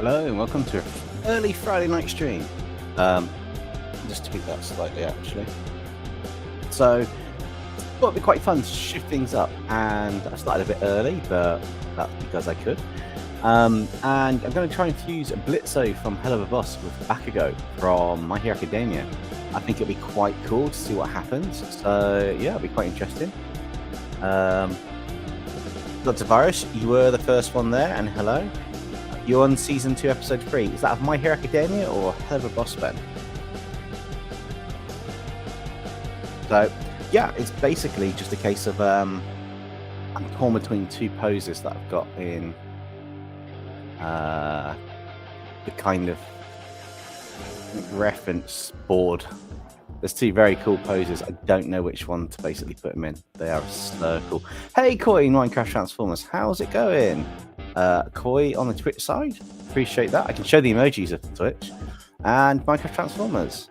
Hello and welcome to an early Friday night stream. Just tweak that slightly actually. So thought it'd be quite fun to shift things up, and I started a bit early, but that's because I could. And I'm going to try and fuse Blitzo from Helluva Boss with Bakugo from My Hero Academia. I think it'll be quite cool to see what happens. So yeah, it'll be quite interesting. Dr. Virus, you were the first one there, and hello. You're on season 2, episode 3. Is that of My Hero Academia or Helluva Boss, Ben? So yeah, it's basically just a case of I'm torn between two poses that I've got in the kind of reference board. There's two very cool poses. I don't know which one to basically put them in. They are so cool. Hey, Koi, Minecraft Transformers, how's it going? Koi on the Twitch side, appreciate that. I can show the emojis of Twitch and Minecraft Transformers.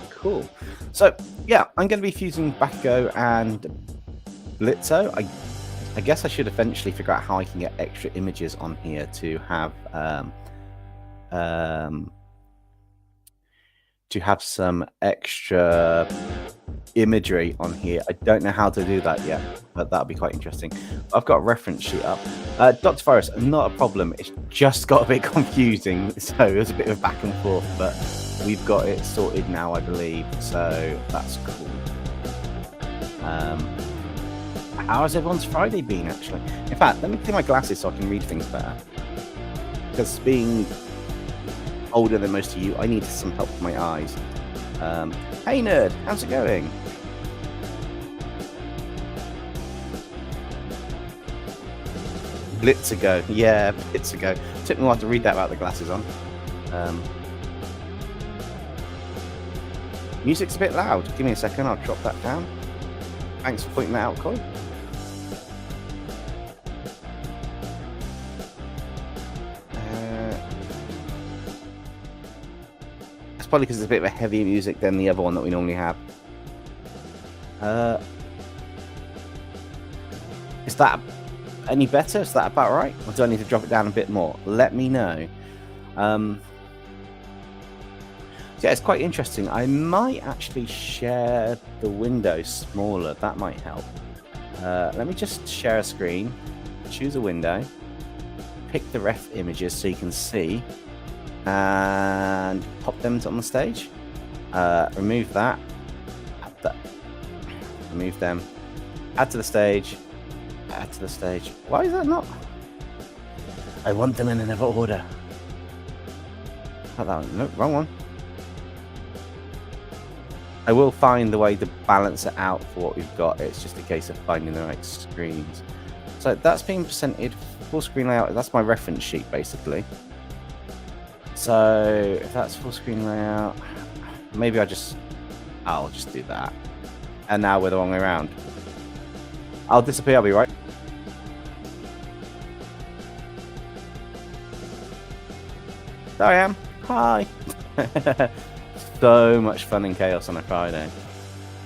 Cool. So yeah, I'm going to be fusing Bakugo and Blitzo. I guess I should eventually figure out how I can get extra images on here to have some extra imagery on here. I don't know how to do that yet, but that'll be quite interesting. I've got a reference sheet up. Dr. Virus, not a problem. It's just got a bit confusing, so it was a bit of back and forth, but we've got it sorted now, I believe, so that's cool. How has everyone's Friday been, actually? In fact, let me clear my glasses so I can read things better, because being older than most of you, I need some help with my eyes. Hey nerd, how's it going? Blitzo, yeah, Blitzo. Took me a while to read that without the glasses on. Music's a bit loud. Give me a second, I'll drop that down. Thanks for pointing that out, Coy. Probably because it's a bit of a heavier music than the other one that we normally have. Is that any better? Is that about right? Or do I need to drop it down a bit more? Let me know. So yeah, it's quite interesting. I might actually share the window smaller. That might help. Let me just share a screen. Choose a window. Pick the ref images so you can see. And pop them on the stage. Remove that. Add that. Remove them. Add to the stage. Add to the stage. Why is that not? I want them in another order. Not that one. No, wrong one. I will find the way to balance it out for what we've got. It's just a case of finding the right screens. So that's being presented full screen layout. That's my reference sheet basically. So if that's full screen layout, maybe I'll just do that. And now we're the wrong way around. I'll disappear, I'll be right. There I am. Hi. So much fun and chaos on a Friday.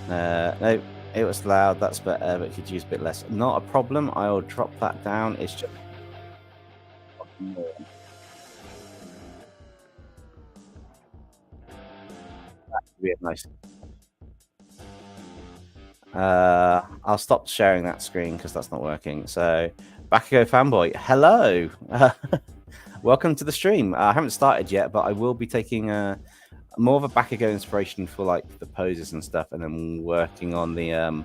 No, it was loud, that's better, but could use a bit less. Not a problem, I'll drop that down. It's just more. Be nice. I'll stop sharing that screen because that's not working. So Bakugo fanboy, hello. Welcome to the stream. I haven't started yet, but I will be taking more of a Bakugo inspiration for like the poses and stuff, and then working on the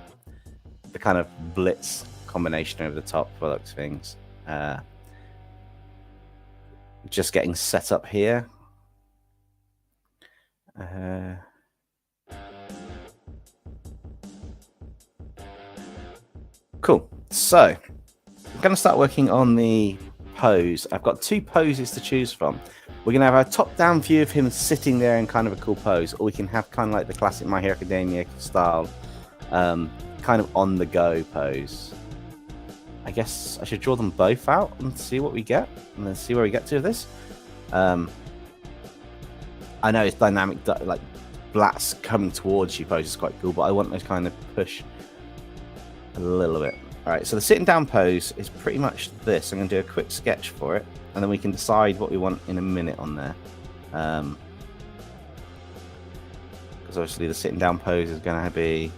kind of blitz combination over the top products things. Just getting set up here. Cool. So I'm going to start working on the pose. I've got two poses to choose from. We're going to have a top-down view of him sitting there in kind of a cool pose, or we can have kind of like the classic My Hero Academia style, kind of on-the-go pose. I guess I should draw them both out and see what we get, and then see where we get to with this. I know it's dynamic, like Blatz coming towards you pose is quite cool, but I want to kind of push a little bit. All right, so the sitting down pose is pretty much this. I'm going to do a quick sketch for it, and then we can decide what we want in a minute on there. Because obviously the sitting down pose is going to be,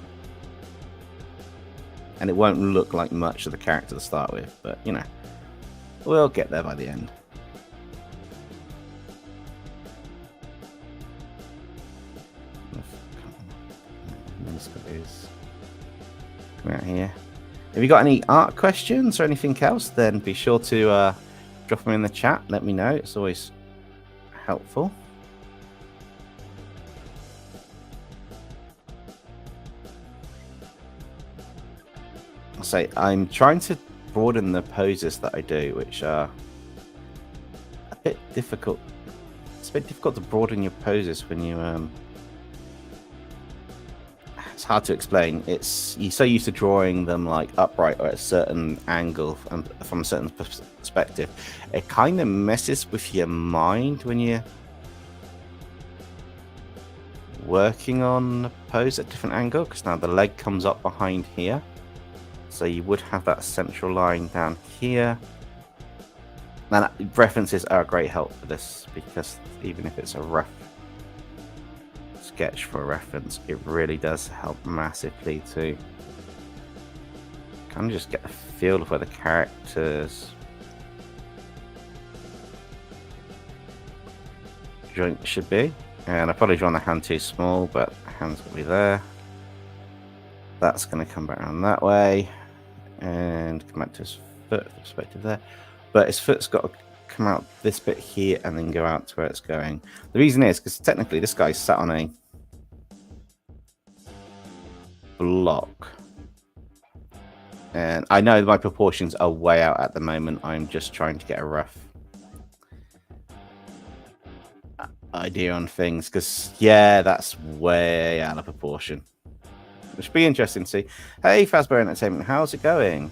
and it won't look like much of the character to start with, but you know, we'll get there by the end. Come out here. If you got any art questions or anything else, then be sure to drop them in the chat. Let me know. It's always helpful. I'll say I'm trying to broaden the poses that I do, which are a bit difficult. It's a bit difficult to broaden your poses when you it's hard to explain. It's you're so used to drawing them like upright or at a certain angle and from a certain perspective. It kind of messes with your mind when you're working on a pose at a different angle, because now the leg comes up behind here, so you would have that central line down here. And references are a great help for this, because even if it's a rough sketch for a reference, it really does help massively to kind of just get a feel of where the character's joint should be. And I probably drawn the hand too small, but the hand's gonna be there. That's gonna come back around that way and come back to his foot perspective there. But his foot's got to come out this bit here and then go out to where it's going. The reason is because technically this guy's sat on a block, and I know my proportions are way out at the moment. I'm just trying to get a rough idea on things, because yeah, that's way out of proportion, which would be interesting to see. Hey Fazbear Entertainment, how's it going?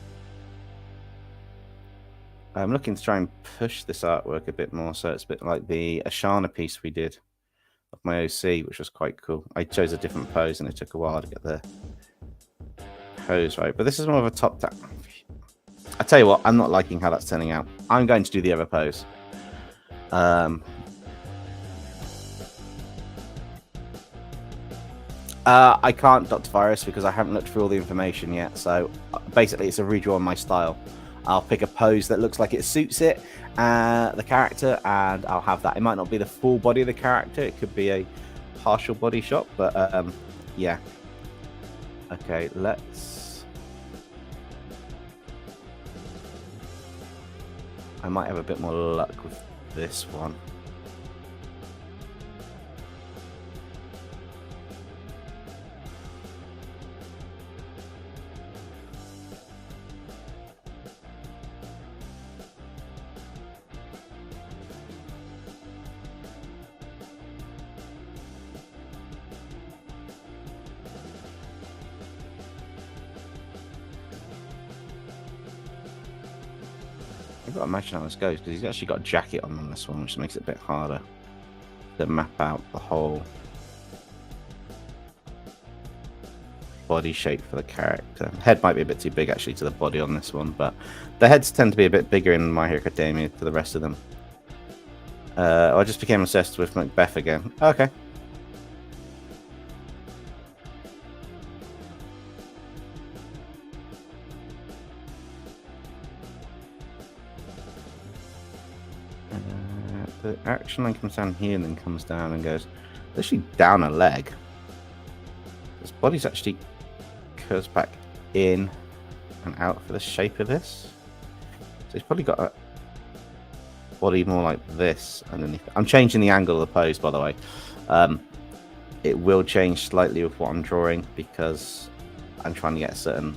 I'm looking to try and push this artwork a bit more, so it's a bit like the Ashana piece we did of my OC, which was quite cool. I chose a different pose and it took a while to get the pose right, but this is more of a top down. I tell you what, I'm not liking how that's turning out. I'm going to do the other pose. I can't, Dr. Virus, because I haven't looked through all the information yet, so basically it's a redraw on my style. I'll pick a pose that looks like it suits it, the character, and I'll have that. It might not be the full body of the character, it could be a partial body shot, but yeah. Okay, let's... I might have a bit more luck with this one. I've got to imagine how this goes, because he's actually got a jacket on this one, which makes it a bit harder to map out the whole body shape for the character. The head might be a bit too big actually to the body on this one, but the heads tend to be a bit bigger in My Hero Academia to the rest of them. I just became obsessed with Macbeth again. Okay. The action line comes down here and then comes down and goes literally down a leg. His body's actually curves back in and out for the shape of this. So he's probably got a body more like this underneath. I'm changing the angle of the pose, by the way. It will change slightly with what I'm drawing, because I'm trying to get a certain...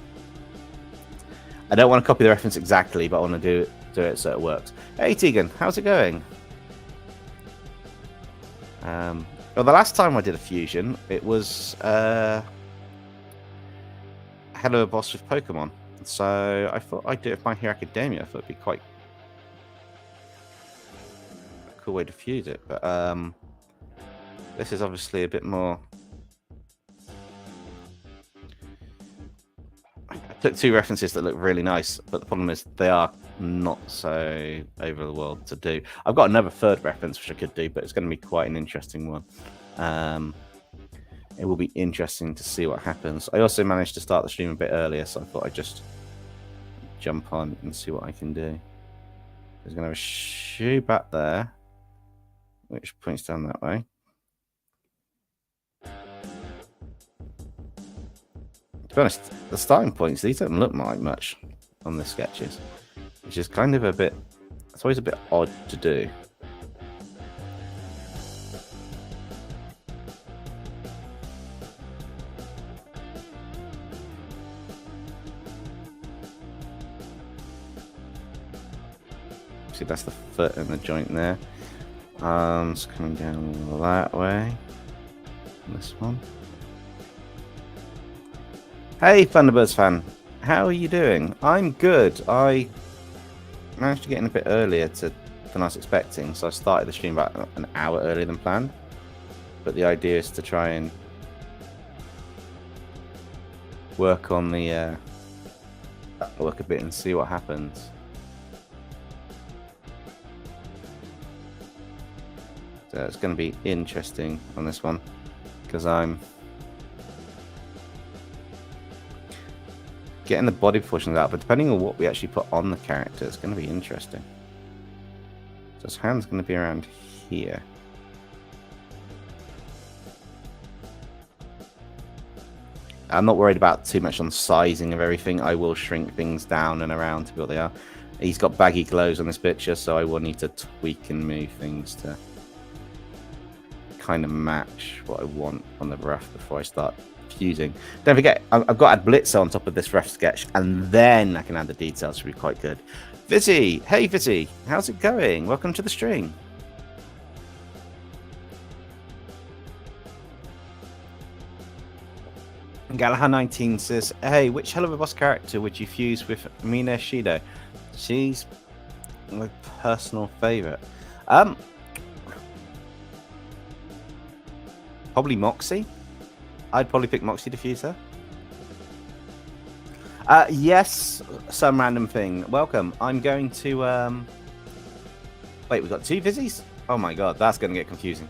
I don't want to copy the reference exactly, but I want to do it so it works. Hey Tegan, how's it going? Well, the last time I did a fusion, it was Helluva Boss with Pokemon. So I thought I'd do it with My Hero Academia. I thought it'd be quite a cool way to fuse it. But this is obviously a bit more... I took 2 references that look really nice, but the problem is they are not so over the world to do. I've got another 3rd reference which I could do, but it's going to be quite an interesting one. It will be interesting to see what happens. I also managed to start the stream a bit earlier, so I thought I'd just jump on and see what I can do. There's going to have a shoe back there, which points down that way. To be honest, the starting points, these don't look like much on the sketches, which is kind of a bit, it's always a bit odd to do. See, that's the foot and the joint there. Arms coming down that way. This one. Hey, Thunderbirds fan, how are you doing? I'm good. I managed to get in a bit earlier than I was expecting, so I started the stream about an hour earlier than planned. But the idea is to try and work on the work a bit and see what happens. So it's going to be interesting on this one because I'm getting the body proportions out, but depending on what we actually put on the character, it's going to be interesting. So his hand's going to be around here. I'm not worried about too much on sizing of everything. I will shrink things down and around to be what they are. He's got baggy clothes on this picture, so I will need to tweak and move things to kind of match what I want on the rough before I start fusing. Don't forget, I've got to add Blitzo on top of this rough sketch, and then I can add the details, which will be quite good. Vizzy, hey Vizzy, how's it going? Welcome to the stream. Galaha19 says, hey, which Helluva Boss character would you fuse with Mina Shido? She's my personal favorite. Probably Moxie. I'd probably pick Moxie to fuse her. Yes, some random thing. Welcome. I'm going to... Wait, we've got 2 Vizzies? Oh my god, that's going to get confusing.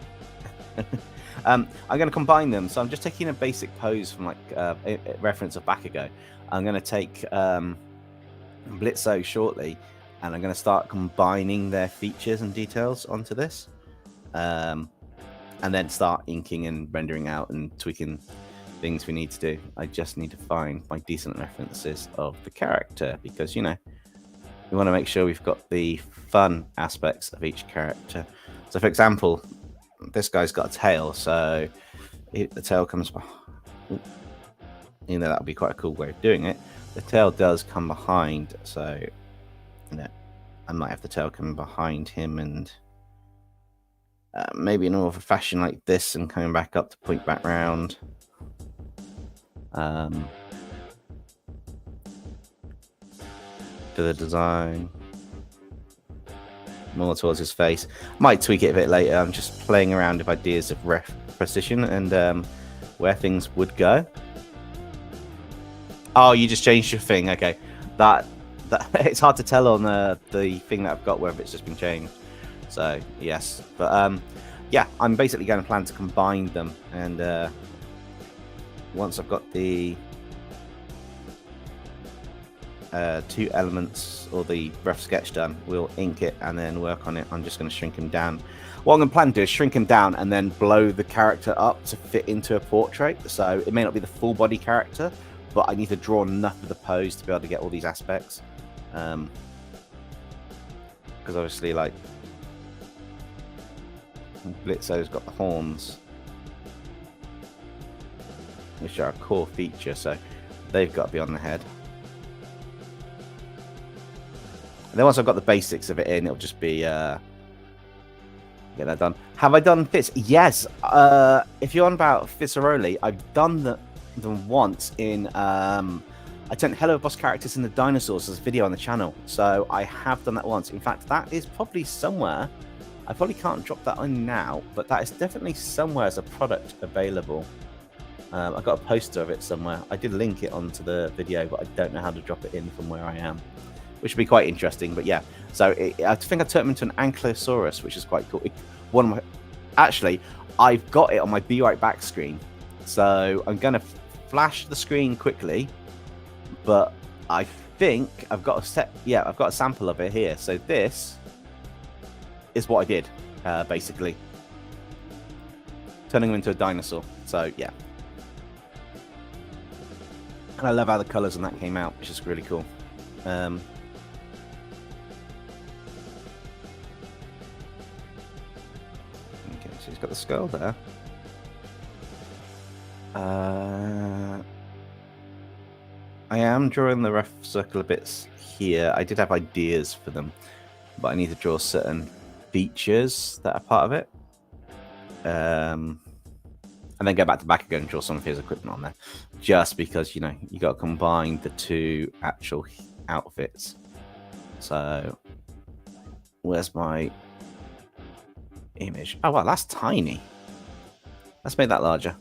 I'm going to combine them. So I'm just taking a basic pose from like a reference of Bakugo. I'm going to take Blitzo shortly, and I'm going to start combining their features and details onto this. And then start inking and rendering out and tweaking things we need to do. I just need to find my decent references of the character because, you know, we want to make sure we've got the fun aspects of each character. So, for example, this guy's got a tail, so if the tail comes behind, you know, that would be quite a cool way of doing it. The tail does come behind, so, you know, I might have the tail coming behind him and maybe in more of a fashion like this and coming back up to point back round. For the design. More towards his face. Might tweak it a bit later. I'm just playing around with ideas of precision and where things would go. Oh, you just changed your thing. Okay. That it's hard to tell on the thing that I've got whether it's just been changed. So, yes. But, yeah, I'm basically going to plan to combine them. And once I've got the 2 elements or the rough sketch done, we'll ink it and then work on it. I'm just going to shrink him down. What I'm going to plan to do is shrink him down and then blow the character up to fit into a portrait. So, it may not be the full body character, but I need to draw enough of the pose to be able to get all these aspects. Because obviously, like, Blitzo's got the horns, which are a core feature, so they've got to be on the head. And then once I've got the basics of it in, it'll just be get that done. Have I done Fitz? Yes. If you're on about Fitzaroli, I've done them once in I turned Helluva Boss characters into dinosaurs as a video on the channel, so I have done that once. In fact, that is probably somewhere. I probably can't drop that on now, but that is definitely somewhere as a product available. I got a poster of it somewhere. I did link it onto the video, but I don't know how to drop it in from where I am, which would be quite interesting. But yeah, so I think I turned him into an Ankylosaurus, which is quite cool. Actually, I've got it on my Be Right Back screen, so I'm gonna flash the screen quickly. But I think I've got I've got a sample of it here. So this is what I did, basically, turning him into a dinosaur. So yeah. And I love how the colours on that came out, which is really cool. Okay, so he's got the skull there. I am drawing the rough circle bits here. I did have ideas for them, but I need to draw certain features that are part of it. And then go back to Bakugo and draw some of his equipment on there. Just because, you know, you got to combine the two actual outfits. So, where's my image? Oh, wow, that's tiny. Let's make that larger.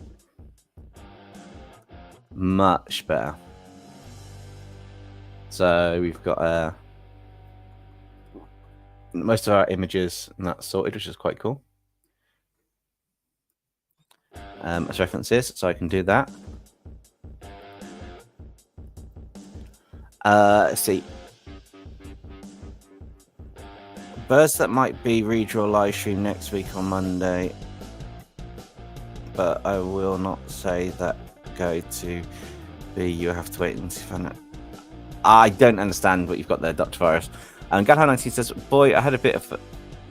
Much better. So, we've got most of our images and that's sorted, which is quite cool. As references, so I can do that. Let's see. Birds that might be redraw live stream next week on Monday, but I will not say that go to be. You have to wait and see. I don't understand what you've got there, Dr. Forrest. And Gadhar19 says, boy, I had a bit of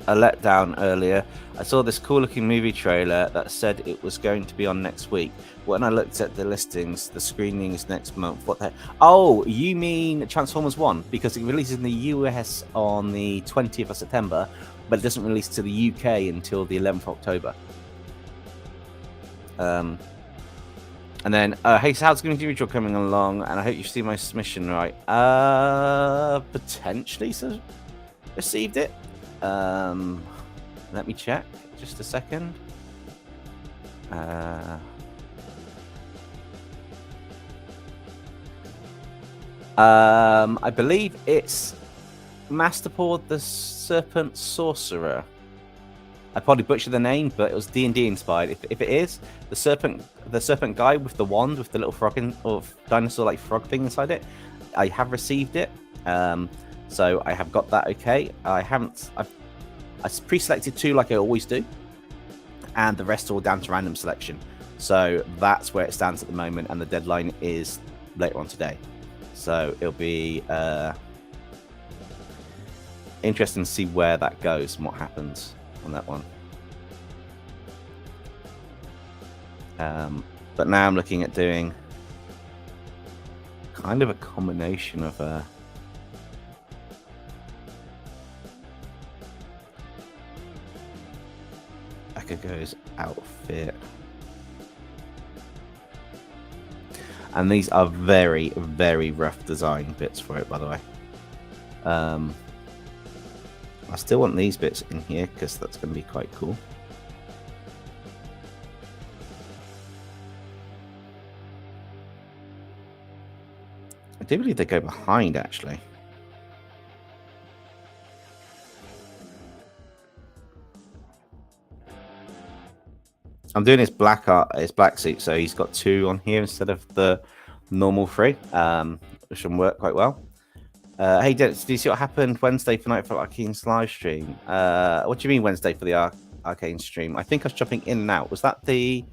a letdown earlier. I saw this cool looking movie trailer that said it was going to be on next week. When I looked at the listings, the screening is next month. What the heck? Oh, you mean Transformers 1? Because it releases in the US on the 20th of September, but it doesn't release to the UK until the 11th of October. And then, hey, so how's the individual coming along? And I hope you see my submission right. Potentially, so received it. Let me check just a second. I believe it's Masterport the Serpent Sorcerer. I probably butchered the name, but it was D&D inspired. If it is the serpent guy with the wand with the little frog or dinosaur like frog thing inside it, I have received it. So I have got that okay. I pre-selected 2 like I always do, and the rest are all down to random selection. So that's where it stands at the moment, and the deadline is later on today. So it'll be interesting to see where that goes and what happens on that one. But now I'm looking at doing kind of a combination of Bakugo's outfit. And these are very, very rough design bits for it, by the way. I still want these bits in here because that's going to be quite cool. I do believe they go behind, actually. I'm doing his black suit, so he's got 2 on here instead of the normal 3, which will work quite well. Hey, do you see what happened Wednesday for Night for Arcane's live stream? What do you mean Wednesday for the Arcane stream? I think I was jumping in and out. Was that the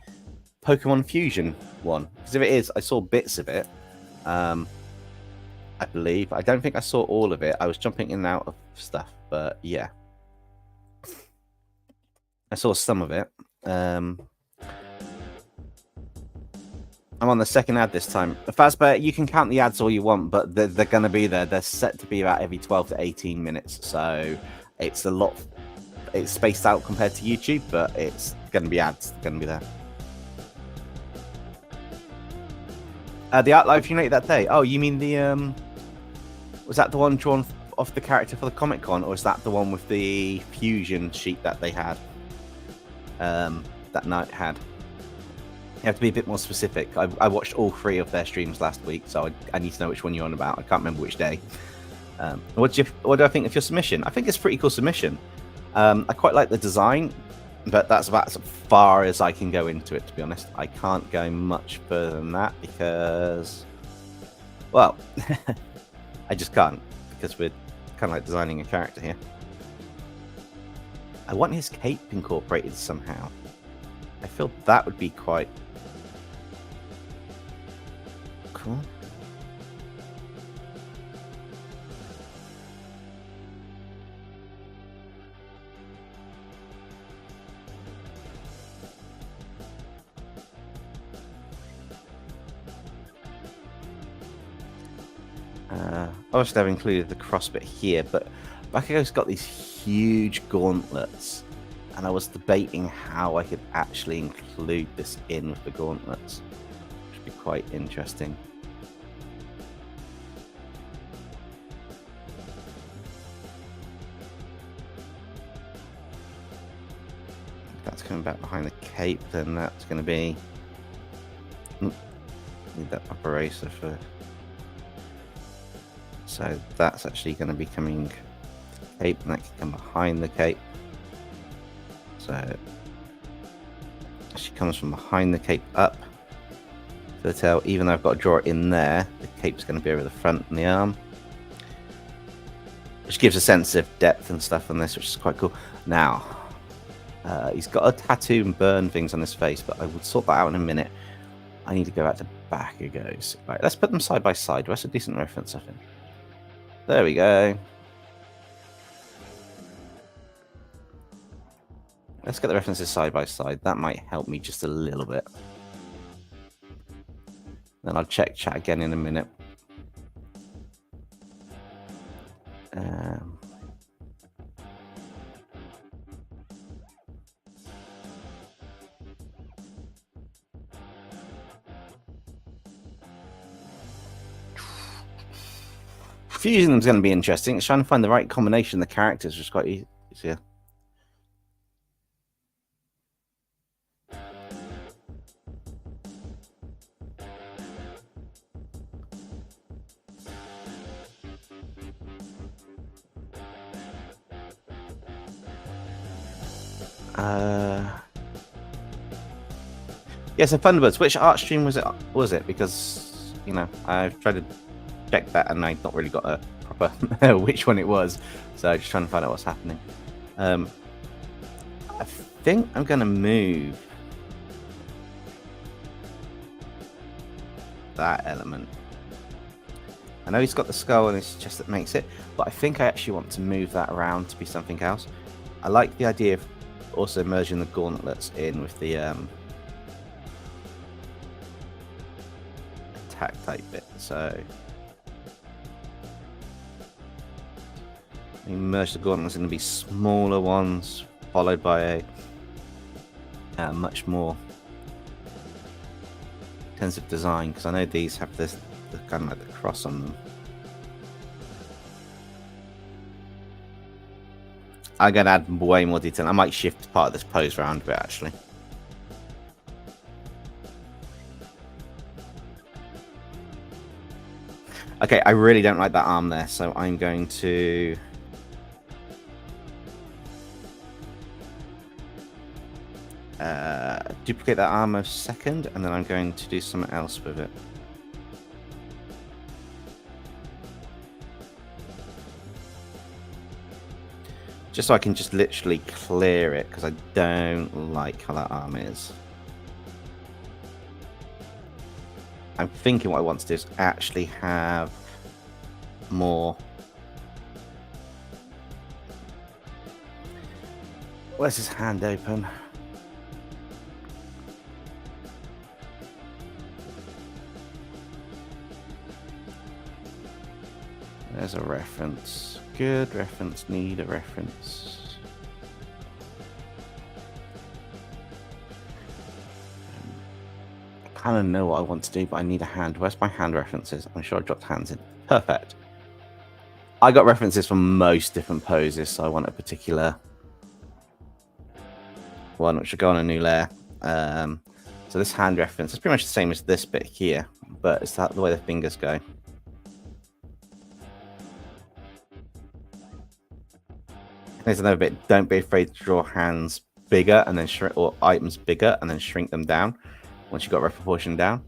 Pokemon Fusion one? Because if it is, I saw bits of it. I believe. I don't think I saw all of it. I was jumping in and out of stuff, but yeah. I saw some of it. I'm on the second ad this time. Fazbear, you can count the ads all you want, but they're going to be there. They're set to be about every 12 to 18 minutes. So it's a lot. It's spaced out compared to YouTube, but it's going to be ads. They're going to be there. The art live Unite that day. Oh, you mean the... was that the one drawn off the character for the Comic-Con, or is that the one with the fusion sheet that they had? That night had. You have to be a bit more specific. I watched all 3 of their streams last week, so I need to know which one you're on about. I can't remember which day. What do I think of your submission? I think it's a pretty cool submission. I quite like the design, but that's about as far as I can go into it, to be honest. I can't go much further than that because, well, I just can't, because we're kind of like designing a character here. I want his cape incorporated somehow. I feel that would be quite cool. Obviously, I've included the crossbit here, but Bakugo's got these huge gauntlets, and I was debating how I could actually include this in with the gauntlets, which would be quite interesting. If that's coming back behind the cape, then that's going to be... need that upper racer for... So that's actually going to be coming to the cape, and that can come behind the cape. So she comes from behind the cape up to the tail. Even though I've got to draw it in there, the cape's going to be over the front and the arm, which gives a sense of depth and stuff on this, which is quite cool. Now, he's got a tattoo and burn things on his face, but I will sort that out in a minute. I need to go back to Bakugo's. Right, let's put them side by side. That's a decent reference, I think. There we go. Let's get the references side by side. That might help me just a little bit. Then I'll check chat again in a minute. Fusing them is going to be interesting. It's trying to find the right combination of the characters, which is quite easier. Yeah, so Thunderbirds. Which art stream was it? Because, you know, I've tried to check that and I've not really got a proper which one it was. So just trying to find out what's happening. I think I'm going to move that element. I know he's got the skull and it's just that makes it, but I think I actually want to move that around to be something else. I like the idea of also merging the gauntlets in with the attack type bit. So we merge the gauntlets into be smaller ones, followed by a much more intensive design, because I know these have this the kind of like the cross on them. I'm going to add way more detail. I might shift part of this pose around a bit, actually. Okay, I really don't like that arm there, so I'm going to... duplicate that arm a second, and then I'm going to do something else with it. Just so I can just literally clear it, because I don't like how that arm is. I'm thinking what I want to do is actually have more... Where's his hand open? There's a reference. Good reference, need a reference. I kind of know what I want to do, but I need a hand. Where's my hand references? I'm sure I dropped hands in. Perfect. I got references from most different poses, so I want a particular one which should go on a new layer. So this hand reference is pretty much the same as this bit here, but it's the way the fingers go. There's another bit. Don't be afraid to draw hands bigger and then shrink, or items bigger and then shrink them down once you've got ref proportion down.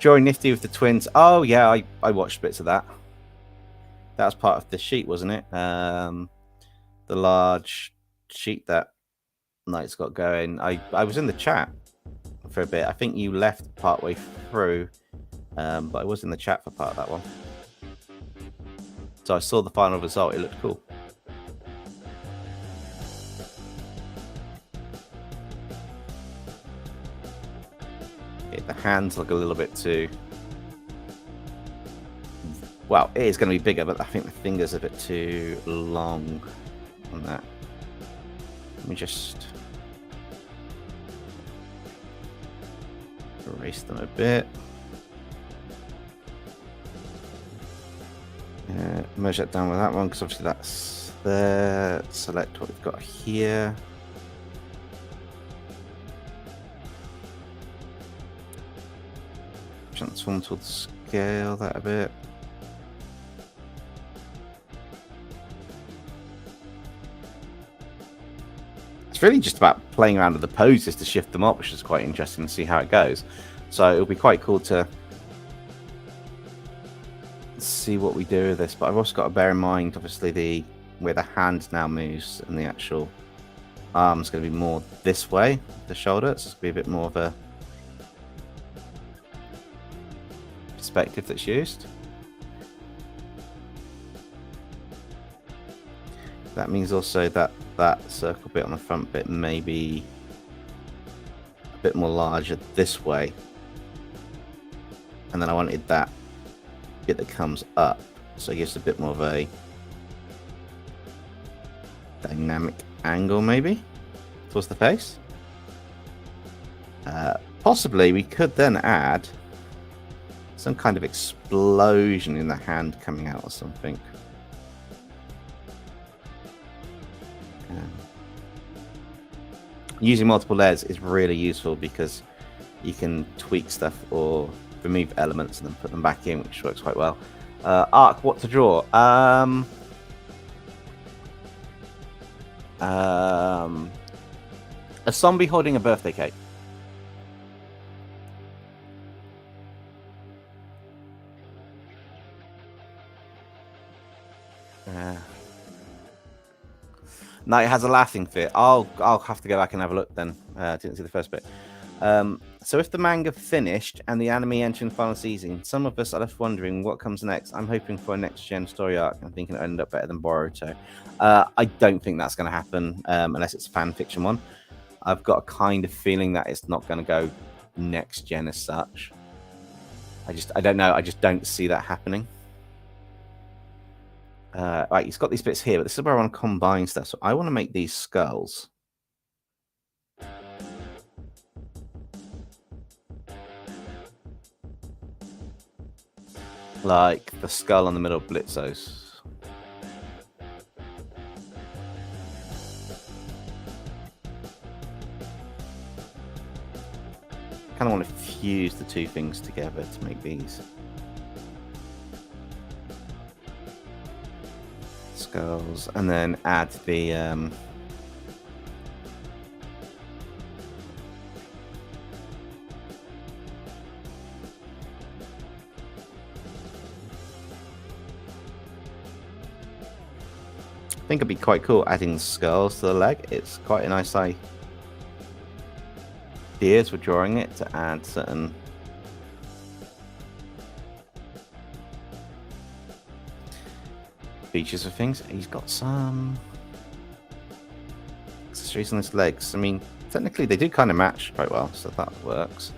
Drawing nifty with the twins. Oh yeah, I watched bits of that. That was part of the sheet, wasn't it? The large sheet that Knight's got going. I was in the chat for a bit. I think you left partway through, but I was in the chat for part of that one. So I saw the final result. It looked cool. The hands look a little bit too... Well, it is going to be bigger, but I think the fingers are a bit too long on that. Let me just erase them a bit. Merge that down with that one, because obviously that's there. Select what we've got here. Transform to scale that a bit. It's really just about playing around with the poses to shift them up, which is quite interesting to see how it goes. So it'll be quite cool to see what we do with this. But I've also got to bear in mind, obviously, where the hand now moves and the actual arm is going to be more this way, the shoulder. It's going to be a bit more of a perspective that's used. That means also that that circle bit on the front bit may be a bit more larger this way, and then I wanted that bit that comes up, so it gives a bit more of a dynamic angle maybe towards the face. Possibly we could then add some kind of explosion in the hand coming out or something. Using multiple layers is really useful because you can tweak stuff or remove elements and then put them back in, which works quite well. Arc, what to draw? A zombie holding a birthday cake. No, it has a laughing fit. I'll have to go back and have a look then. Didn't see the first bit. So if the manga finished and the anime entering the final season, some of us are left wondering what comes next. I'm hoping for a next-gen story arc. I'm thinking it'll end up better than Boruto. I don't think that's going to happen unless it's a fan fiction one. I've got a kind of feeling that it's not going to go next-gen as such. I don't know. I just don't see that happening. Right, he's got these bits here, but this is where I want to combine stuff. So I want to make these skulls. Like the skull on the middle of Blitzo's. Kind of want to fuse the two things together to make these skulls, and then add the I think it'd be quite cool adding skulls to the leg. It's quite a nice idea as we're drawing it to add certain features of things. He's got some accessories on his legs. I mean, technically they do kind of match quite well, so that works.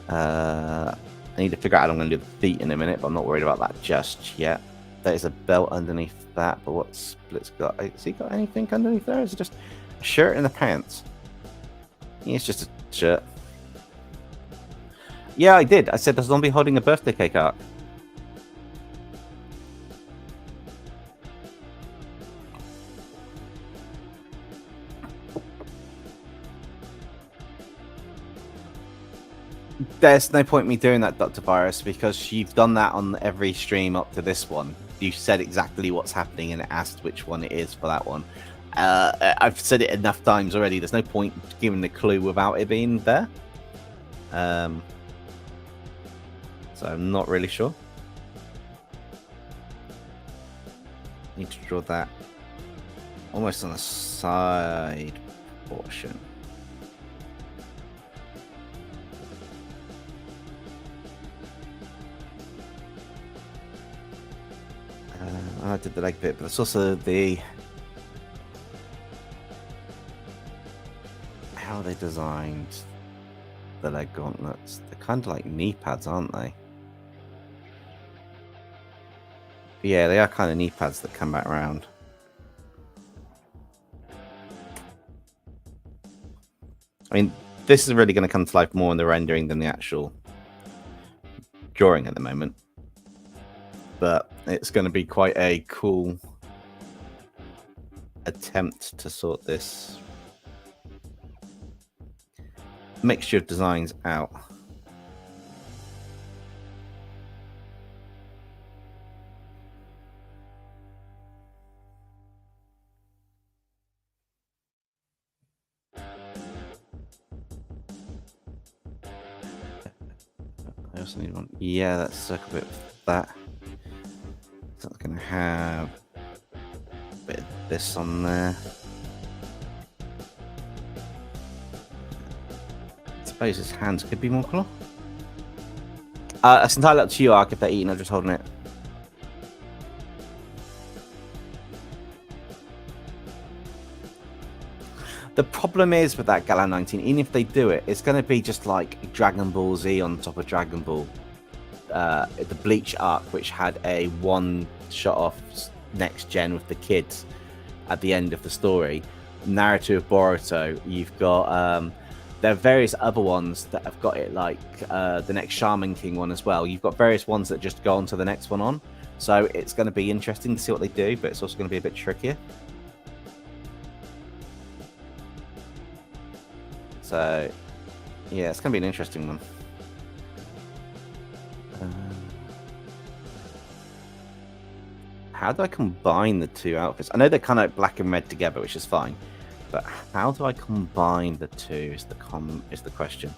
I need to figure out how I'm going to do the feet in a minute, but I'm not worried about that just yet. There's a belt underneath that, but what Split's got? Has he got anything underneath there? Is it just a shirt and the pants? Yeah, it's just a shirt. Yeah, I did. I said the zombie holding a birthday cake arc. There's no point in me doing that, Dr. Virus, because you've done that on every stream up to this one. You said exactly what's happening and asked which one it is for that one. I've said it enough times already. There's no point giving the clue without it being there. So I'm not really sure. Need to draw that almost on the side portion. I did the leg bit, but it's also the... How they designed the leg gauntlets. They're kind of like knee pads, aren't they? Yeah, they are kind of knee pads that come back around. I mean, this is really going to come to life more in the rendering than the actual drawing at the moment. But it's going to be quite a cool attempt to sort this mixture of designs out. I also need one. Yeah, that's circle bit of that. So I'm going to have a bit of this on there. I suppose his hands could be more colour. That's entirely up to you, Ark, if they're eating or just holding it. The problem is with that Gala 19, even if they do it, it's going to be just like Dragon Ball Z on top of Dragon Ball. The Bleach arc, which had a one shot off next gen with the kids at the end of the story. Naruto of Boruto, you've got there are various other ones that have got it, like the next Shaman King one as well. You've got various ones that just go on to the next one on, so it's going to be interesting to see what they do, but it's also going to be a bit trickier. So yeah, it's going to be an interesting one. How do I combine the two outfits? I know they're kind of black and red together, which is fine. But how do I combine the two is the question.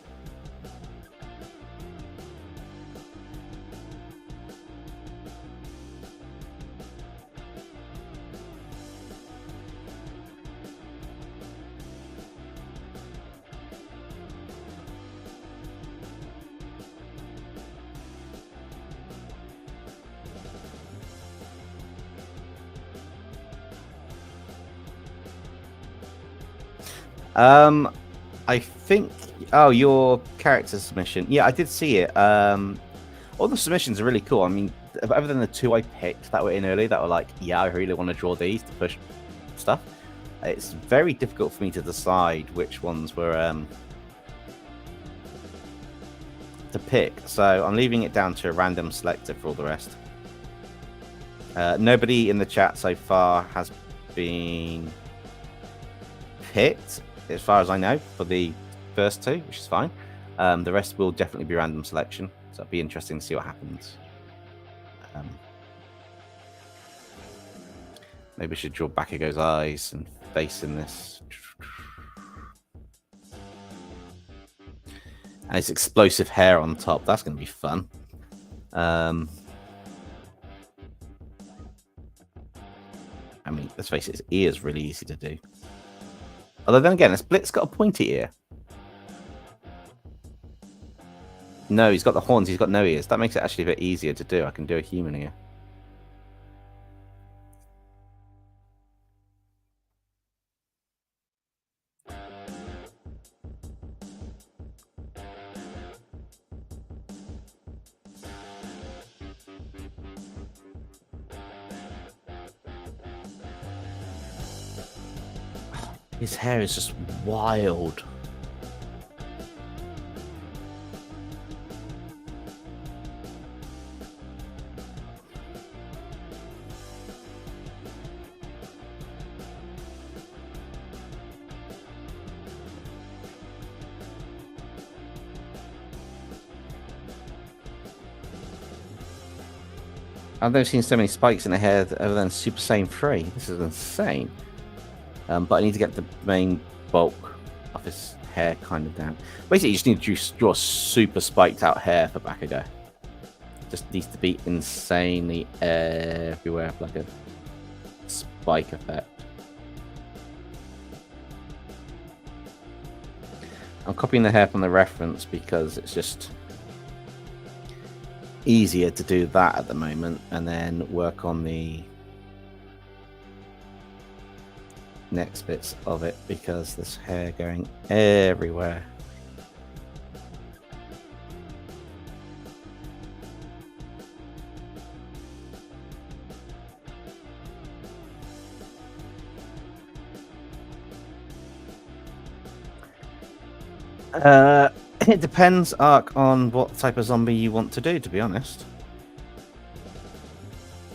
I think... Oh, your character submission. Yeah, I did see it. All the submissions are really cool. I mean, other than the two I picked that were in early, that were like, yeah, I really want to draw these to push stuff. It's very difficult for me to decide which ones were to pick. So I'm leaving it down to a random selector for all the rest. Nobody in the chat so far has been picked, as far as I know, for the first two, which is fine. The rest will definitely be random selection, so it'll be interesting to see what happens. Maybe I should draw Bakugo's eyes and face in this. And his explosive hair on top. That's going to be fun. I mean, let's face it, his ear is really easy to do. Although then again, has Blitz got a pointy ear? No, he's got the horns. He's got no ears. That makes it actually a bit easier to do. I can do a human ear. His hair is just wild. I've never seen so many spikes in the hair other than Super Saiyan 3. This is insane. But I need to get the main bulk of his hair kind of down. Basically, you just need to draw super spiked out hair for Bakugo. Just needs to be insanely everywhere, like a spike effect. I'm copying the hair from the reference because it's just easier to do that at the moment and then work on the next bits of it because there's hair going everywhere. It depends, Ark, on what type of zombie you want to do, to be honest.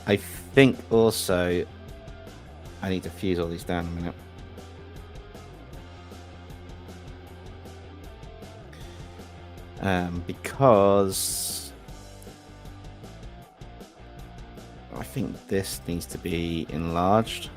I think also I need to fuse all these down a minute. Because I think this needs to be enlarged.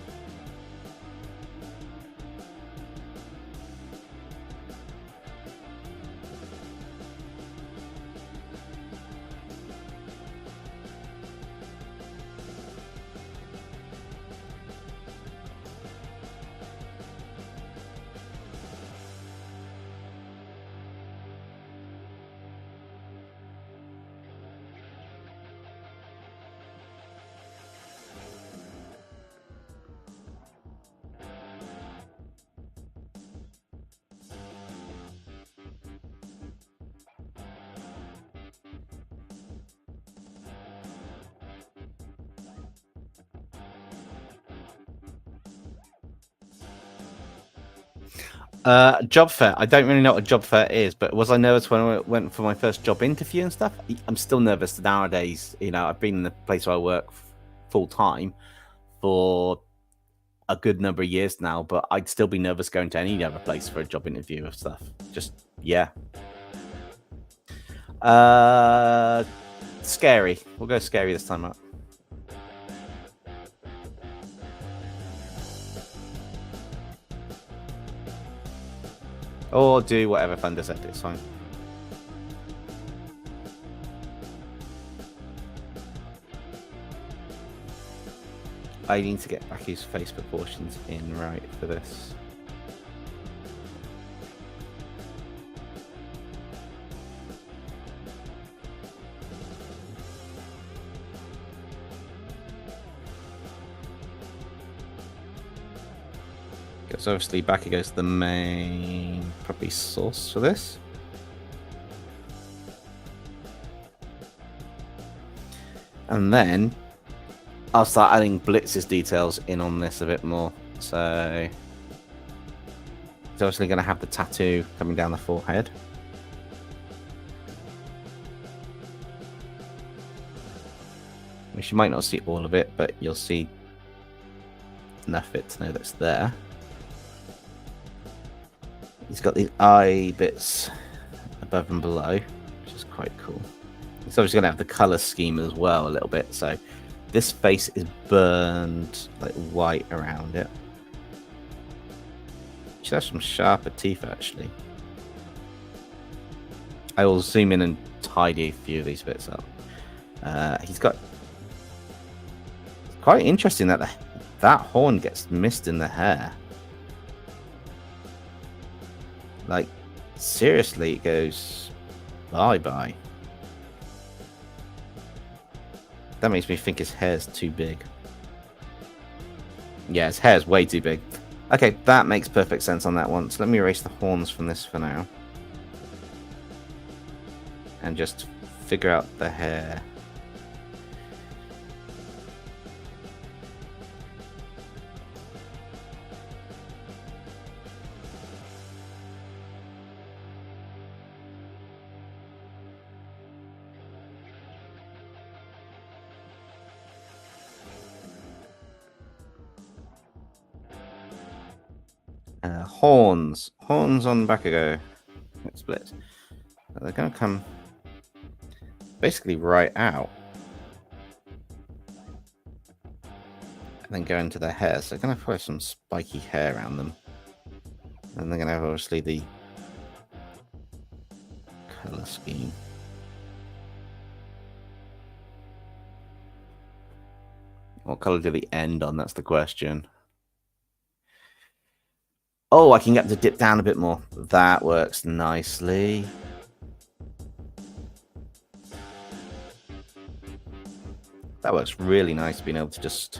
Job fair. I don't really know what a job fair is, but was I nervous when I went for my first job interview and stuff? I'm still nervous nowadays. You know, I've been in the place where I work full time for a good number of years now, but I'd still be nervous going to any other place for a job interview of stuff. Just, yeah. Scary. We'll go scary this time out. Or do whatever Thunder said, it's fine. I need to get Baku's face proportions in right for this. Because obviously Bakugo's the main, probably source for this. And then I'll start adding Blitz's details in on this a bit more. So he's obviously going to have the tattoo coming down the forehead. Which you might not see all of it, but you'll see enough of it to know that's there. He's got these eye bits above and below, which is quite cool. He's obviously going to have the color scheme as well a little bit. So this face is burned like white around it. Should have some sharper teeth actually. I will zoom in and tidy a few of these bits up. He's got quite interesting that that horn gets missed in the hair. Like, seriously, it goes bye-bye. That makes me think his hair's too big. Yeah, his hair's way too big. Okay, that makes perfect sense on that one. So let me erase the horns from this for now. And just figure out the hair. Horns. Horns on Bakugo. Let's split. They're going to come basically right out. then go into their hair. So they're going to throw some spiky hair around them. And they're going to have obviously the colour scheme. What colour do they end on? That's the question. Oh, I can get them to dip down a bit more. That works nicely. That works really nice, being able to just...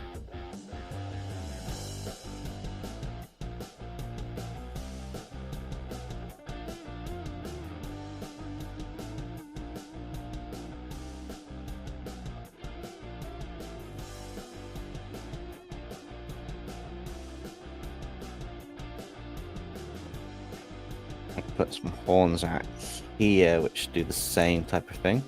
I can put some horns out here, which do the same type of thing.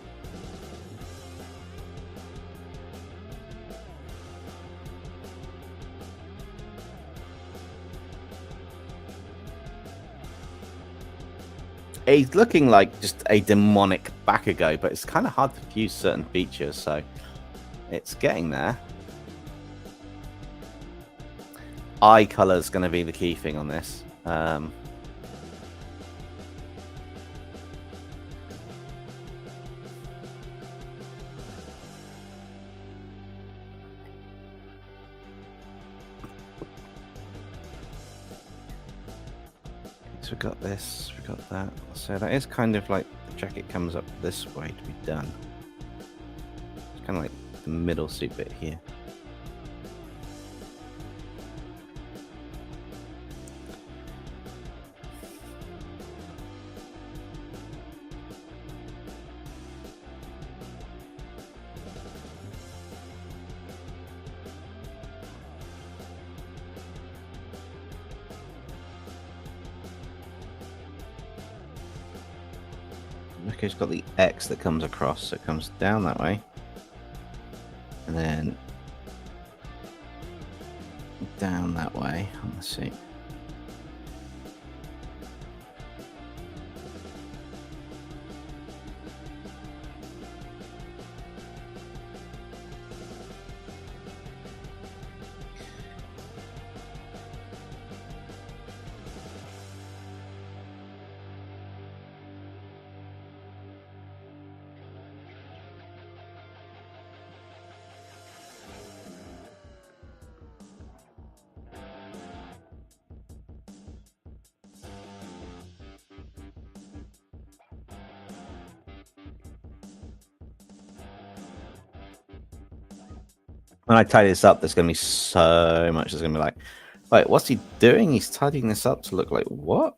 He's looking like just a demonic Bakugo, but it's kind of hard to fuse certain features, so it's getting there. Eye color is going to be the key thing on this. So we got this, we got that. So that is kind of like the jacket comes up this way to be done. It's kind of like the middle suit bit here. Okay, it's got the X that comes across, so it comes down that way. And then down that way on the suit. When I tidy this up, there's going to be so much. There's going to be like, wait, what's he doing? He's tidying this up to look like what?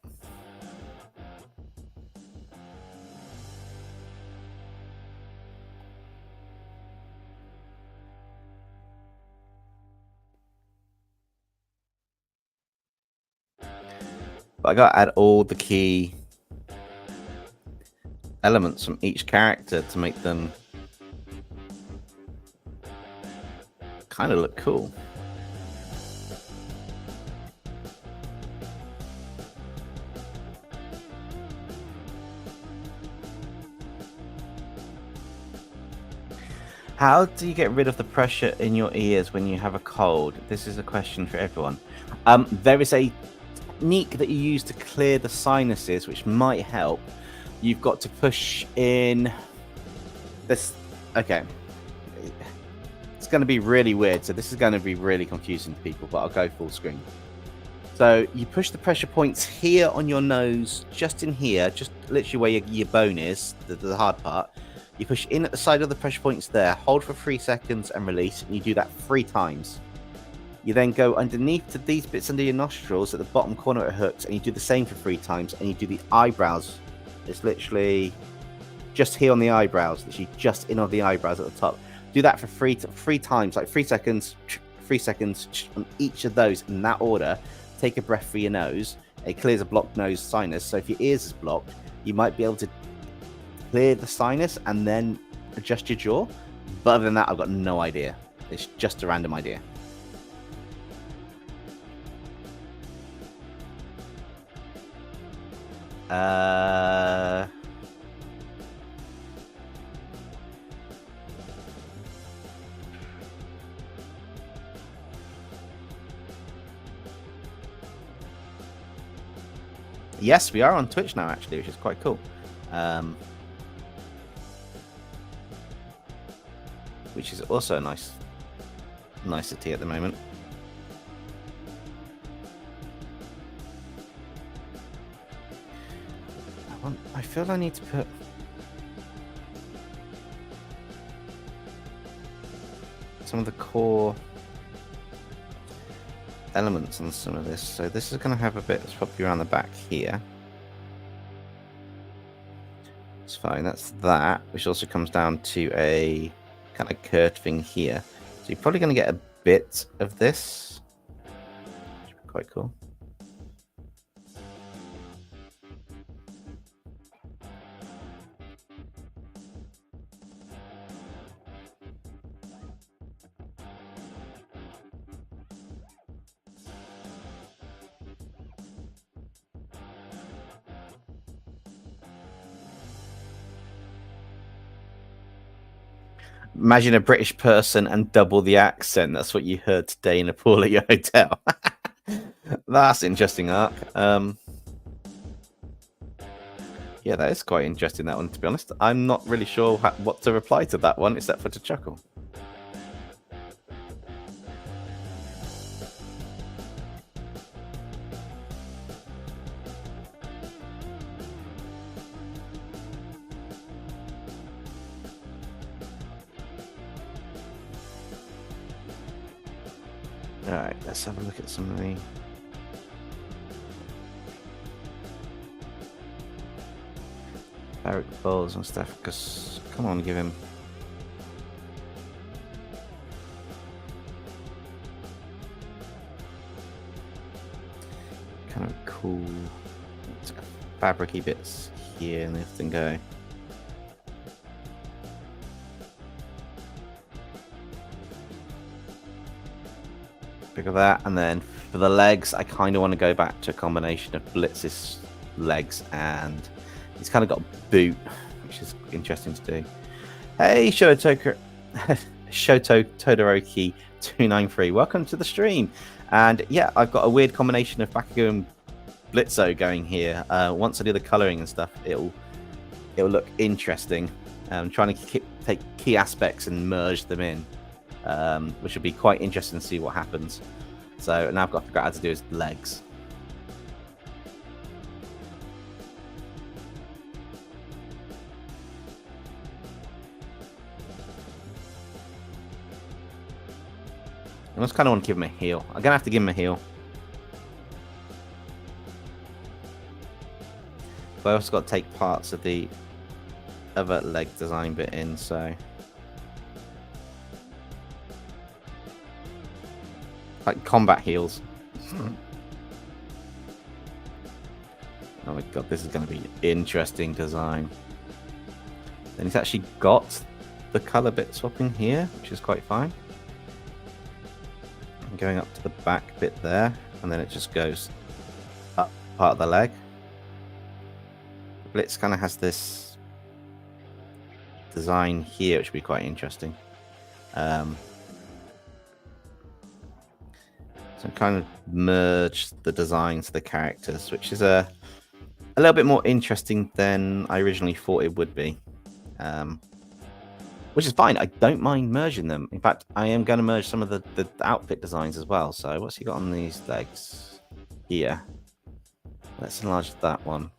But I got to add all the key elements from each character to make them kind of look cool. How do you get rid of the pressure in your ears when you have a cold? This is a question for everyone. There is a technique that you use to clear the sinuses, which might help. You've got to push in this. Okay. It's going to be really weird, so this is going to be really confusing to people, but I'll go full screen. So you push the pressure points here on your nose, just in here, just literally where your bone is, the hard part. You push in at the side of the pressure points there, hold for 3 seconds and release, and you do that 3 times. You then go underneath to these bits under your nostrils at the bottom corner it hooks, and you do the same for 3 times, and you do the eyebrows. It's literally just here on the eyebrows, literally just in on the eyebrows at the top. Do that for 3 times, like 3 seconds, 3 seconds on each of those in that order. Take a breath through your nose. It clears a blocked nose sinus. So if your ears is blocked, you might be able to clear the sinus and then adjust your jaw. But other than that, I've got no idea. It's just a random idea. Yes, we are on Twitch now, actually, which is quite cool. Which is also a nicety at the moment. I feel I need to put some of the core elements on some of this. So this is going to have a bit, it's probably around the back here. It's fine, that's that, which also comes down to a kind of curved thing here. So you're probably going to get a bit of this, which would be quite cool. Imagine a British person and double the accent. That's what you heard today in a pool at your hotel. That's interesting, Ark. Yeah, that is quite interesting, that one, to be honest. I'm not really sure what to reply to that one, except for to chuckle. Alright, let's have a look at some of the... fabric balls and stuff, because, come on, give him... kind of cool fabric-y bits here and everything going. Of that, and then for the legs, I kind of want to go back to a combination of Blitz's legs, and he's kind of got a boot, which is interesting to do. Hey, Shoto Todoroki 293, welcome to the stream. And yeah, I've got a weird combination of Bakugo and Blitzo going here. Once I do the coloring and stuff, it'll look interesting. I'm trying to take key aspects and merge them in. Which would be quite interesting to see what happens. So now I've got to figure out how to do his legs. I just kind of want to give him a heel. I'm going to have to give him a heel. But I also got to take parts of the other leg design bit in, so... like combat heels. Oh my god, this is going to be interesting design. Then he's actually got the color bit swapping here, which is quite fine. And going up to the back bit there, and then it just goes up part of the leg. Blitz kind of has this design here, which would be quite interesting. So kind of merge the designs of the characters, which is a little bit more interesting than I originally thought it would be. Which is fine. I don't mind merging them. In fact, I am going to merge some of the outfit designs as well. So what's he got on these legs? Here. Let's enlarge that one.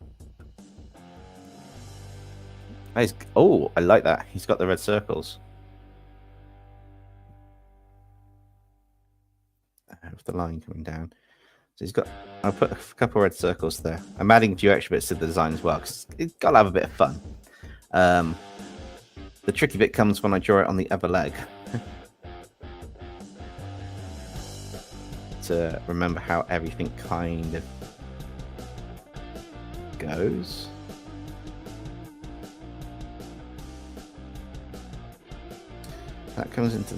Oh, I like that. He's got the red circles. With the line coming down. So he's got... I'll put a couple of red circles there. I'm adding a few extra bits to the design as well, because it's got to have a bit of fun. The tricky bit comes when I draw it on the other leg. To remember how everything kind of goes. That comes into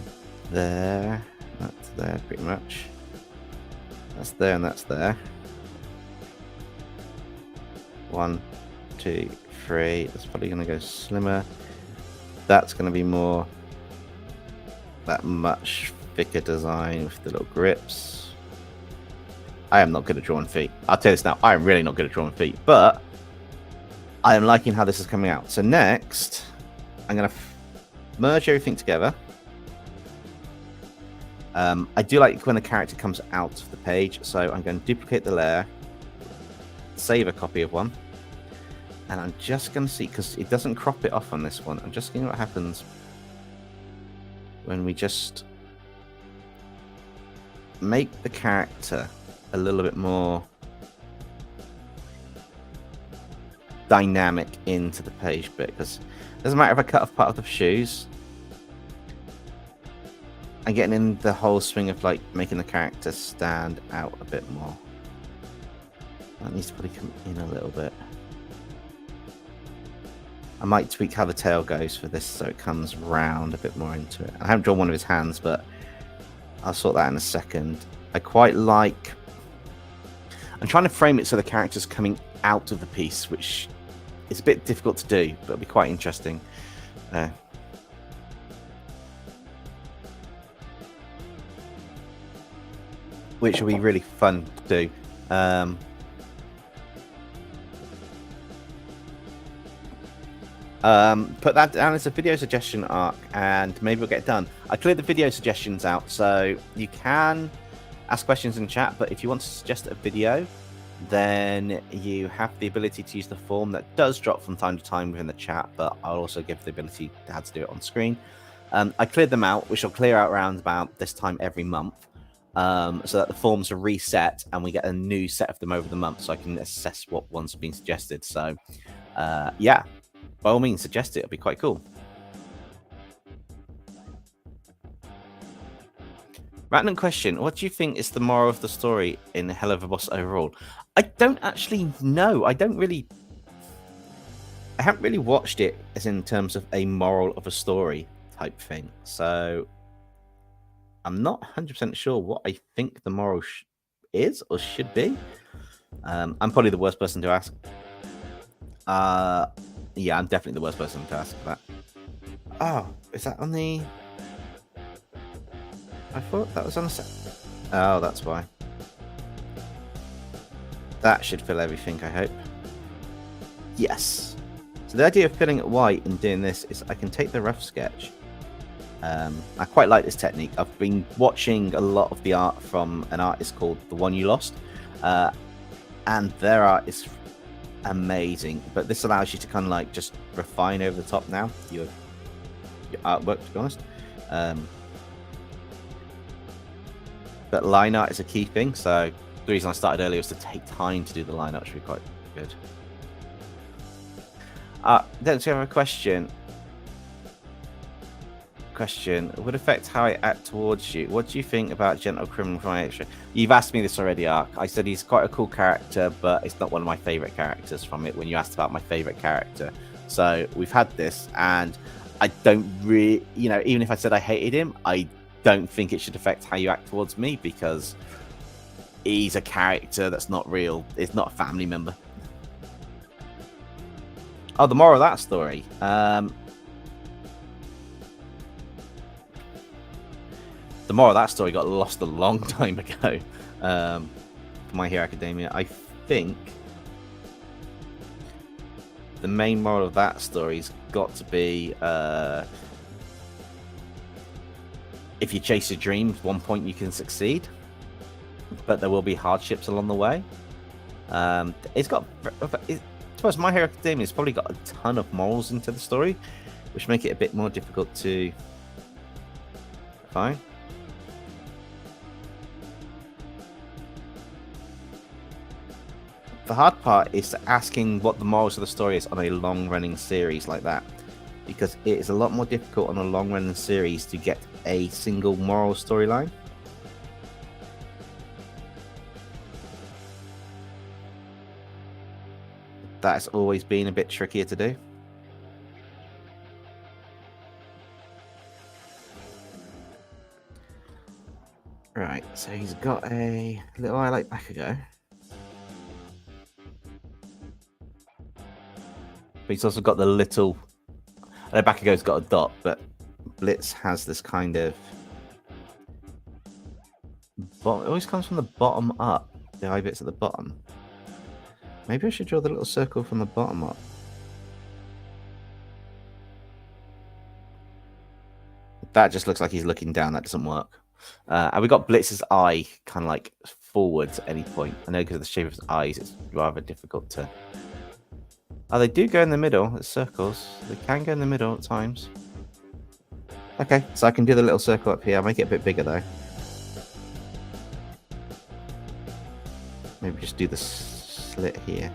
there. That's there, pretty much. That's there and that's there. 1, 2, 3. That's probably going to go slimmer. That's going to be more that much thicker design with the little grips. I am not good at drawing feet. I'll tell you this now. I am really not good at drawing feet, but I am liking how this is coming out. So next, I'm going to merge everything together. I do like when the character comes out of the page, so I'm going to duplicate the layer, save a copy of one, and I'm just going to see, because it doesn't crop it off on this one, I'm just seeing what happens when we just make the character a little bit more dynamic into the page bit, because it doesn't matter if I cut off part of the shoes. I'm getting in the whole swing of like making the character stand out a bit more. That needs to probably come in a little bit. I might tweak how the tail goes for this so it comes round a bit more into it. I haven't drawn one of his hands, but I'll sort that in a second. I quite like... I'm trying to frame it so the character's coming out of the piece, which is a bit difficult to do, but it'll be quite interesting. Which will be really fun to do. Put that down as a video suggestion arc, and maybe we'll get it done. I cleared the video suggestions out, so you can ask questions in chat, but if you want to suggest a video, then you have the ability to use the form that does drop from time to time within the chat, but I'll also give the ability to how to do it on screen. I cleared them out, which will clear out around about this time every month. So that the forms are reset and we get a new set of them over the month, so I can assess what ones have been suggested. So yeah, by all means suggest it, it'll be quite cool. Random question, what do you think is the moral of the story in Helluva Boss overall? I don't actually know. I haven't really watched it as in terms of a moral of a story type thing, so I'm not 100% sure what I think the moral is or should be. I'm probably the worst person to ask. Yeah, I'm definitely the worst person to ask for that. Oh, is that on the... I thought that was on the set. Oh, that's why. That should fill everything, I hope. Yes. So the idea of filling it white and doing this is I can take the rough sketch. I quite like this technique. I've been watching a lot of the art from an artist called The One You Lost, and their art is amazing, but this allows you to kind of like just refine over the top now your artwork, to be honest. But line art is a key thing, so the reason I started earlier was to take time to do the line art, which would be quite good. Don't you have a question? Would affect how I act towards you. What do you think about Gentle Criminal from Extra? You've asked me this already, Ark. I said he's quite a cool character, but it's not one of my favorite characters from it when you asked about my favorite character. So we've had this, and I don't really, you know, even if I said I hated him, I don't think it should affect how you act towards me, because he's a character that's not real. It's not a family member. Oh, the moral of that story. The moral of that story got lost a long time ago. My Hero Academia. I think the main moral of that story's got to be if you chase your dreams, at one point you can succeed, but there will be hardships along the way. It's got, I suppose My Hero Academia has probably got a ton of morals into the story, which make it a bit more difficult to find. The hard part is asking what the morals of the story is on a long-running series like that, because it is a lot more difficult on a long-running series to get a single moral storyline. That's always been a bit trickier to do. Right, so he's got a little eye like Bakugo. But he's also got the little... I know Bakugo's got a dot, but Blitz has this kind of... It always comes from the bottom up. the eye bits at the bottom. Maybe I should draw the little circle from the bottom up. That just looks like he's looking down. That doesn't work. And we got Blitz's eye kind of like forwards at any point. I know because of the shape of his eyes, it's rather difficult to... Oh, they do go in the middle. It's circles. They can go in the middle at times. Okay, so I can do the little circle up here. I'll make it a bit bigger though. Maybe just do the slit here.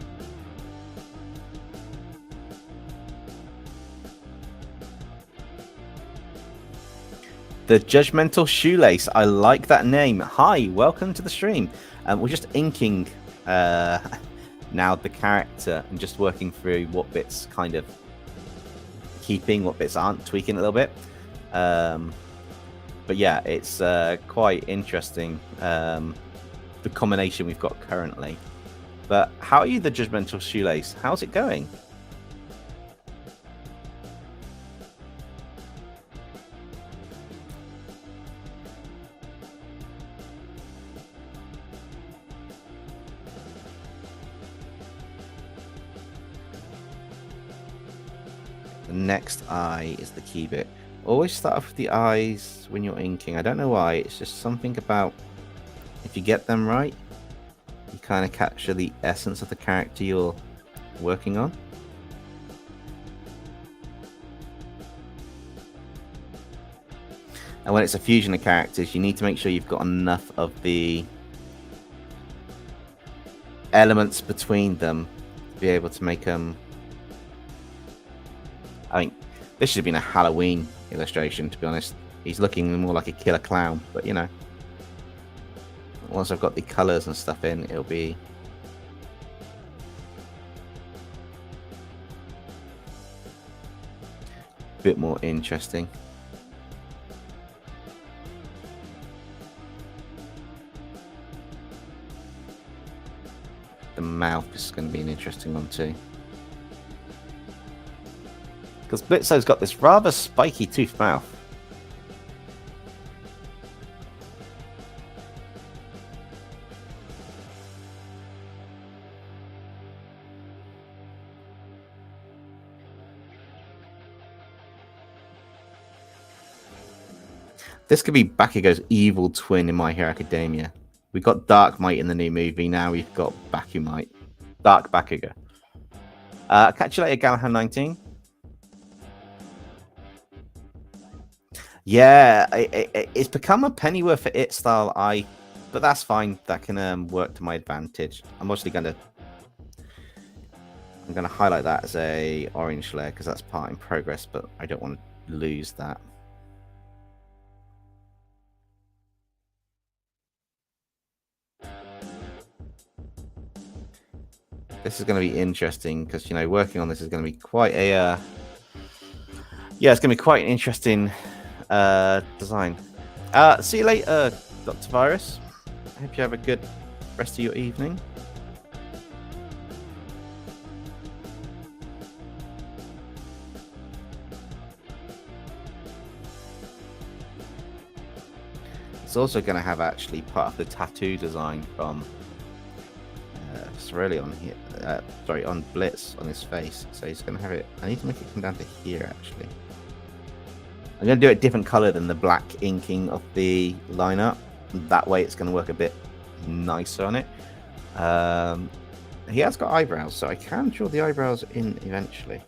The Judgmental Shoelace. I like that name. Hi, welcome to the stream. We're just inking now the character and just working through what bits kind of keeping, what bits aren't, tweaking a little bit. But yeah, it's quite interesting, the combination we've got currently. But how are you, the Judgmental Shoelace? How's it going? The next eye is the key bit. Always start off with the eyes when you're inking. I don't know why. It's just something about if you get them right, you kind of capture the essence of the character you're working on. And when it's a fusion of characters, you need to make sure you've got enough of the elements between them to be able to make them... I mean, this should have been a Halloween illustration, to be honest. He's looking more like a killer clown, but you know, once I've got the colors and stuff in, it'll be a bit more interesting. The mouth is going to be an interesting one too, because Blitzo's got this rather spiky toothed mouth. This could be Bakugo's evil twin in My Hero Academia. We got Dark Might in the new movie. Now we've got Bakumite. Dark Bakugo. Catch you later, Galaham 19. Yeah, it's become a Pennyworth for It style eye, but that's fine. That can work to my advantage. I'm mostly going to highlight that as a orange layer because that's part in progress, but I don't want to lose that. This is going to be interesting because, you know, working on this is going to be quite a yeah, it's going to be quite an interesting design. See you later, Dr. Virus. I hope you have a good rest of your evening. It's also going to have actually part of the tattoo design from Sorelli on here, sorry, on Blitz on his face. So he's going to have it. I need to make it come down to here actually. I'm going to do it different color than the black inking of the lineup. That way it's going to work a bit nicer on it. He has got eyebrows, so I can draw the eyebrows in eventually.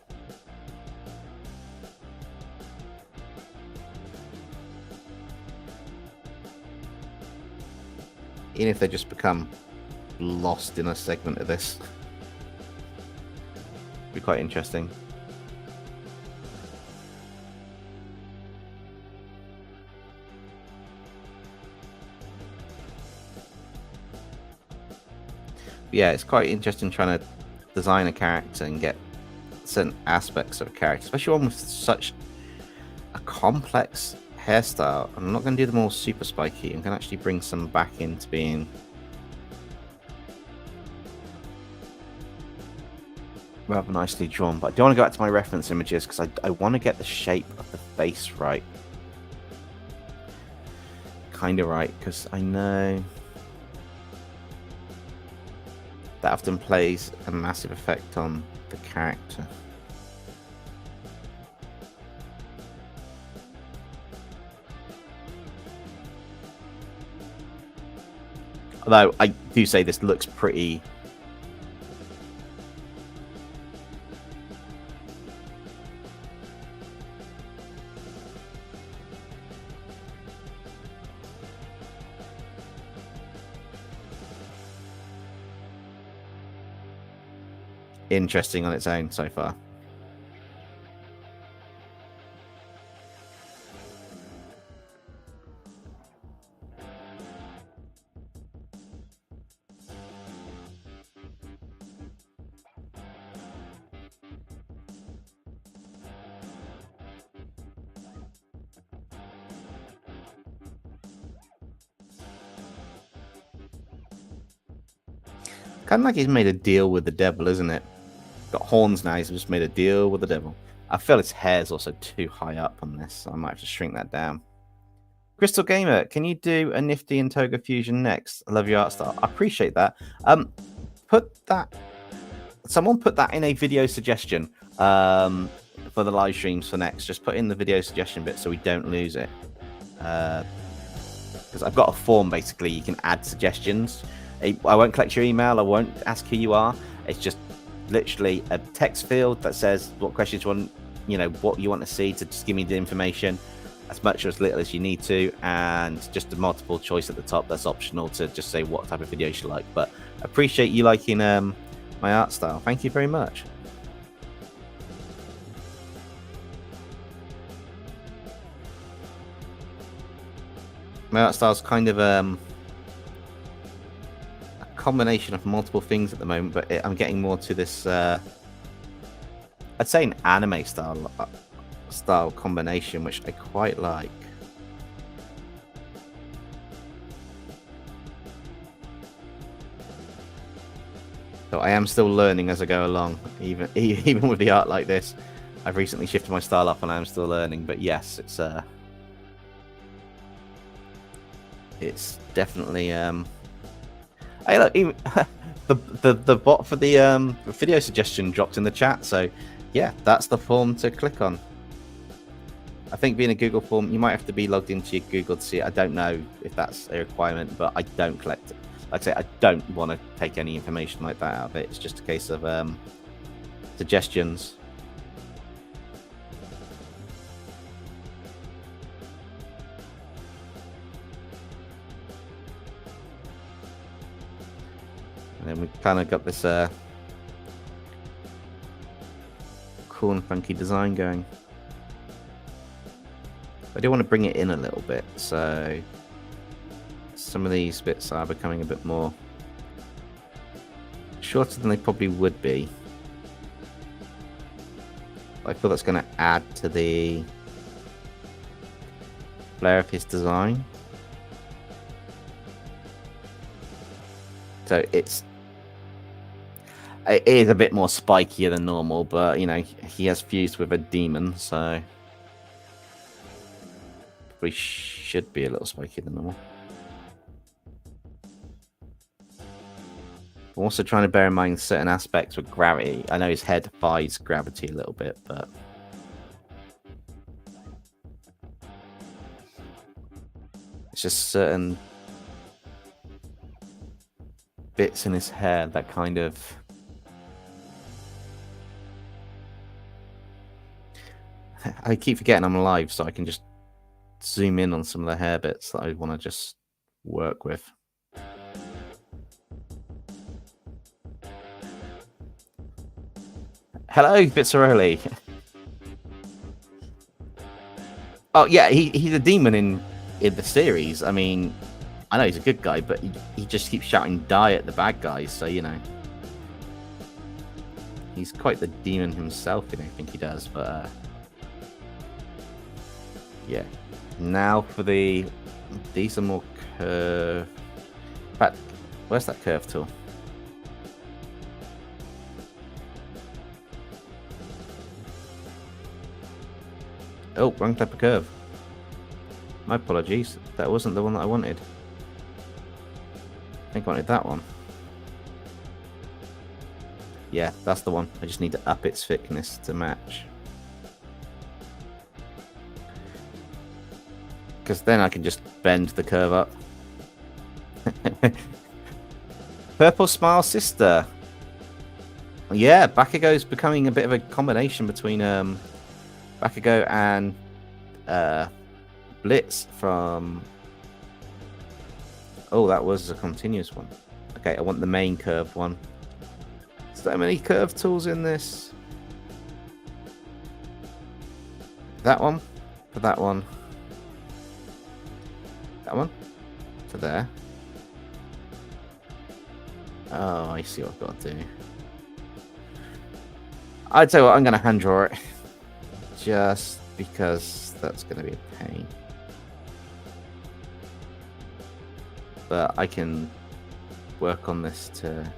Even if they just become lost in a segment of this. Be quite interesting. Yeah, it's quite interesting trying to design a character and get certain aspects of a character, especially one with such a complex hairstyle. I'm not going to do them all super spiky. I'm going to actually bring some back into being rather nicely drawn, but I don't want to go back to my reference images because I want to get the shape of the face right. Kind of right, because I know that often plays a massive effect on the character. Although I do say this looks pretty... interesting on its own so far. Kind of like he's made a deal with the devil, isn't it? Got horns now, he's just made a deal with the devil. I feel his hair's also too high up on this, so I might have to shrink that down. Crystal Gamer, can you do a Nifty and Toga fusion next? I love your art style. I appreciate that. Someone put that in a video suggestion for the live streams for next. Just put in the video suggestion bit so we don't lose it. Because I've got a form, basically, you can add suggestions. I won't collect your email, I won't ask who you are. It's just literally a text field that says what questions you want, what you want to see, to just give me the information, as much or as little as you need to, and just a multiple choice at the top that's optional to just say what type of videos you like. But I appreciate you liking my art style. Thank you very much. My art style is kind of a combination of multiple things at the moment, but I'm getting more to this I'd say an anime style combination, which I quite like. So I am still learning as I go along, even with the art like this. I've recently shifted my style up and I'm still learning, but yes, it's definitely hey, look, even the bot for the video suggestion dropped in the chat, so yeah, that's the form to click on. I think being a Google form, you might have to be logged into your Google to see it. I don't know if that's a requirement, but I don't collect it. Like I say, I don't want to take any information like that out of it. It's just a case of suggestions. And then we've kind of got this cool and funky design going. I do want to bring it in a little bit, so some of these bits are becoming a bit more shorter than they probably would be. I feel that's going to add to the flair of his design. So it is a bit more spikier than normal, but he has fused with a demon, so probably should be a little spikier than normal. I'm also trying to bear in mind certain aspects with gravity. I know his head defies gravity a little bit, but it's just certain bits in his hair that kind of I keep forgetting I'm live, so I can just zoom in on some of the hair bits that I want to just work with. Hello, Bitzaroli. Oh yeah, he's a demon in the series. I mean, I know he's a good guy, but he just keeps shouting "die" at the bad guys. So he's quite the demon himself in everything he does. But yeah. Now for these are more curve. In fact, where's that curve tool? Oh, wrong type of curve. My apologies. That wasn't the one that I wanted. I think I wanted that one. Yeah, that's the one. I just need to up its thickness to match. Because then I can just bend the curve up. Purple Smile Sister. Yeah, Bakugo's becoming a bit of a combination between Bakugo and Blitz from... Oh, that was a continuous one. Okay, I want the main curve one. So many curve tools in this. That one. For that one. That one. To there. Oh, I see what I've got to do. I'd tell you what, I'm going to hand draw it. Just because that's going to be a pain. But I can work on this to...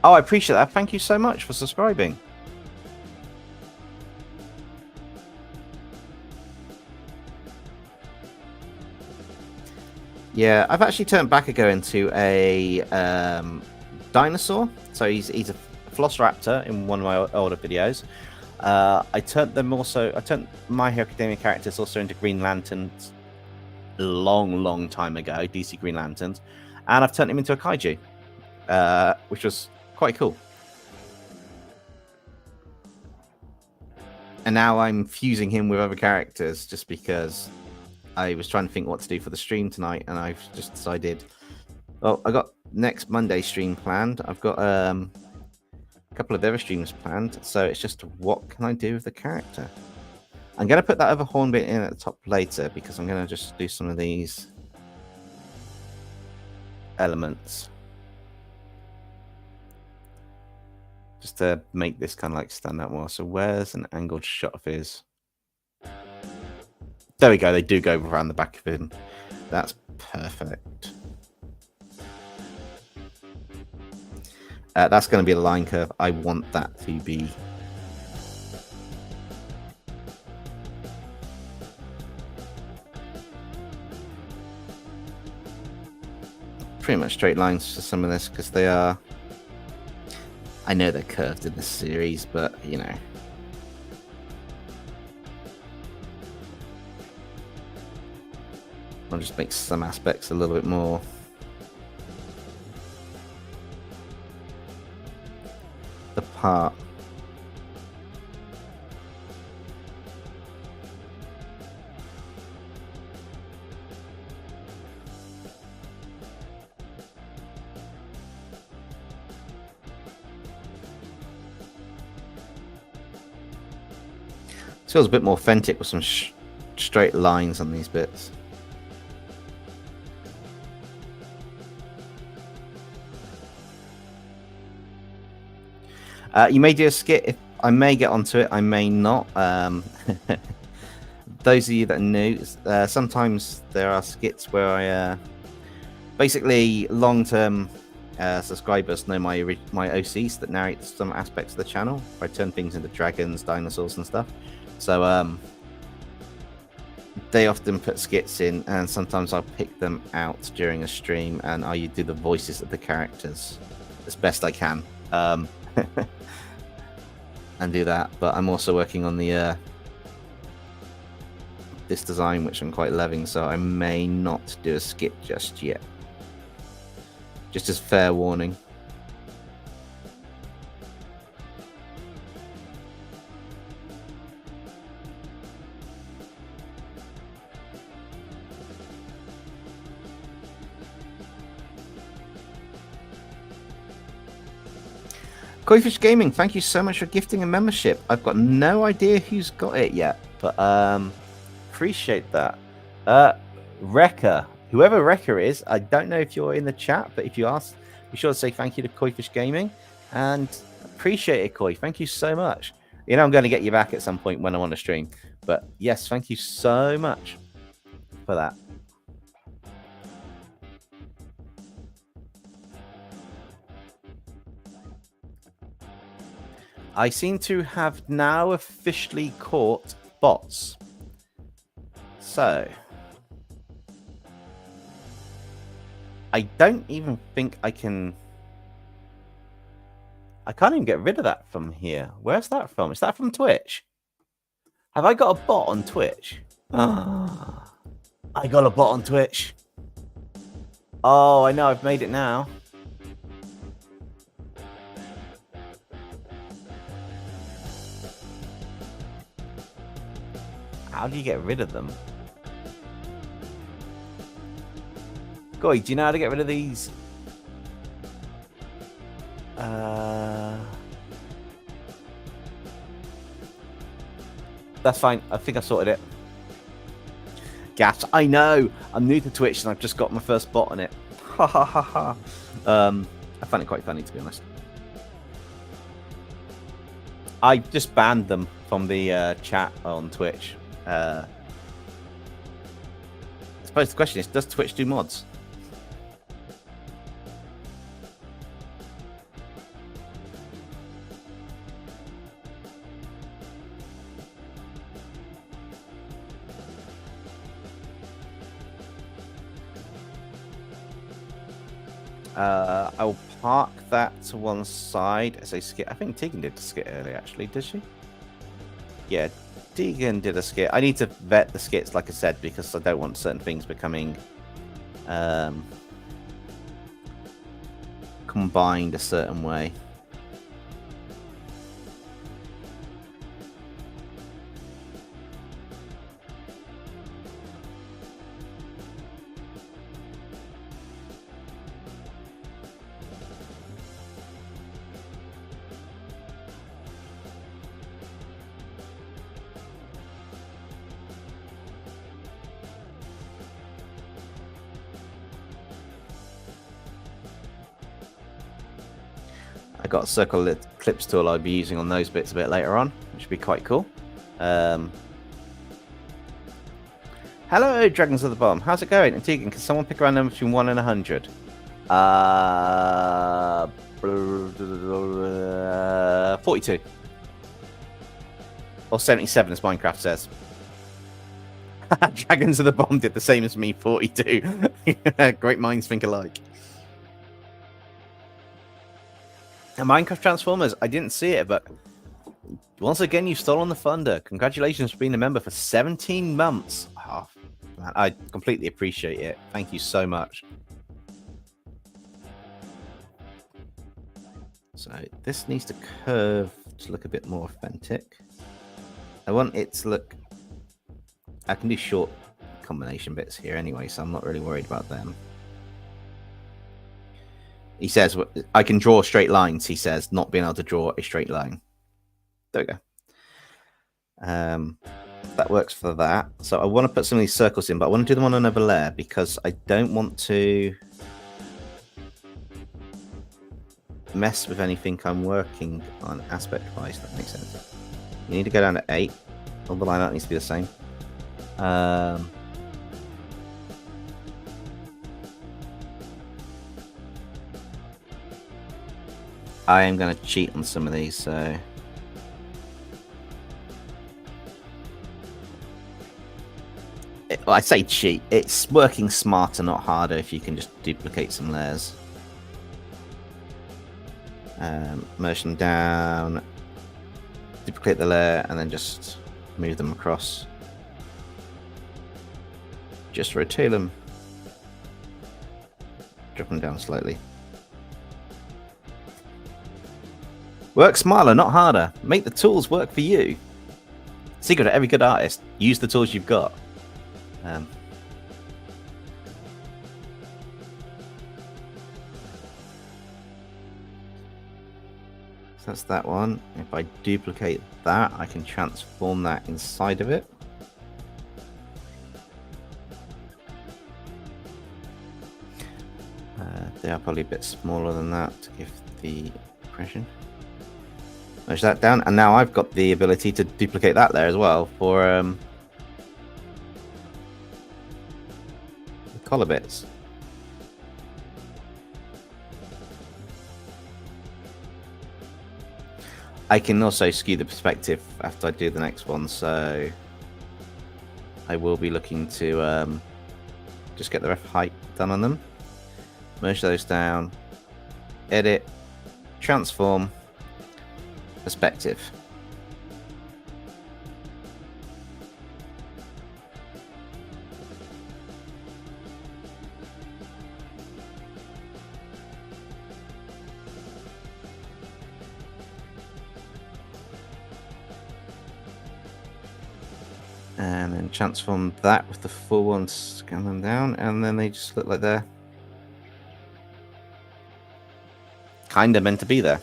Oh, I appreciate that. Thank you so much for subscribing. Yeah, I've actually turned Bakugo into a dinosaur. So he's a Velociraptor in one of my older videos. I turned My Hero Academia characters also into Green Lanterns a long time ago, DC Green Lanterns, and I've turned him into a kaiju, which was quite cool. And now I'm fusing him with other characters just because I was trying to think what to do for the stream tonight, and I've just decided, well, I got next Monday stream planned. I've got a couple of other streams planned, so it's just what can I do with the character? I'm going to put that other horn bit in at the top later because I'm going to just do some of these elements just to make this kind of like stand out more. So where's an angled shot of his? There we go. They do go around the back of him. That's perfect. That's going to be a line curve. I want that to be... pretty much straight lines for some of this because they are... I know they're curved in this series, but, you know... I'll just make some aspects a little bit more... the part. This feels a bit more authentic with some straight lines on these bits. You may do a skit. If I may get onto it, I may not. Those of you that are new, sometimes there are skits where I basically long-term subscribers know my OCs that narrate some aspects of the channel. I turn things into dragons, dinosaurs, and stuff. So they often put skits in, and sometimes I'll pick them out during a stream, and I do the voices of the characters as best I can. And do that, but I'm also working on the this design, which I'm quite loving, so I may not do a skit just yet. Just as fair warning. Koifish Gaming, thank you so much for gifting a membership. I've got no idea who's got it yet, but appreciate that. Wrecker, whoever Wrecker is, I don't know if you're in the chat, but if you ask, be sure to say thank you to Koifish Gaming, and appreciate it, Koi. Thank you so much. You know I'm going to get you back at some point when I'm on the stream, but yes, thank you so much for that. I seem to have now officially caught bots. So, I don't even think I can... I can't even get rid of that from here. Where's that from? Is that from Twitch? Have I got a bot on Twitch? I got a bot on Twitch. Oh, I know. I've made it now. How do you get rid of them? Goy, do you know how to get rid of these? That's fine. I think I sorted it. Gas. I know. I'm new to Twitch and I've just got my first bot on it. Ha ha ha ha. I find it quite funny, to be honest. I just banned them from the chat on Twitch. I suppose the question is, does Twitch do mods? I will park that to one side as a skit. I think Tegan did the skit earlier, actually. Did she? Yeah, Tegan did a skit. I need to vet the skits, like I said, because I don't want certain things becoming combined a certain way. I got a circle clips tool I'll be using on those bits a bit later on, which would be quite cool. Hello, Dragons of the Bomb. How's it going? And Tegan, can someone pick a random between 1 and 100? 42. Or 77, as Minecraft says. Dragons of the Bomb did the same as me, 42. Great minds think alike. And Minecraft Transformers, I didn't see it, but once again, you've stolen the thunder. Congratulations for being a member for 17 months. Oh, man, I completely appreciate it. Thank you so much. So this needs to curve to look a bit more authentic. I want it to look... I can do short combination bits here anyway, so I'm not really worried about them. He says, I can draw straight lines, he says, not being able to draw a straight line. There we go. That works for that. So I want to put some of these circles in, but I want to do them on another layer because I don't want to mess with anything I'm working on aspect-wise. That makes sense. You need to go down to 8. All the line out needs to be the same. I am going to cheat on some of these, so... Well, I say cheat. It's working smarter, not harder, if you can just duplicate some layers. Merge them down, duplicate the layer, and then just move them across. Just rotate them. Drop them down slightly. Work smarter, not harder. Make the tools work for you. Secret to every good artist. Use the tools you've got. So that's that one. If I duplicate that, I can transform that inside of it. They are probably a bit smaller than that to give the impression. Merge that down, and now I've got the ability to duplicate that there as well for the collar bits. I can also skew the perspective after I do the next one, so I will be looking to just get the ref height done on them. merge those down, edit, transform, perspective. And then transform that with the full one, scan them down, and then they just look like they're kind of meant to be there.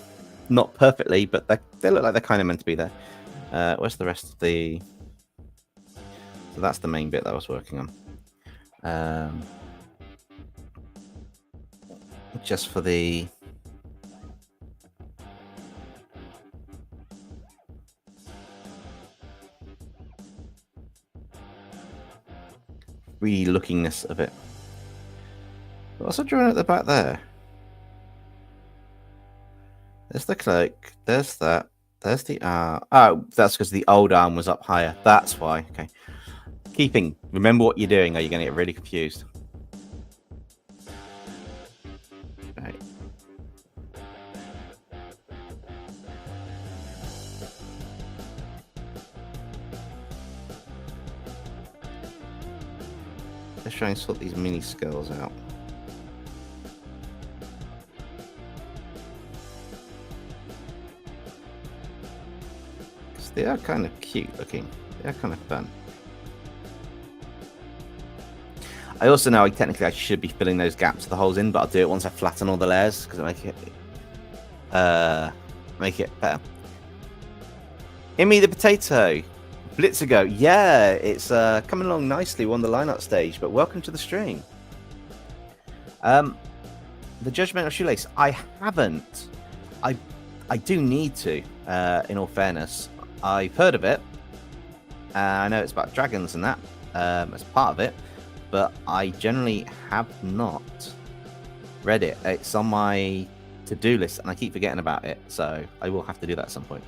Not perfectly, but they look like they're kind of meant to be there. Where's the rest of the... So that's the main bit that I was working on. Just for the... re-lookingness of it. But also drawing at the back there. There's the cloak. There's that. There's the arm. Oh, that's because the old arm was up higher. That's why. Okay. Keeping. Remember what you're doing, or you're going to get really confused. Right. Let's try and sort these mini skulls out. Because they are kind of cute looking. They are kind of fun. I also know technically I should be filling those gaps, the holes in, but I'll do it once I flatten all the layers because it'll make it better. Immy the potato. Blitzo, yeah, it's coming along nicely. We're on the lineup stage, but welcome to the stream. The Judgmental Shoelace, I haven't. I do need to, in all fairness. I've heard of it. I know it's about dragons and that as part of it, but I generally have not read it. It's on my to-do list, and I keep forgetting about it, so I will have to do that at some point.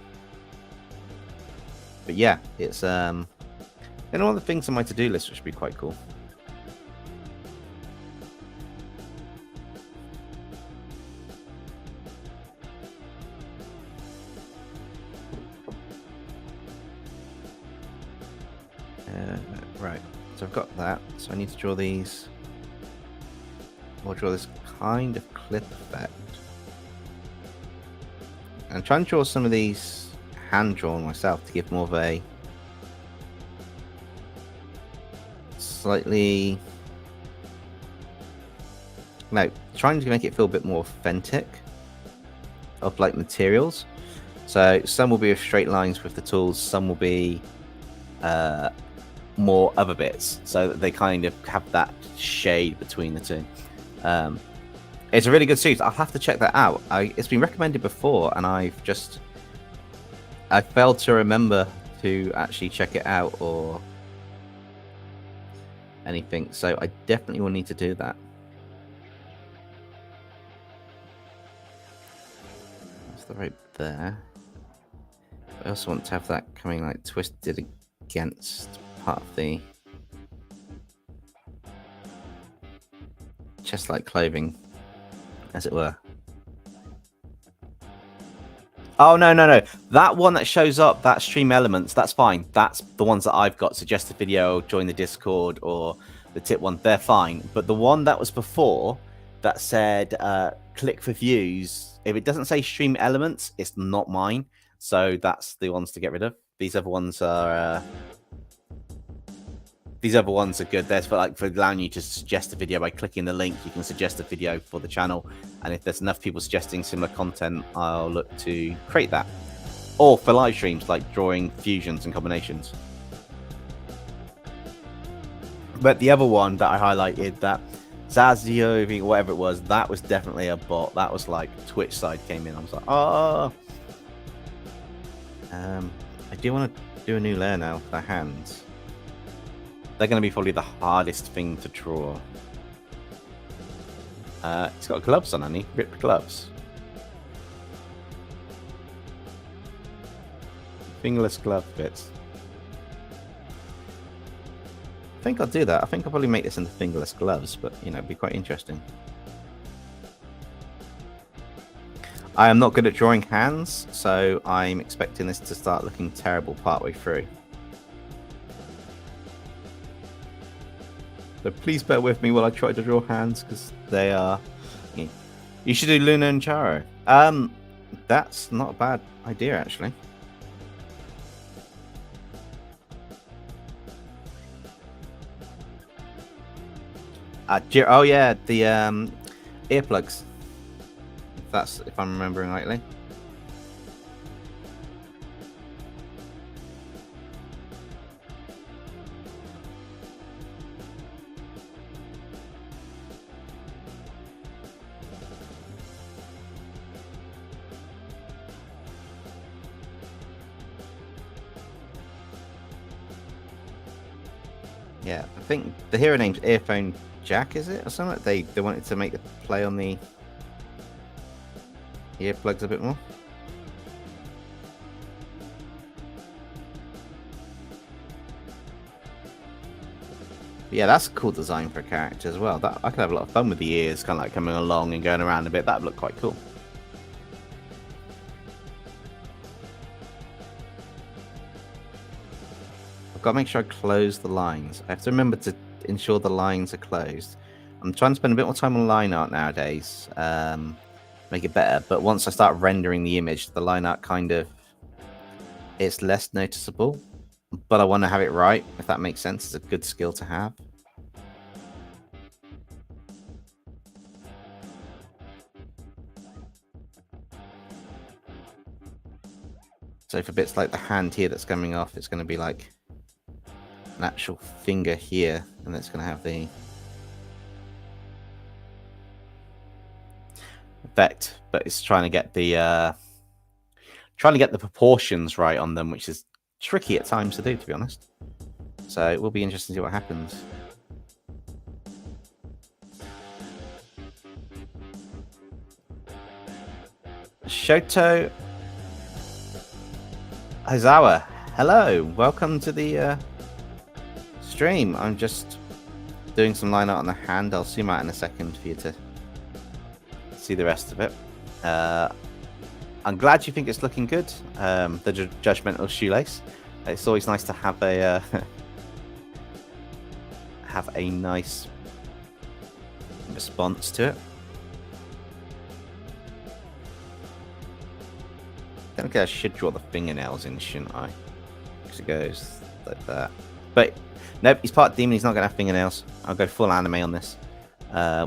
But yeah, it's one of the things on my to-do list, which would be quite cool. Right, so I've got that. So I need to draw these. I'll draw this kind of clip effect. And try and draw some of these hand drawn myself to give more of a slightly, no, trying to make it feel a bit more authentic of like materials. So some will be with straight lines with the tools, some will be more other bits, so that they kind of have that shade between the two. It's a really good suit. I'll have to check that out. It's been recommended before, and I failed to remember to actually check it out or anything, so I definitely will need to do that. That's the rope there. I also want to have that coming like twisted against part of the chest-like clothing, as it were. Oh, no. That one that shows up, that stream elements, that's fine. That's the ones that I've got. Suggest a video, join the Discord, or the tip one, they're fine. But the one that was before that said click for views, if it doesn't say stream elements, it's not mine. So that's the ones to get rid of. These other ones are good. They're for allowing you to suggest a video by clicking the link. You can suggest a video for the channel, and if there's enough people suggesting similar content, I'll look to create that. Or for live streams, like drawing fusions and combinations. But the other one that I highlighted, that Zazio, whatever it was, that was definitely a bot. That was like Twitch side came in. I was like, oh. I do want to do a new layer now for the hands. They're going to be probably the hardest thing to draw. He's got gloves on, hasn't he? Ripped gloves. Fingerless glove bits. I think I'll do that. I think I'll probably make this into fingerless gloves, but, you know, it'd be quite interesting. I am not good at drawing hands, so I'm expecting this to start looking terrible partway through. So please bear with me while I try to draw hands, because they are... You should do Luna and Charo. That's not a bad idea, actually. Oh yeah, the earplugs. If I'm remembering rightly. Yeah, I think the hero name's Earphone Jack, is it, or something? They wanted to make the play on the earplugs a bit more. But yeah, that's a cool design for a character as well. That I could have a lot of fun with the ears, kind of like coming along and going around a bit. That'd look quite cool. I've got to make sure I close the lines. I have to remember to ensure the lines are closed. I'm trying to spend a bit more time on line art nowadays, make it better. But once I start rendering the image, the line art it's less noticeable. But I want to have it right, if that makes sense. It's a good skill to have. So for bits like the hand here that's coming off, it's going to be like an actual finger here, and it's going to have the effect. But it's trying to get the proportions right on them, which is tricky at times to do, to be honest. So it will be interesting to see what happens. Shoto Aizawa, hello, welcome to the stream. I'm just doing some line art on the hand. I'll zoom out in a second for you to see the rest of it. I'm glad you think it's looking good. The judgmental shoelace. It's always nice to have a nice response to it. I think I should draw the fingernails in, shouldn't I? Because it goes like that. But nope, he's part demon. He's not going to have fingernails. I'll go full anime on this,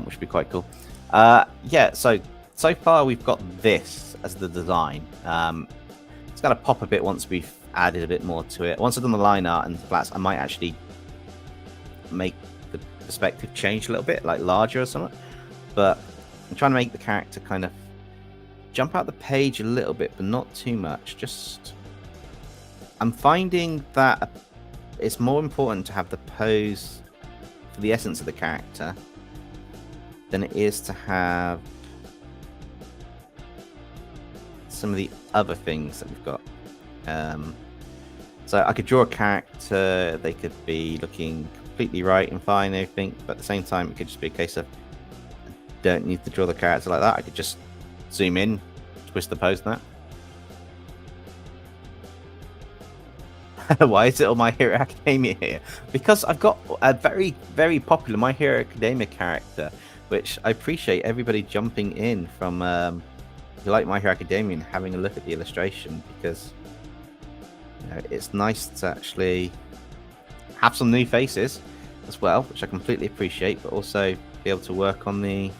which would be quite cool. Yeah, so far we've got this as the design. It's going to pop a bit once we've added a bit more to it. Once I've done the line art and the flats, I might actually make the perspective change a little bit, like larger or something. But I'm trying to make the character kind of jump out the page a little bit, but not too much. Just, I'm finding that it's more important to have the pose for the essence of the character than it is to have some of the other things that we've got. So I could draw a character, they could be looking completely right and fine and everything, but at the same time it could just be a case of I don't need to draw the character like that. I could just zoom in, twist the pose and that. Why is it on My Hero Academia here? Because I've got a very, very popular My Hero Academia character, which I appreciate everybody jumping in from if you like My Hero Academia and having a look at the illustration, because you know, it's nice to actually have some new faces as well, which I completely appreciate, but also be able to work on the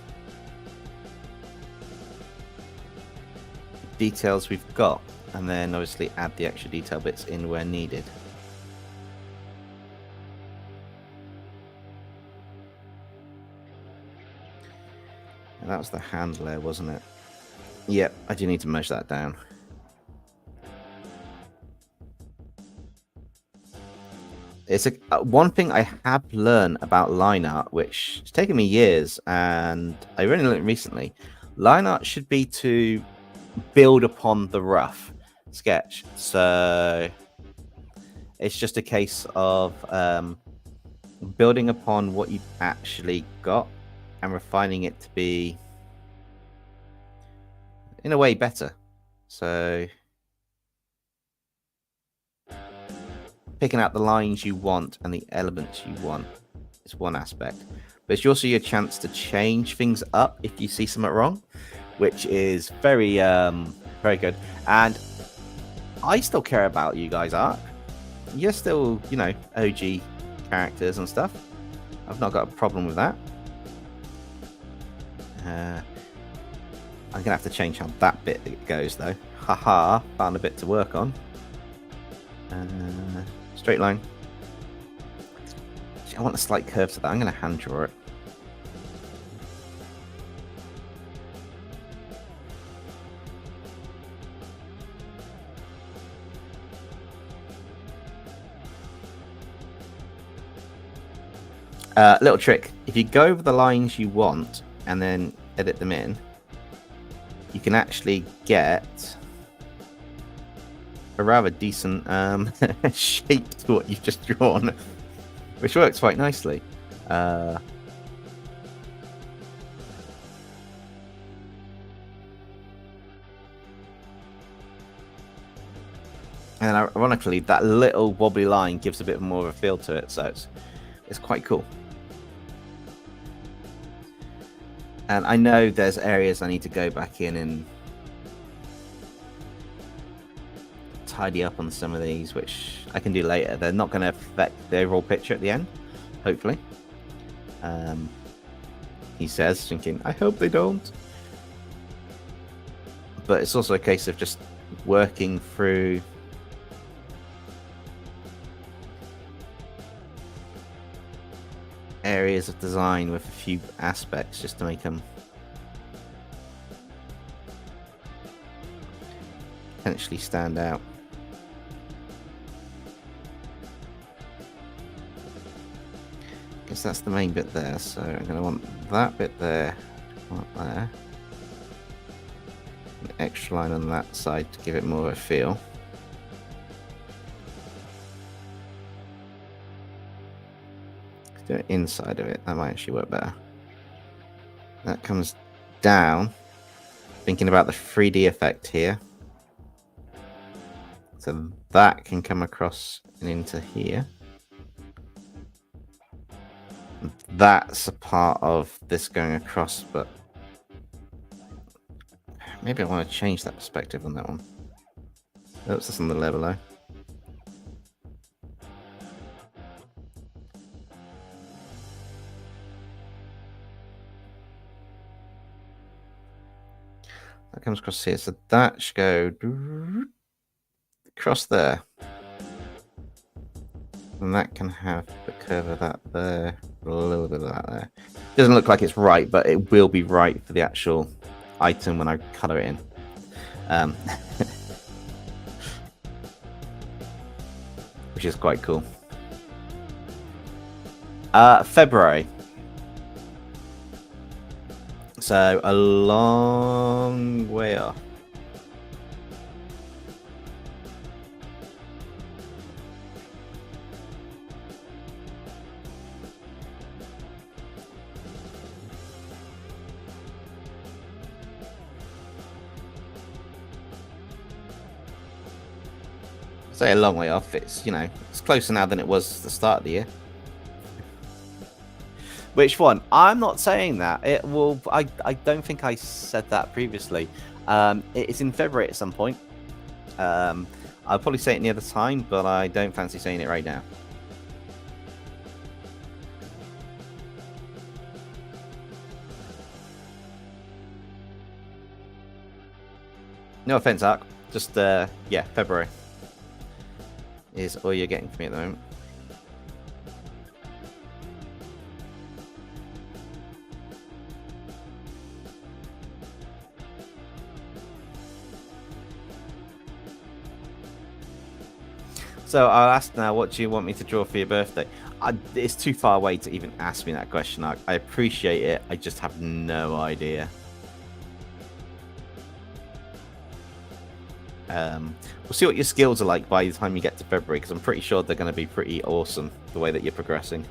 details we've got, and then obviously add the extra detail bits in where needed. And that was the hand layer, wasn't it? Yep, I do need to merge that down. It's one thing I have learned about line art, which has taken me years, and I really learned recently. Line art should be to build upon the rough sketch. So it's just a case of building upon what you've actually got and refining it to be in a way better. So picking out the lines you want and the elements you want is one aspect, but it's also your chance to change things up if you see something wrong, which is very very good. And I still care about you guys, Ark. You're still, you know, OG characters and stuff. I've not got a problem with that. I'm gonna have to change how that bit goes though. Haha, found a bit to work on. Straight line. I want a slight curve to that. I'm gonna hand draw it. Little trick, if you go over the lines you want and then edit them in, you can actually get a rather decent shape to what you've just drawn, which works quite nicely. And ironically, that little wobbly line gives a bit more of a feel to it, so it's quite cool. And I know there's areas I need to go back in and tidy up on some of these, which I can do later. They're not going to affect the overall picture at the end, hopefully. He says, thinking, I hope they don't. But it's also a case of just working through areas of design with a few aspects just to make them potentially stand out. I guess that's the main bit there, so I'm going to want that bit there, there. An extra line on that side to give it more of a feel. Do it inside of it, that might actually work better. That comes down, thinking about the 3D effect here. So that can come across and into here. That's a part of this going across, but maybe I want to change that perspective on that one. Oops, that's on the level. That comes across here, so that should go across there. And that can have the curve of that there, a little bit of that there. Doesn't look like it's right, but it will be right for the actual item when I color it in. Which is quite cool. February. So a long way off. Say a long way off. It's, you know, it's closer now than it was at the start of the year. Which one? I'm not saying that. It will. I don't think I said that previously. It's in February at some point. I'll probably say it near the time, but I don't fancy saying it right now. No offense, Ark. Just yeah, February is all you're getting from me at the moment. So I'll ask now, what do you want me to draw for your birthday? It's too far away to even ask me that question. I appreciate it. I just have no idea. We'll see what your skills are like by the time you get to February, because I'm pretty sure they're going to be pretty awesome the way that you're progressing.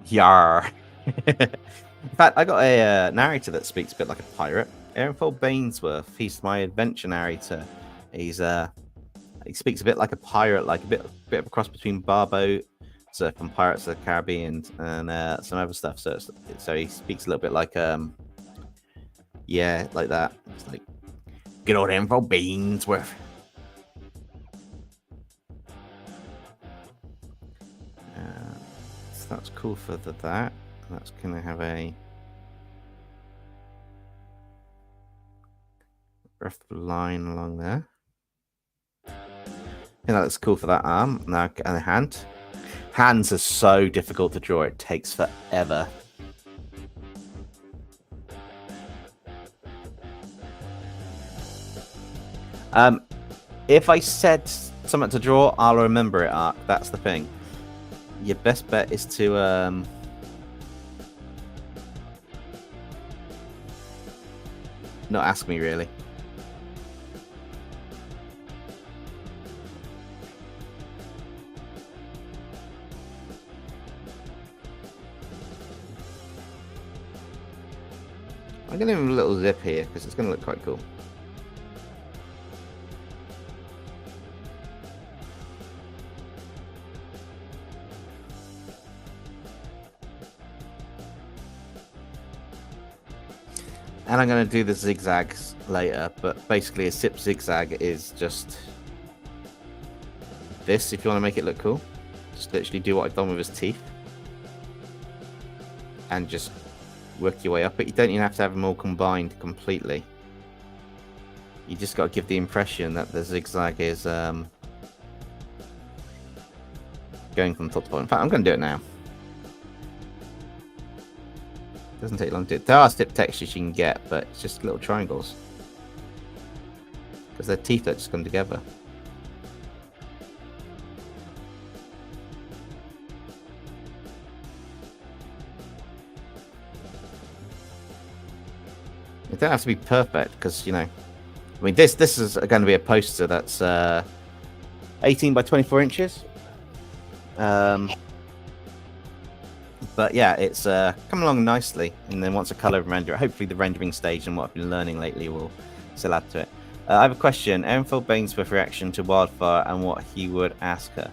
Yar. In fact, I got a narrator that speaks a bit like a pirate. Aaronfold Bainsworth. He's my adventure narrator. He's he speaks a bit like a pirate, like a bit of a cross between Barbo, so from Pirates of the Caribbean, and some other stuff. So he speaks a little bit like yeah, like that. It's like good old Aaronfold Bainsworth. So that's cool for that. That's gonna have a rough line along there. Yeah, that's cool for that arm. Now, and the hand. Hands are so difficult to draw. It takes forever. If I said something to draw, I'll remember it, Ark. That's the thing. Your best bet is to not ask me, really. I'm going to give him a little zip here because it's going to look quite cool. And I'm going to do the zigzags later, but basically a sip zigzag is just this if you want to make it look cool. Just literally do what I've done with his teeth. And just work your way up, but you don't even have to have them all combined completely. You just got to give the impression that the zigzag is going from top to bottom. In fact, I'm going to do it now. Doesn't take long to do it. There are stip textures you can get, but it's just little triangles. Because they're teeth that just come together. It don't have to be perfect, because, you know, I mean, this is going to be a poster that's 18 by 24 inches. But yeah, it's come along nicely, and then once a color render, hopefully the rendering stage and what I've been learning lately will still add to it. I have a question. Aaronfold Bainsworth reaction to Wildfire and what he would ask her.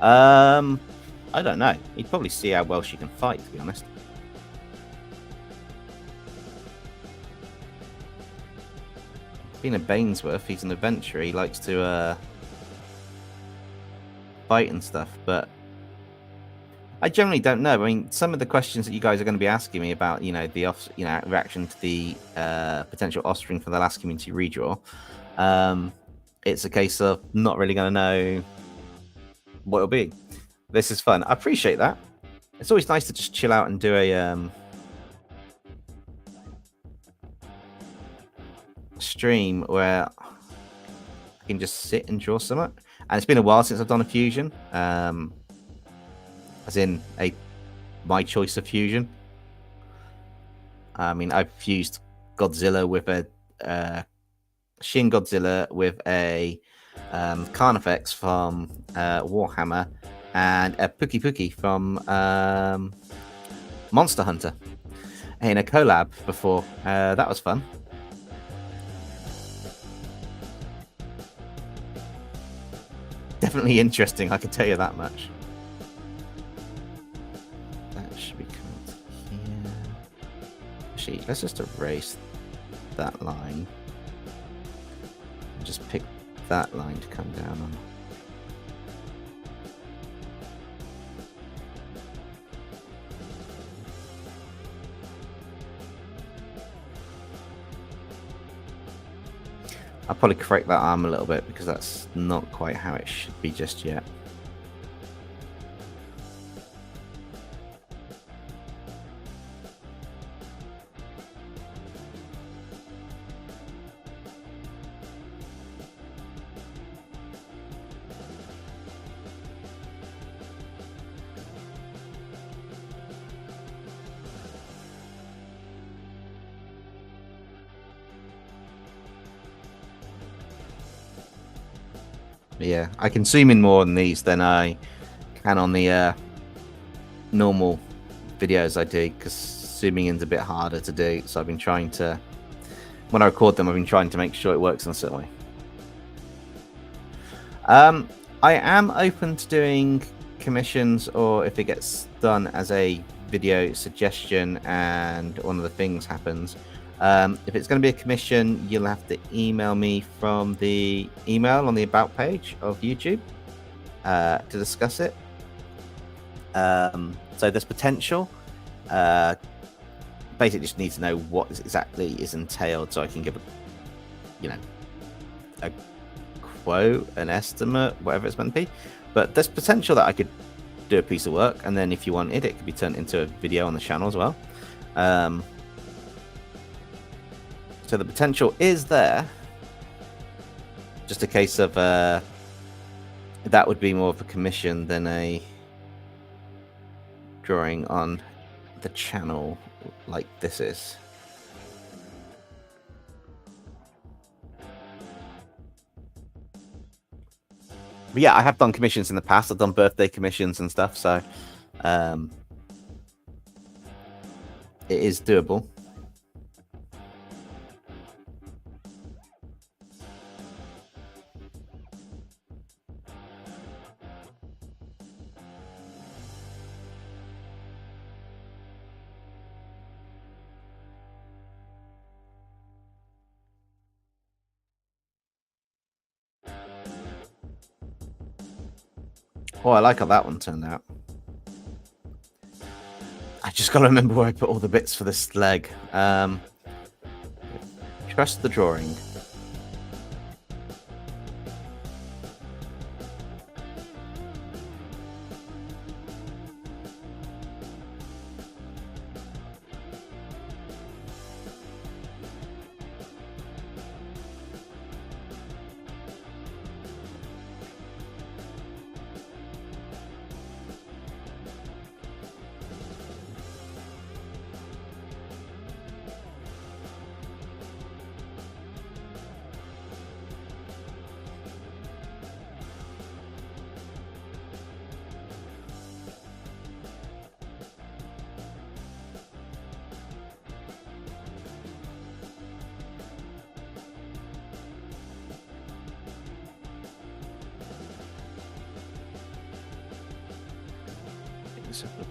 I don't know. He'd probably see how well she can fight, to be honest. Being a Bainsworth, he's an adventurer. He likes to fight and stuff, but I generally don't know. I mean, some of the questions that you guys are going to be asking me about, you know, the reaction to the potential offspring for the last community redraw, it's a case of not really going to know what it'll be. This is fun. I appreciate that. It's always nice to just chill out and do a stream where I can just sit and draw something. And it's been a while since I've done a fusion. As in my choice of fusion. I mean, I've fused Godzilla with a Shin Godzilla with a Carnifex from Warhammer and a Pookie Pookie from Monster Hunter in a collab before. That was fun. Definitely interesting, I can tell you that much. Let's just erase that line and just pick that line to come down on. I'll probably correct that arm a little bit because that's not quite how it should be just yet. Yeah, I can zoom in more on these than I can on the normal videos I do, because zooming in's a bit harder to do. So I've been trying to, when I record them, I've been trying to make sure it works in a certain way. I am open to doing commissions, or if it gets done as a video suggestion and one of the things happens. If it's going to be a commission, you'll have to email me from the email on the About page of YouTube to discuss it. So there's potential. Basically, just need to know what exactly is entailed, so I can give a quote, an estimate, whatever it's meant to be. But there's potential that I could do a piece of work, and then if you wanted, it could be turned into a video on the channel as well. So the potential is there. Just a case of that would be more of a commission than a drawing on the channel like this is. But yeah, I have done commissions in the past. I've done birthday commissions and stuff, so it is doable. Oh, I like how that one turned out. I just got to remember where I put all the bits for this leg. Trust the drawing.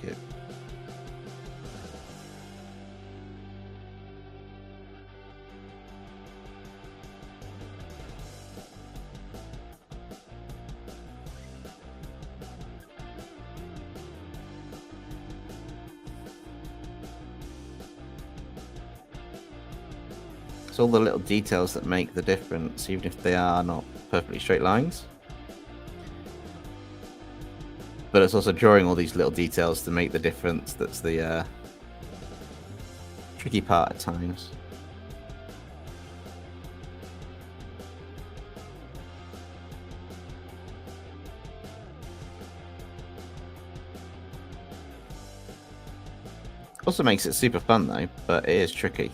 Okay. It's all the little details that make the difference, even if they are not perfectly straight lines. But it's also drawing all these little details to make the difference that's the tricky part at times. Also makes it super fun though, but it is tricky.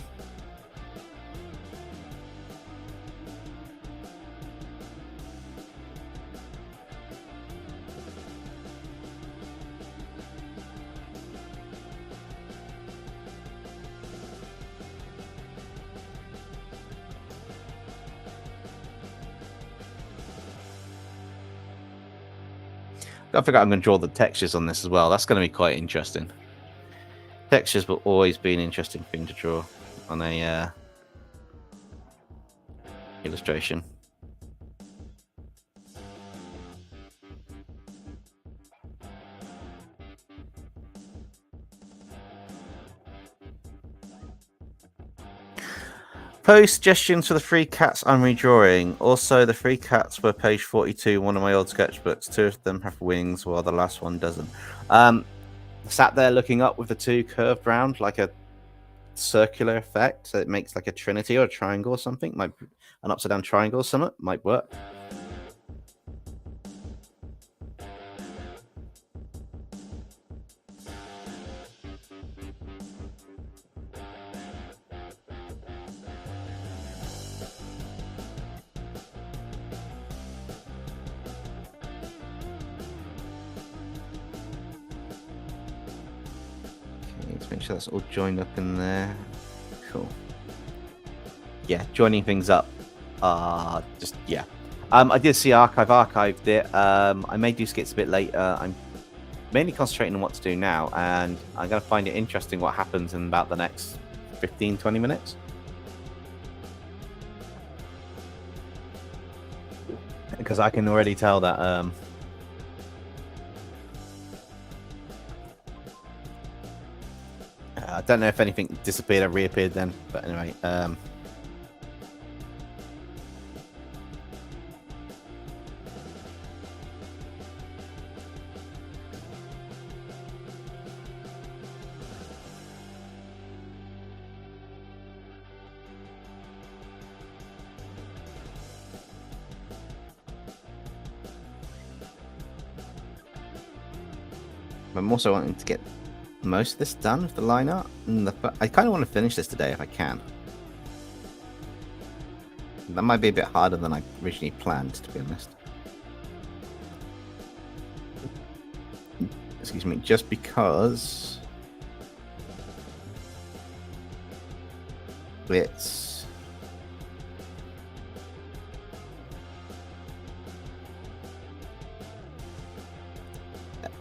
I forgot I'm going to draw the textures on this as well. That's going to be quite interesting. Textures will always be an interesting thing to draw on a illustration. Post suggestions for the three cats I'm redrawing. Also, the three cats were page 42, one of my old sketchbooks. Two of them have wings, while the last one doesn't. Sat there looking up with the two curved round, like a circular effect. So it makes like a trinity or a triangle or something. Might an upside down triangle or something might work. Let's make sure that's all joined up in there. Cool. Yeah, joining things up. Just, yeah. I did see archived it. I may do skits a bit later. I'm mainly concentrating on what to do now, and I'm going to find it interesting what happens in about the next 15-20 minutes. Because I can already tell that I don't know if anything disappeared or reappeared then, but anyway. I'm also wanting to get most of this done with the line art. And I kind of want to finish this today if I can. That might be a bit harder than I originally planned, to be honest. Excuse me, just because it's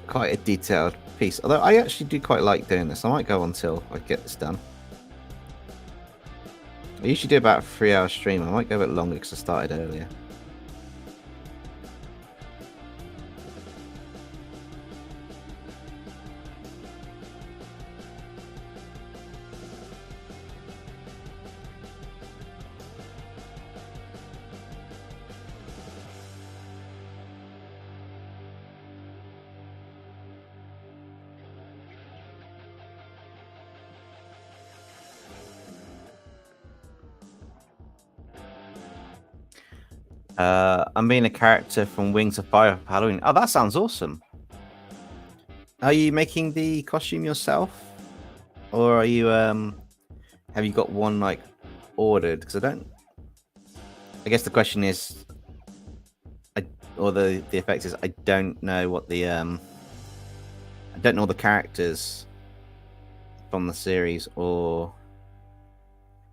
quite a detailed piece. Although I actually do quite like doing this. I might go until I get this done. I usually do about a 3-hour stream. I might go a bit longer because I started earlier. I'm being a character from Wings of Fire for Halloween. Oh, that sounds awesome. Are you making the costume yourself? Or are you, have you got one, like, ordered? Because I guess the question is, or the effect is, I don't know what the, I don't know the characters from the series, or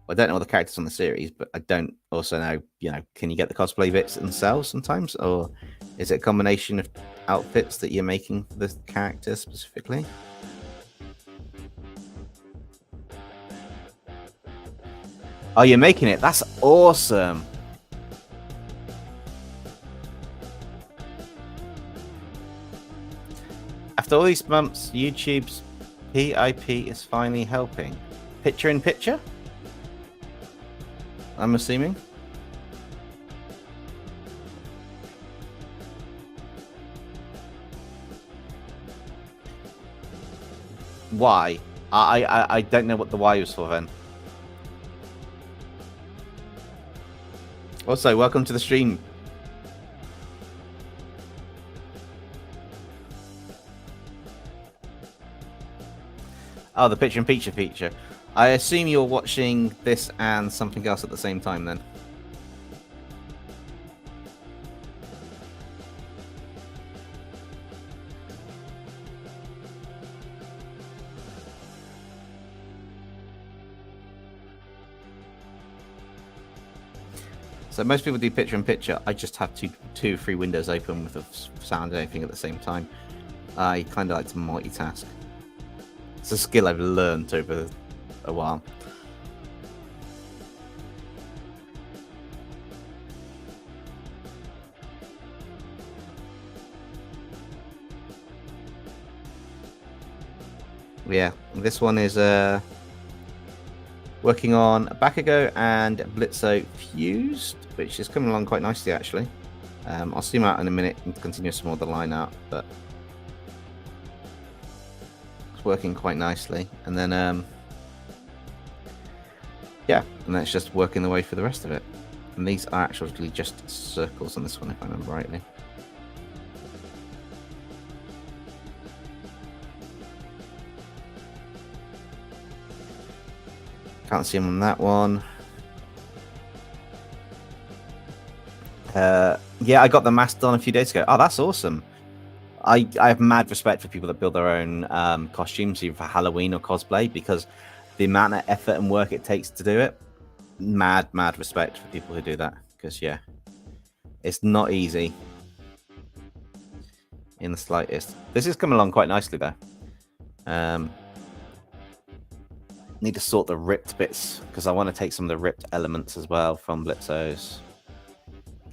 I don't know all the characters on the series, but I don't also know, you know, can you get the cosplay bits themselves sometimes? Or is it a combination of outfits that you're making for the character specifically? Oh, you're making it? That's awesome. After all these months, YouTube's PIP is finally helping. Picture in picture? I'm assuming. Why? I don't know what the why was for then. Also, welcome to the stream. Oh, the picture in picture feature. I assume you're watching this and something else at the same time then. So most people do picture in picture. I just have two or three windows open with the sound and everything at the same time. I kind of like to multitask. It's a skill I've learned over a while. Yeah, this one is working on Bakugo and Blitzo fused, which is coming along quite nicely actually. I'll zoom out in a minute and continue some more of the line out, but it's working quite nicely. And then yeah, and that's just working the way for the rest of it. And these are actually just circles on this one, if I remember rightly. Can't see them on that one. Yeah, I got the mask done a few days ago. Oh, that's awesome. I have mad respect for people that build their own costumes, either for Halloween or cosplay, because the amount of effort and work it takes to do it, mad respect for people who do that. Because yeah, it's not easy in the slightest. This is coming along quite nicely though. Need to sort the ripped bits because I want to take some of the ripped elements as well from Blitzo's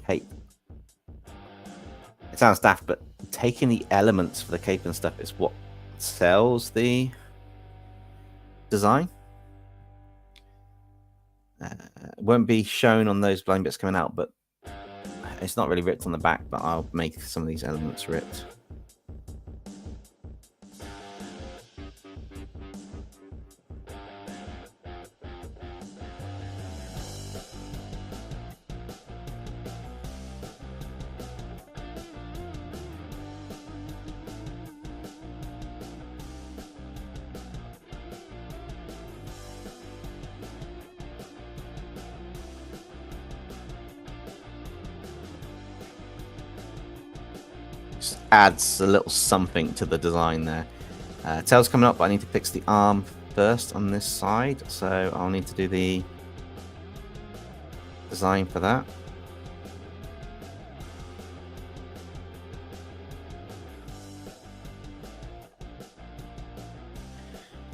cape. It sounds daft, but taking the elements for the cape and stuff is what sells the design. Won't be shown on those blind bits coming out, but it's not really ripped on the back, but I'll make some of these elements ripped. Adds a little something to the design there. Tail's coming up, but I need to fix the arm first on this side, so I'll need to do the design for that.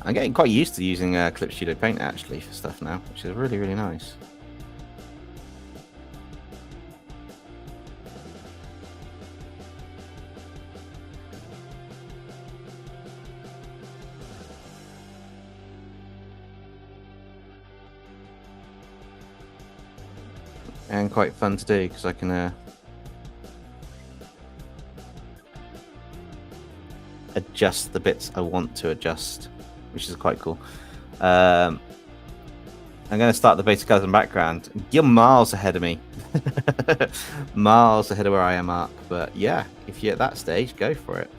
I'm getting quite used to using Clip Studio Paint actually for stuff now, which is really nice. And quite fun to do because I can adjust the bits I want to adjust, which is quite cool. I'm going to start the basic colors and background. You're miles ahead of me. Miles ahead of where I am, Mark. But yeah, if you're at that stage, go for it.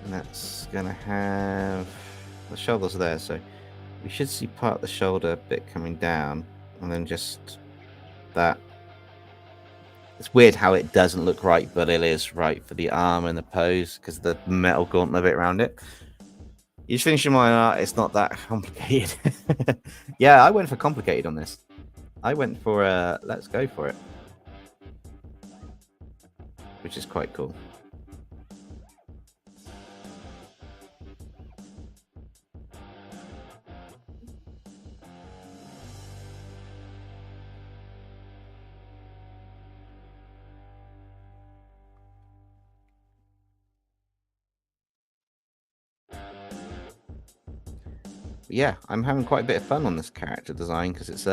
And that's gonna have the shoulders there, so we should see part of the shoulder bit coming down, and then just that. It's weird how it doesn't look right, but it is right for the arm and the pose because the metal gauntlet bit around it. You're finishing my art. It's not that complicated. Yeah, I went for complicated on this. I went for let's go for it, which is quite cool. Yeah, I'm having quite a bit of fun on this character design because it's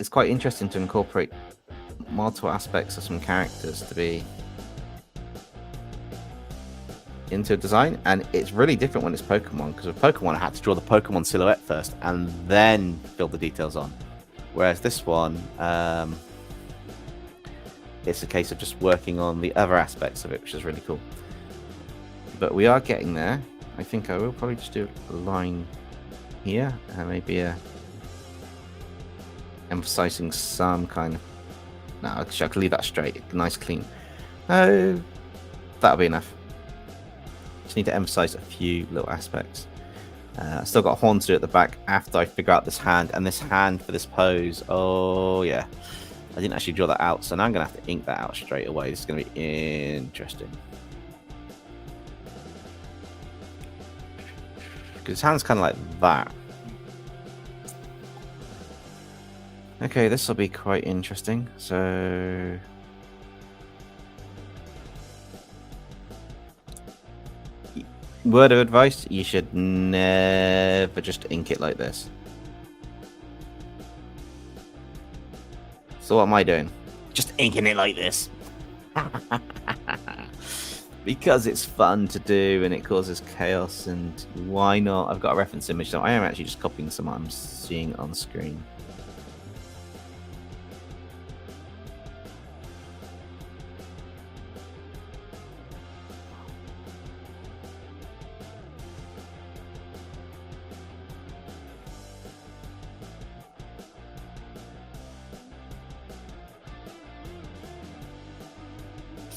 quite interesting to incorporate multiple aspects of some characters to be into a design, and it's really different when it's Pokemon, because with Pokemon I had to draw the Pokemon silhouette first and then fill the details on, whereas this one it's a case of just working on the other aspects of it, which is really cool. But we are getting there. I think I will probably just do a line here, and maybe emphasizing some kind of... No, I can leave that straight. Nice, clean. Oh, that'll be enough. Just need to emphasize a few little aspects. Still got a horn to do at the back after I figure out this hand, and this hand for this pose. Oh, yeah. I didn't actually draw that out, so now I'm going to have to ink that out straight away. This is going to be interesting. His hand's kind of like that. Okay, this will be quite interesting. So Word of advice, you should never just ink it like this. So what am I doing? Just inking it like this. Because it's fun to do and it causes chaos, and why not? I've got a reference image, so I am actually just copying some I'm seeing on screen.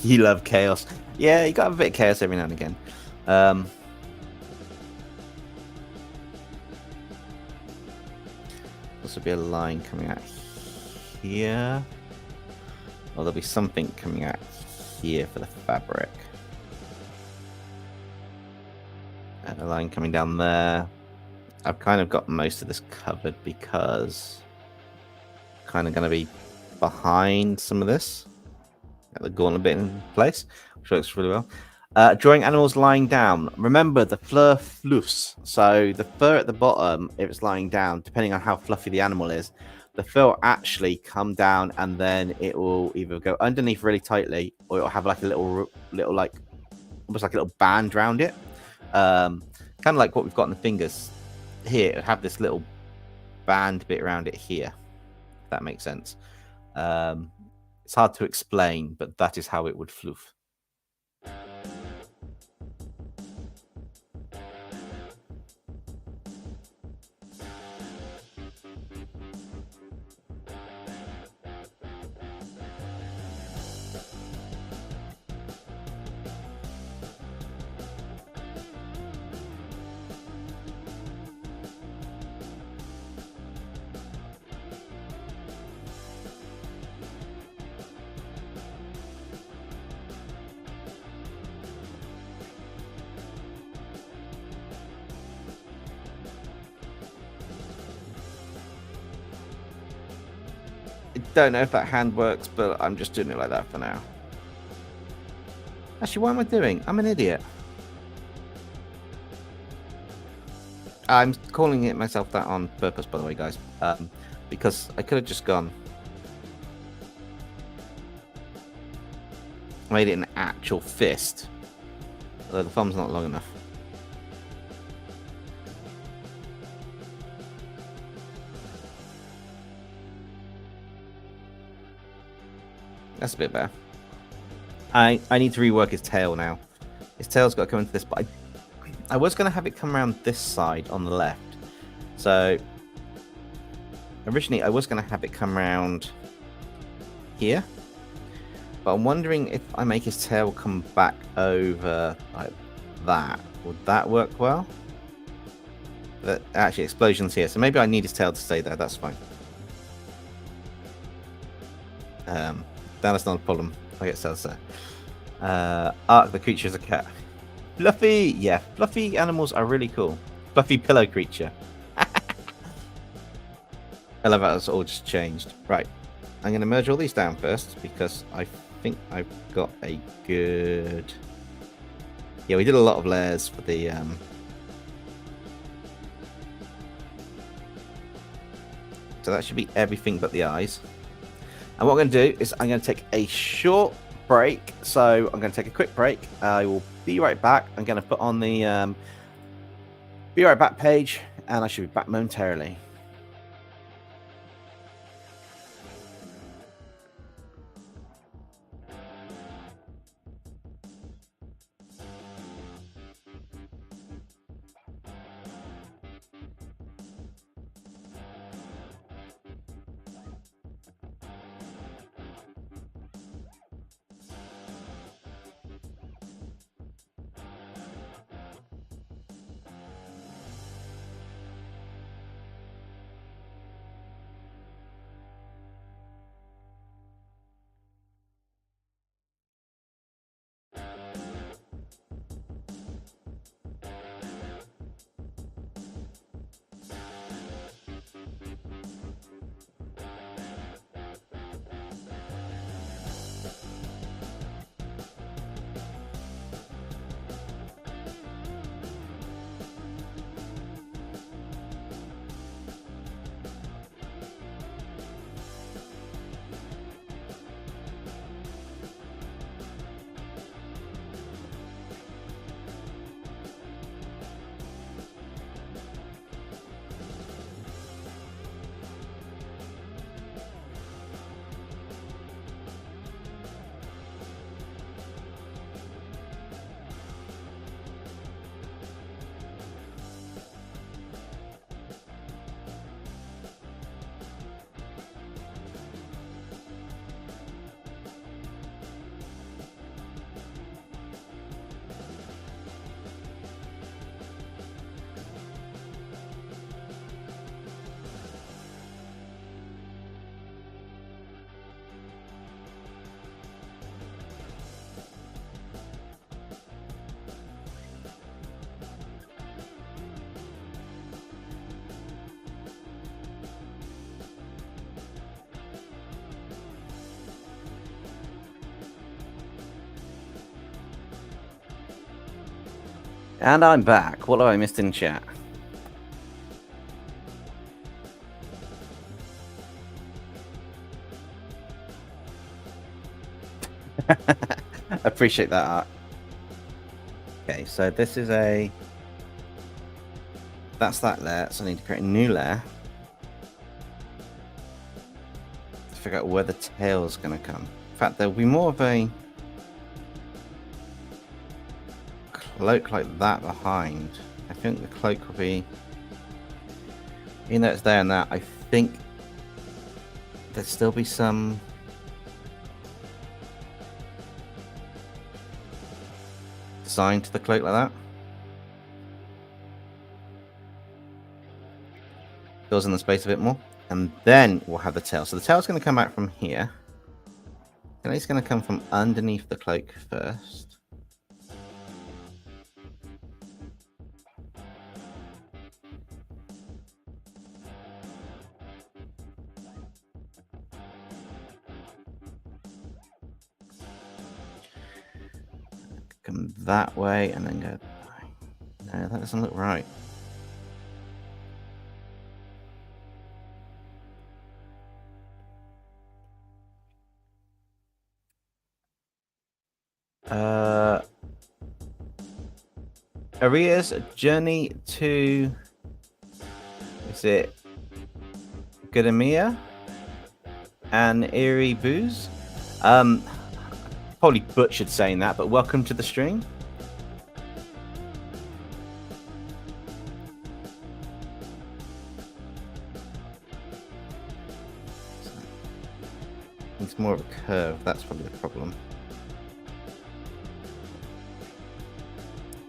You love chaos. Yeah, you got a bit of chaos every now and again. This will be a line coming out here. Or there'll be something coming out here for the fabric. And a line coming down there. I've kind of got most of this covered because I'm kind of going to be behind some of this. Got the gauntlet bit in place, which works really well. Drawing animals lying down. Remember the fleur fluffs. So the fur at the bottom, if it's lying down, depending on how fluffy the animal is, the fur will actually come down and then it will either go underneath really tightly, or it'll have like a little like almost like a little band around it. Kind of like what we've got in the fingers here. It'll have this little band bit around it here. If that makes sense. It's hard to explain, but that is how it would fluff. Don't know if that hand works, but I'm just doing it like that for now. Actually, what am I doing? I'm an idiot. I'm calling it myself that on purpose, by the way, guys, because I could have just gone made it an actual fist, although the thumb's not long enough. That's a bit better. I need to rework his tail now. His tail's got to come into this, but I was going to have it come around this side on the left. So originally I was going to have it come around here, but I'm wondering if I make his tail come back over like that, would that work well? But actually, explosions here, so maybe I need his tail to stay there. That's fine. That's not a problem. I get cells there. Ark, the creature is a cat. Fluffy! Yeah, fluffy animals are really cool. Fluffy pillow creature. I love how it's all just changed. Right. I'm going to merge all these down first because I think I've got a good... Yeah, we did a lot of layers for the... So that should be everything but the eyes. And what I'm going to do is I'm going to take a short break. So I'm going to take a quick break. I will be right back. I'm going to put on the be right back page, and I should be back momentarily. And I'm back. What have I missed in chat? Appreciate that, Art. Okay, so this is a... That's that layer, so I need to create a new layer. To figure out where the tail's going to come. In fact, there'll be more of a cloak like that behind. I think the cloak will be... Even though it's there and that, I think there'd still be some... design to the cloak like that. Fills in the space a bit more. And then we'll have the tail. So the tail's going to come out from here. And it's going to come from underneath the cloak first. Come that way and then go... No, that doesn't look right. Aria's journey to... Is it... Academia? And Eerie Booze? Probably butchered saying that, but welcome to the stream. It's more of a curve, that's probably the problem.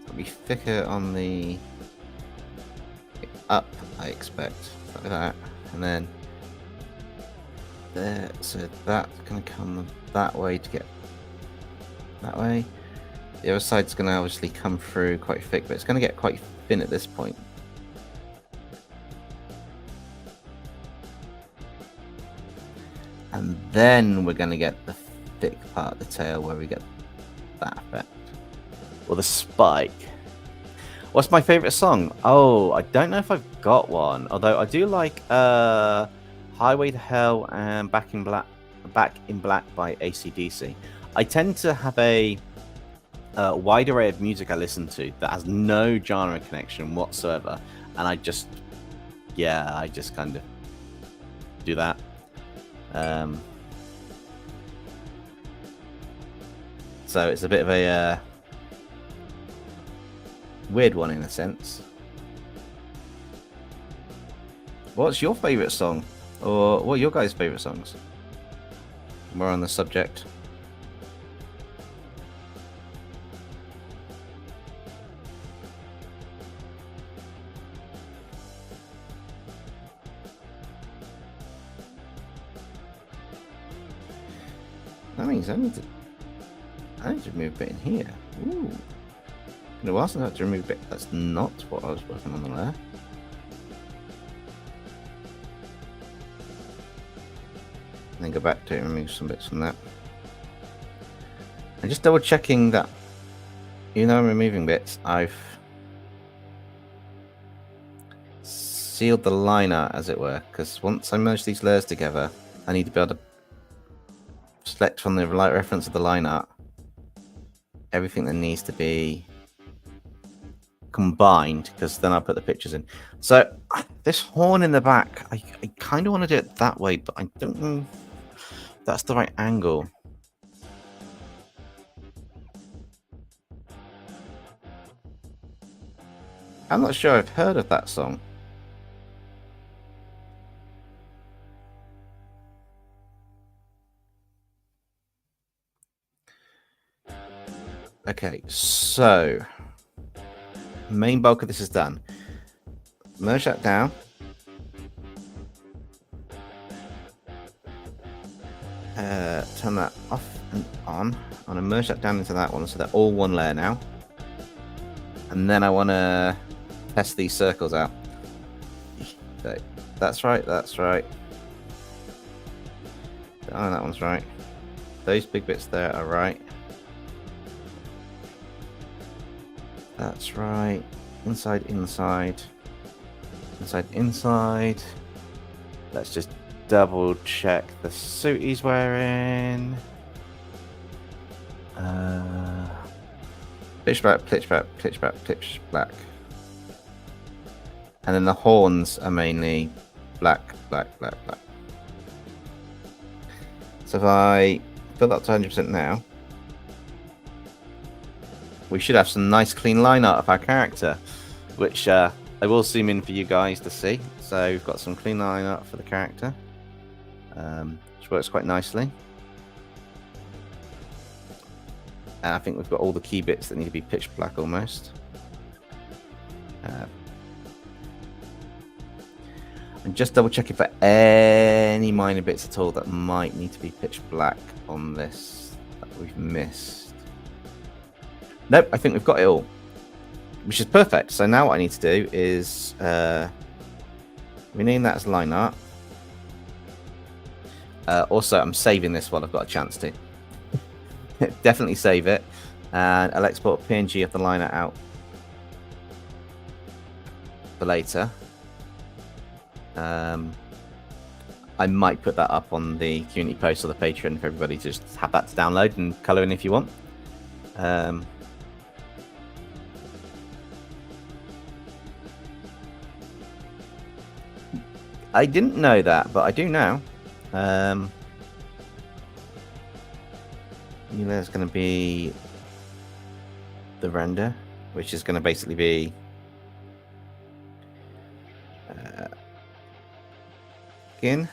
It'll be thicker on the up, I expect. Like that. And then there, so that's gonna come that way to get that way. The other side's going to obviously come through quite thick, but it's going to get quite thin at this point. And then we're going to get the thick part of the tail where we get that effect. Or the spike. What's my favourite song? Oh, I don't know if I've got one. Although I do like Highway to Hell and Back in Black by AC/DC. I tend to have a wide array of music I listen to that has no genre connection whatsoever, and I just kind of do that. So it's a bit of a weird one in a sense. What's your favourite song? Or what are your guys' favourite songs? More on the subject. That means I need to remove a bit in here. Ooh. In a while since I had to remove a bit. That's not what I was working on there. And then go back to it and remove some bits from that. And just double checking that, even though I'm removing bits, I've sealed the line art, as it were, because once I merge these layers together, I need to be able to select from the light reference of the line art everything that needs to be combined, because then I'll put the pictures in. So this horn in the back, I kind of want to do it that way, but I don't know if that's the right angle. I'm not sure I've heard of that song. Okay, so main bulk of this is done. Merge that down. Turn that off and on. I want to merge that down into that one, so they're all one layer now. And then I want to test these circles out. So that's right, that's right. Oh, that one's right. Those big bits there are right. That's right. Inside, inside. Inside, inside. Let's just double check the suit he's wearing. Pitch black, pitch black, pitch black, pitch black. And then the horns are mainly black, black, black, black. So if I build up to 100% now, we should have some nice clean line art of our character, which I will zoom in for you guys to see. So we've got some clean line art for the character, which works quite nicely. And I think we've got all the key bits that need to be pitch black almost. And just double checking for any minor bits at all that might need to be pitch black on this that we've missed. Nope, I think we've got it all, which is perfect. So now what I need to do is rename that as line art. Also, I'm saving this while I've got a chance to. Definitely save it, and I'll export a PNG of the line art out for later. I might put that up on the community post or the Patreon for everybody to just have that to download and colour in if you want. I didn't know that, but I do now. There's going to be the render, which is going to basically be skin,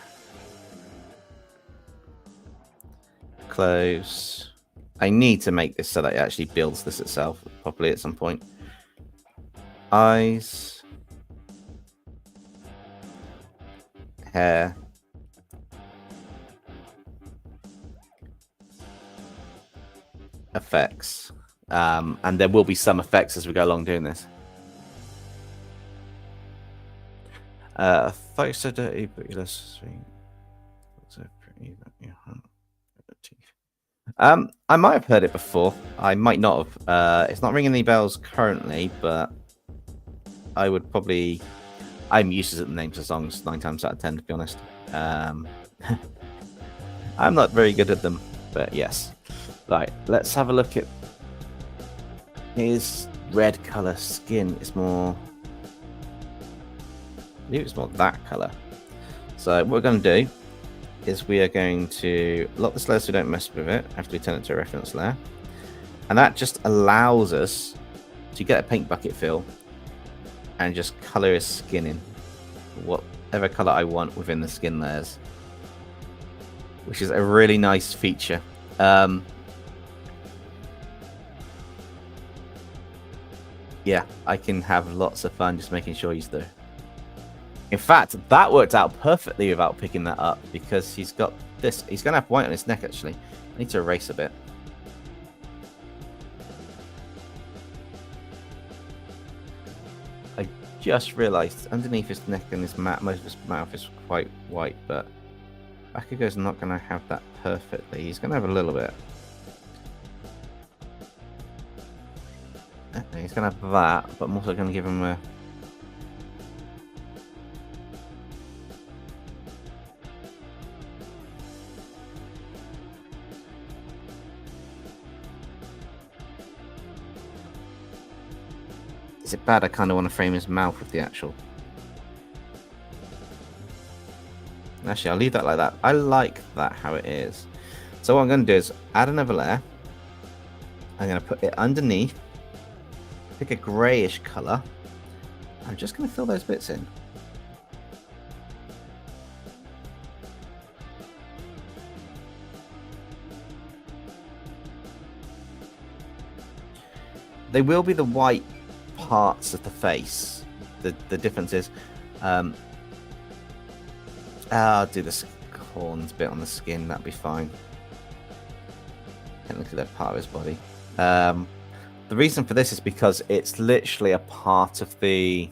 close. I need to make this so that it actually builds this itself properly at some point. Eyes, hair, effects, and there will be some effects as we go along doing this. Thought so dirty, but you're sweet. So pretty. I might have heard it before. I might not have. It's not ringing any bells currently, but I would probably. I'm used to the names of songs 9 times out of 10, to be honest. I'm not very good at them, but yes. Right, let's have a look at his red color skin. It's more. I believe it's more that color. So what we're going to do is we are going to lock this layer so we don't mess with it after we turn it to a reference layer, and that just allows us to get a paint bucket feel and just color his skin in whatever color I want within the skin layers, which is a really nice feature. Yeah, I can have lots of fun just making sure he's there. In fact, that worked out perfectly without picking that up, because he's got this. He's going to have white on his neck, actually. I need to erase a bit. I just realised underneath his neck and his most of his mouth is quite white, but Bakugo's not going to have that perfectly. He's going to have a little bit. He's going to have that, but I'm also going to give him a... Is it bad? I kind of want to frame his mouth with the actual... Actually, I'll leave that like that. I like that how it is. So what I'm going to do is add another layer. I'm going to put it underneath. Pick a greyish colour. I'm just going to fill those bits in. They will be the white parts of the face. The difference is I'll do the horns bit on the skin, that'll be fine. Technically they're part of his body. The reason for this is because it's literally a part of the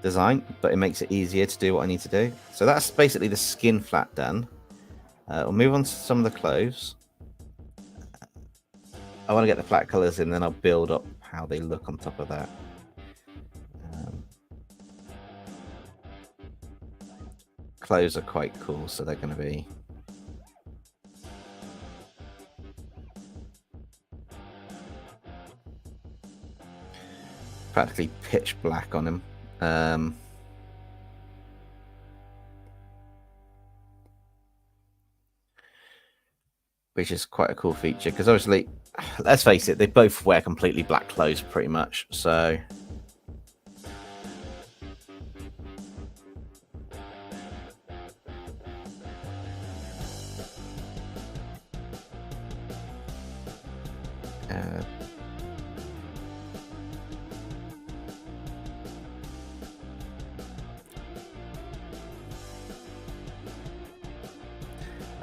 design, but it makes it easier to do what I need to do. So that's basically the skin flat done. We'll move on to some of the clothes. I want to get the flat colors in, then I'll build up how they look on top of that. Clothes are quite cool, so they're going to be practically pitch black on him. Which is quite a cool feature, because obviously, let's face it, they both wear completely black clothes pretty much, so...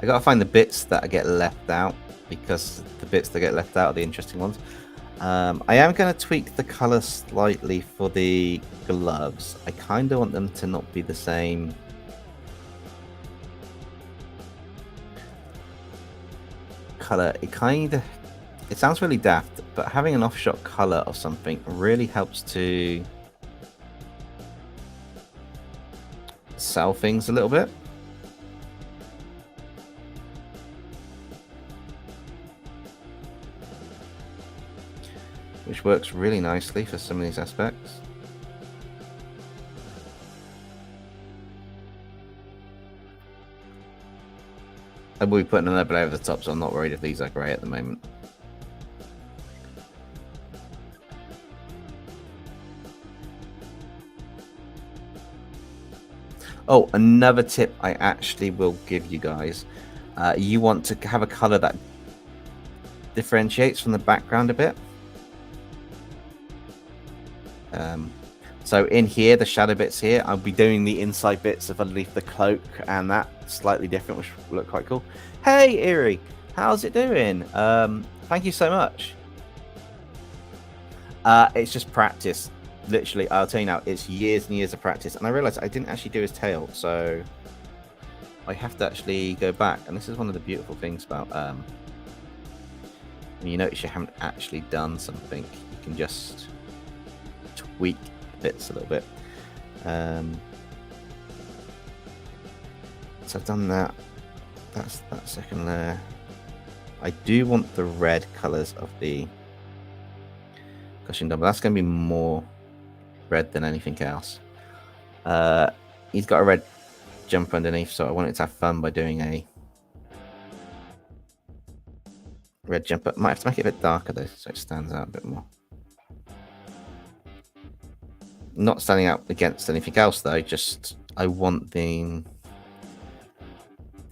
I gotta find the bits that get left out, because the bits that get left out are the interesting ones. I am going to tweak the color slightly for the gloves. I kind of want them to not be the same color. It sounds really daft, but having an offshot color of something really helps to sell things a little bit. Which works really nicely for some of these aspects. I will be putting another blade over the top, so I'm not worried if these are grey at the moment. Oh, another tip I actually will give you guys. You want to have a colour that differentiates from the background a bit. So in here, the shadow bits here, I'll be doing the inside bits of underneath the cloak, and that's slightly different, which will look quite cool. Hey, Eerie, how's it doing? Thank you so much. It's just practice. Literally, I'll tell you now, it's years and years of practice. And I realized I didn't actually do his tail, so I have to actually go back. And this is one of the beautiful things about when you notice you haven't actually done something, you can just tweak bits a little bit. So I've done that. That's that second layer. I do want the red colors of the costume done, but that's going to be more red than anything else. He's got a red jumper underneath, so I wanted to have fun by doing a red jumper. Might have to make it a bit darker though, so it stands out a bit more. Not standing out against anything else though, just I want the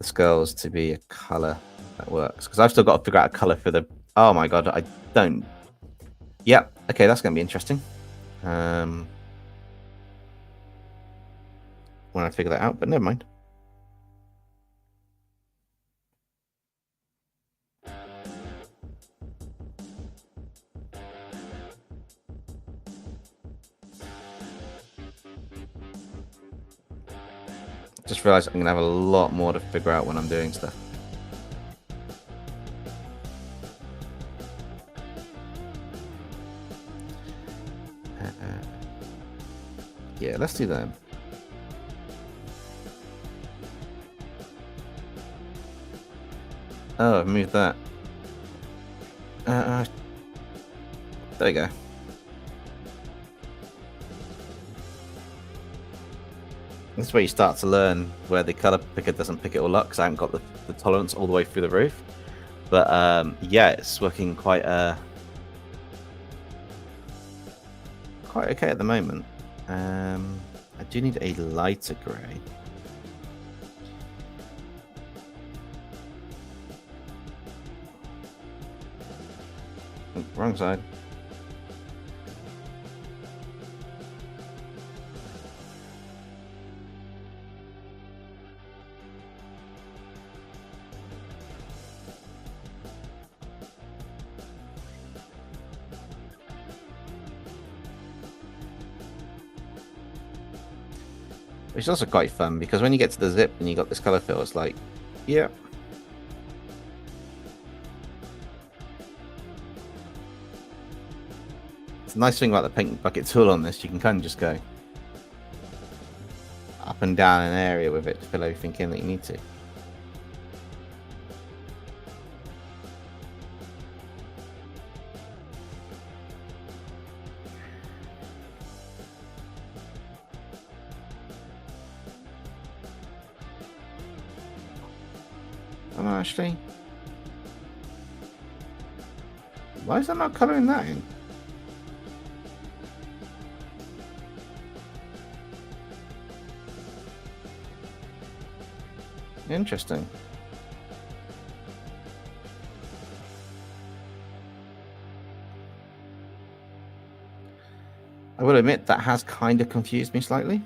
skulls to be a color that works, because I've still got to figure out a color for the... Oh my god, I don't... Yep, okay, that's going to be interesting. When I figure that out, but never mind. Just realized I'm going to have a lot more to figure out when I'm doing stuff. Yeah, let's do that. Oh, I've moved that. There we go. This is where you start to learn where the color picker doesn't pick it all up, because I haven't got the tolerance all the way through the roof. But yeah, it's working quite okay at the moment. I do need a lighter grey. Oh, wrong side. Which is also quite fun, because when you get to the zip and you got this color fill, it's like, yeah. It's a nice thing about the paint bucket tool on this. You can kind of just go up and down an area with it to fill everything in that you need to. Oh, no, actually, why is that not colouring that in? Interesting. I will admit that has kind of confused me slightly.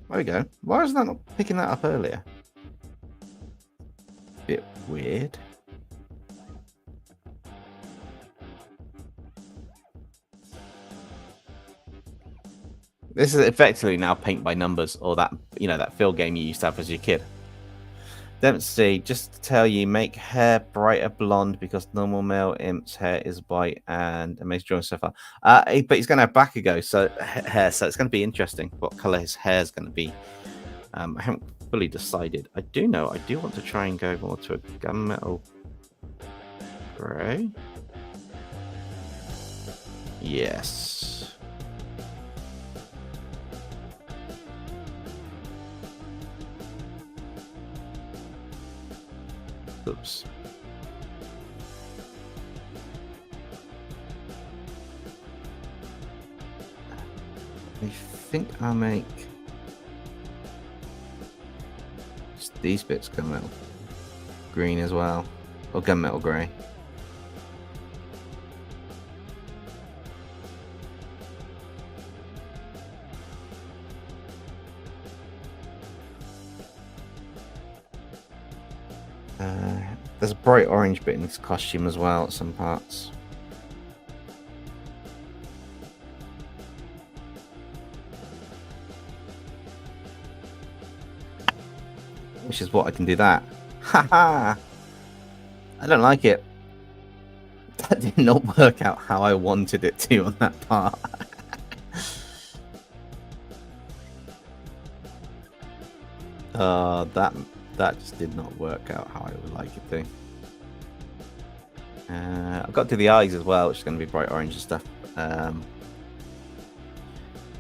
There we go. Why is that not picking that up earlier? Bit weird. This is effectively now paint by numbers, or that, you know, that fill game you used to have as your kid. Dempsey, just to tell you, make hair brighter blonde because normal male imp's hair is white and amazing drawing so far. But he's going to have Bakugo, so hair, so it's going to be interesting what color his hair is going to be. I haven't fully decided. I do know I do want to try and go more to a gunmetal gray. Yes. Oops. I think I'll make just these bits gunmetal green as well, or gunmetal grey. There's a bright orange bit in this costume as well at some parts. Which is what I can do that. Haha! I don't like it. That did not work out how I wanted it to on that part. That just did not work out how I would like it to. I've got to do the eyes as well, which is going to be bright orange and stuff.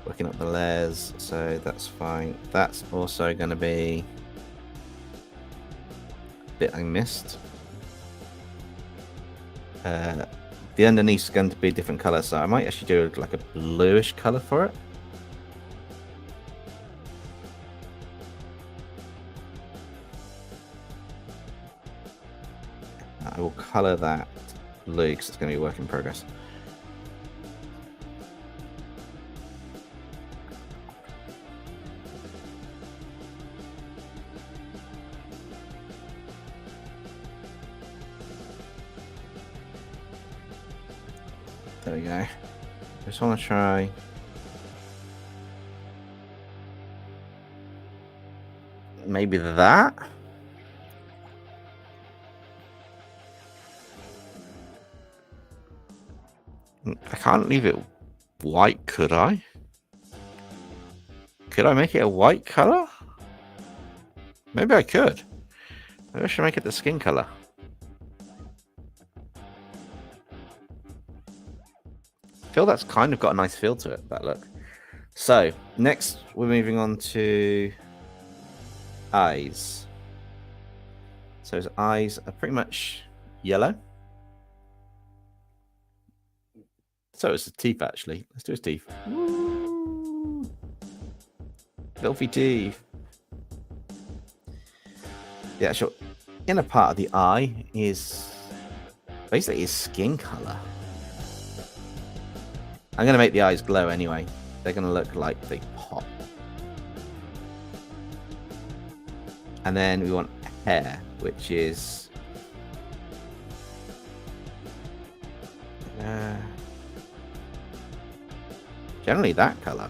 Working up the layers, so that's fine. That's also going to be a bit I missed. The underneath is going to be a different colour, so I might actually do like a bluish colour for it. I will colour that blue because it's going to be a work in progress. There we go. I just want to try maybe that. I can't leave it white, could I? Could I make it a white color? Maybe I could. Maybe I should make it the skin color. I feel that's kind of got a nice feel to it, that look. So, next we're moving on to eyes. So his eyes are pretty much yellow. So it's the teeth, actually. Let's do his teeth. Woo! Filthy teeth. The actual inner part of the eye is basically his skin color. I'm going to make the eyes glow anyway. They're going to look like they pop. And then we want hair, which is generally that color.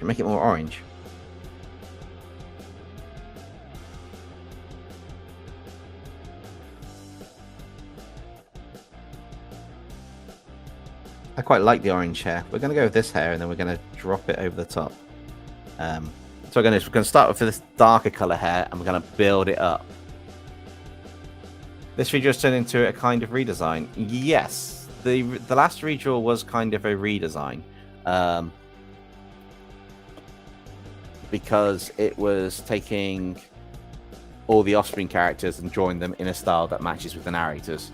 Can make it more orange. I quite like the orange hair. We're going to go with this hair, and then we're going to drop it over the top. So we're going to start with this darker color hair, and we're going to build it up. This video has turned into a kind of redesign. Yes, the last redraw was kind of a redesign, because it was taking all the Offspring characters and drawing them in a style that matches with the narrators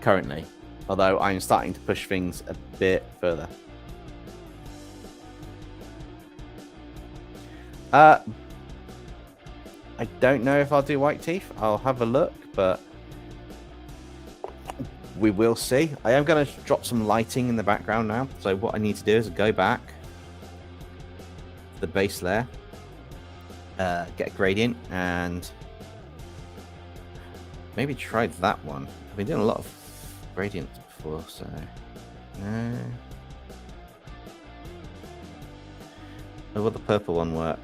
currently. Although I'm starting to push things a bit further. I don't know if I'll do white teeth. I'll have a look, but we will see. I am going to drop some lighting in the background now. So what I need to do is go back to the base layer, get a gradient, and maybe try that one. I've been doing a lot of gradients before, so no. Oh, will the purple one work?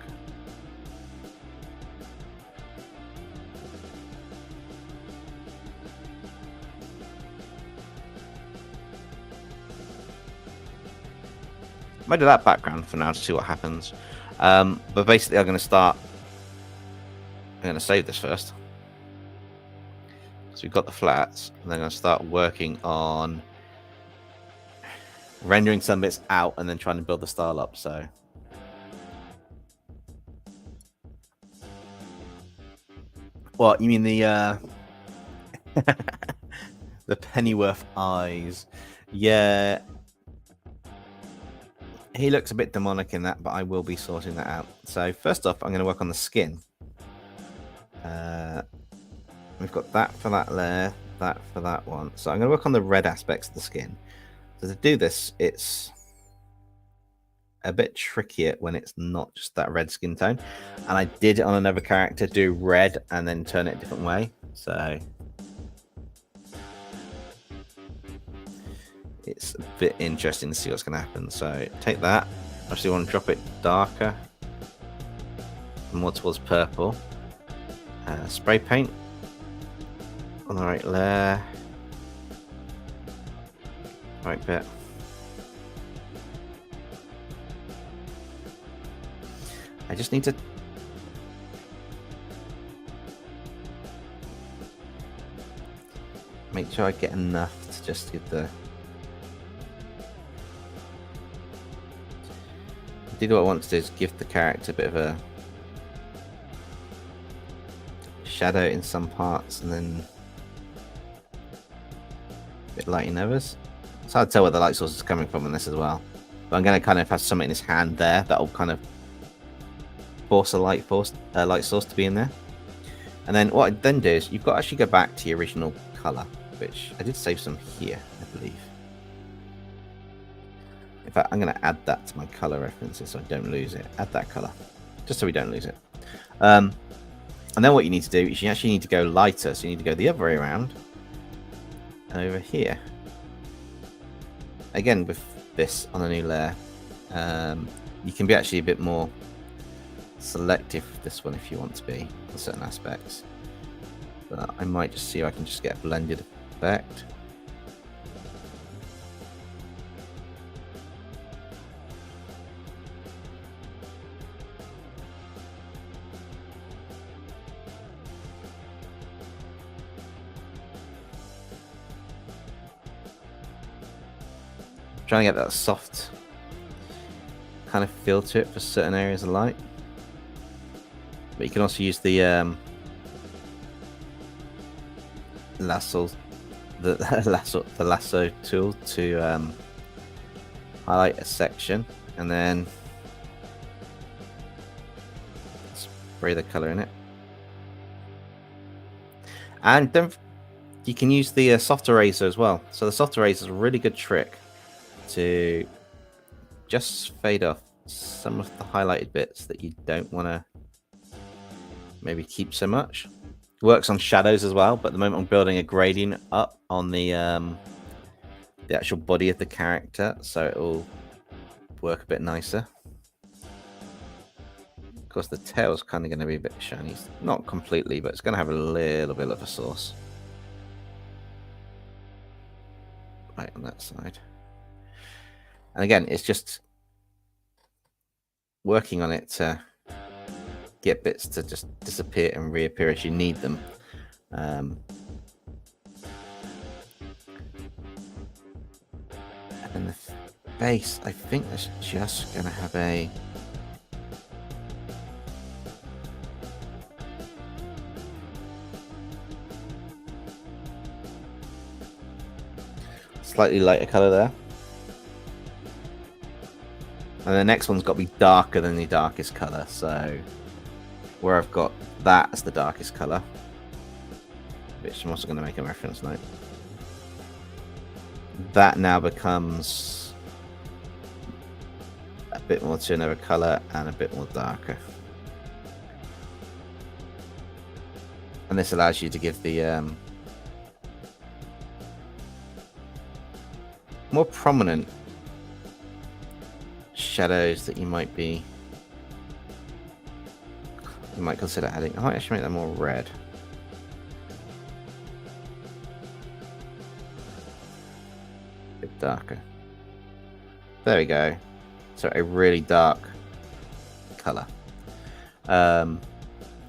I might do that background for now to see what happens. But basically, I'm going to save this first. So we've got the flats, and then I'm going to start working on rendering some bits out and then trying to build the style up. So what you mean, the the Pennyworth eyes? Yeah, he looks a bit demonic in that, but I will be sorting that out. So first off, I'm going to work on the skin. We've got that for that layer, that for that one. So I'm going to work on the red aspects of the skin. So to do this, it's a bit trickier when it's not just that red skin tone. And I did it on another character, do red and then turn it a different way. So it's a bit interesting to see what's going to happen. So take that. I actually want to drop it darker, more towards purple. Spray paint on the right layer, right bit. I just need to make sure I get enough to just give the. What I want to do is give the character a bit of a shadow in some parts and then a bit light in others. It's hard to tell where the light source is coming from in this as well. But I'm going to kind of have something in his hand there that'll kind of force a light source to be in there. And then what I then do is you've got to actually go back to your original color, which I did save some here, I believe. In fact, I'm going to add that to my color references so I don't lose it. Add that color, just so we don't lose it. And then what you need to do is you actually need to go lighter. So you need to go the other way around and over here. Again, with this on a new layer, you can be actually a bit more selective with this one if you want to be on certain aspects. But I might just see if I can just get a blended effect. Trying to get that soft kind of feel to it for certain areas of light. But you can also use the lasso tool to highlight a section and then spray the color in it. And then you can use the soft eraser as well. So the soft eraser is a really good trick to just fade off some of the highlighted bits that you don't want to maybe keep so much. It works on shadows as well, but at the moment I'm building a gradient up on the actual body of the character, so it will work a bit nicer. course, the tail's kind of going to be a bit shiny. Not completely, but it's going to have a little bit of a source. Right on that side. And again, it's just working on it to get bits to just disappear and reappear as you need them. And then the base, I think that's just going to have a... slightly lighter color there. And the next one's got to be darker than the darkest color. So where I've got that as the darkest color, which I'm also going to make a reference note, that now becomes a bit more to another color and a bit more darker. And this allows you to give the more prominent shadows that you might consider adding. I might actually make that more red. A bit darker. There we go. So a really dark color.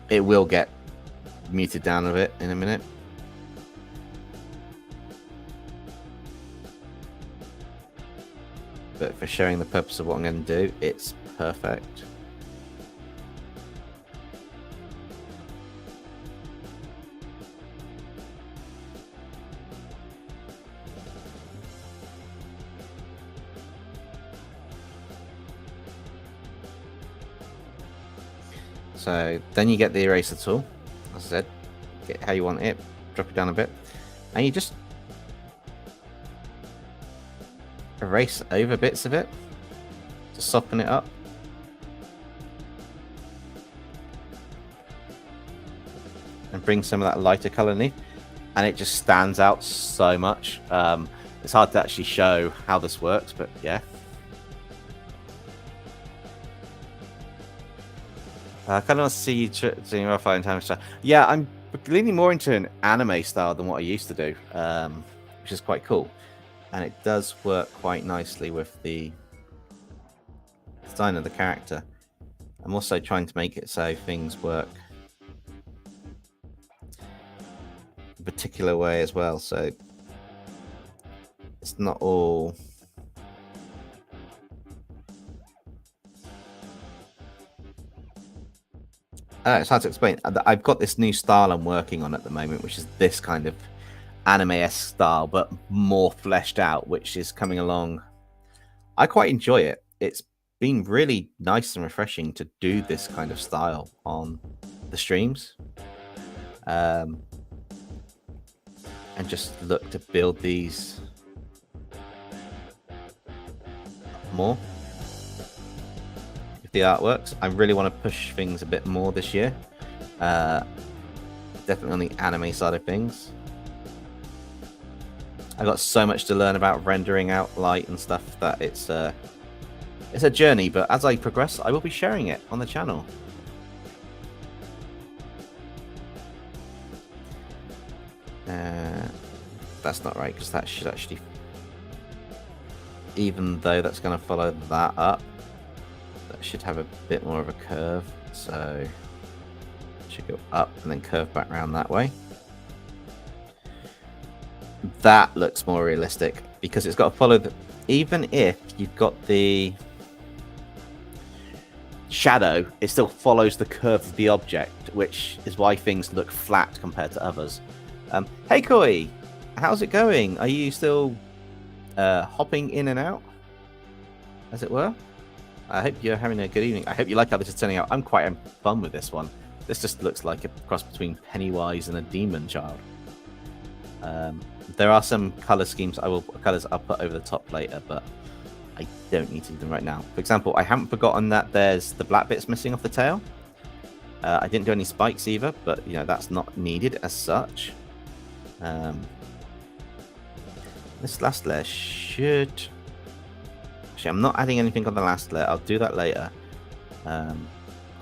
It will get muted down a bit in a minute. But for showing the purpose of what I'm going to do, it's perfect. So then you get the eraser tool, as I said, get how you want it, drop it down a bit, and you just erase over bits of it to soften it up. And bring some of that lighter color in, and it just stands out so much. It's hard to actually show how this works, but yeah. I kind of want to see you doing rough in time style. Yeah, I'm leaning more into an anime style than what I used to do, which is quite cool. And it does work quite nicely with the design of the character. I'm also trying to make it so things work a particular way as well. So it's not all... it's hard to explain. I've got this new style I'm working on at the moment, which is this kind of anime-esque style, but more fleshed out, which is coming along. I quite enjoy it. It's been really nice and refreshing to do this kind of style on the streams, and just look to build these more. If the art works, I really want to push things a bit more this year, definitely on the anime side of things. I've got so much to learn about rendering out light and stuff that it's a journey, but as I progress, I will be sharing it on the channel. That's not right, because that should actually, even though that's going to follow that up, that should have a bit more of a curve, so it should go up and then curve back around that way. That looks more realistic because it's got to follow the, even if you've got the shadow, it still follows the curve of the object, which is why things look flat compared to others. Hey Koi, how's it going? Are you still hopping in and out, as it were? I hope you're having a good evening. I hope you like how this is turning out. I'm quite having fun with this one. This just looks like a cross between Pennywise and a demon child. There are some color schemes colors I'll put over the top later, but I don't need to do them right now. For example, I haven't forgotten that there's the black bits missing off the tail. I didn't do any spikes either, but you know that's not needed as such. This last layer should... Actually, I'm not adding anything on the last layer. I'll do that later. I'm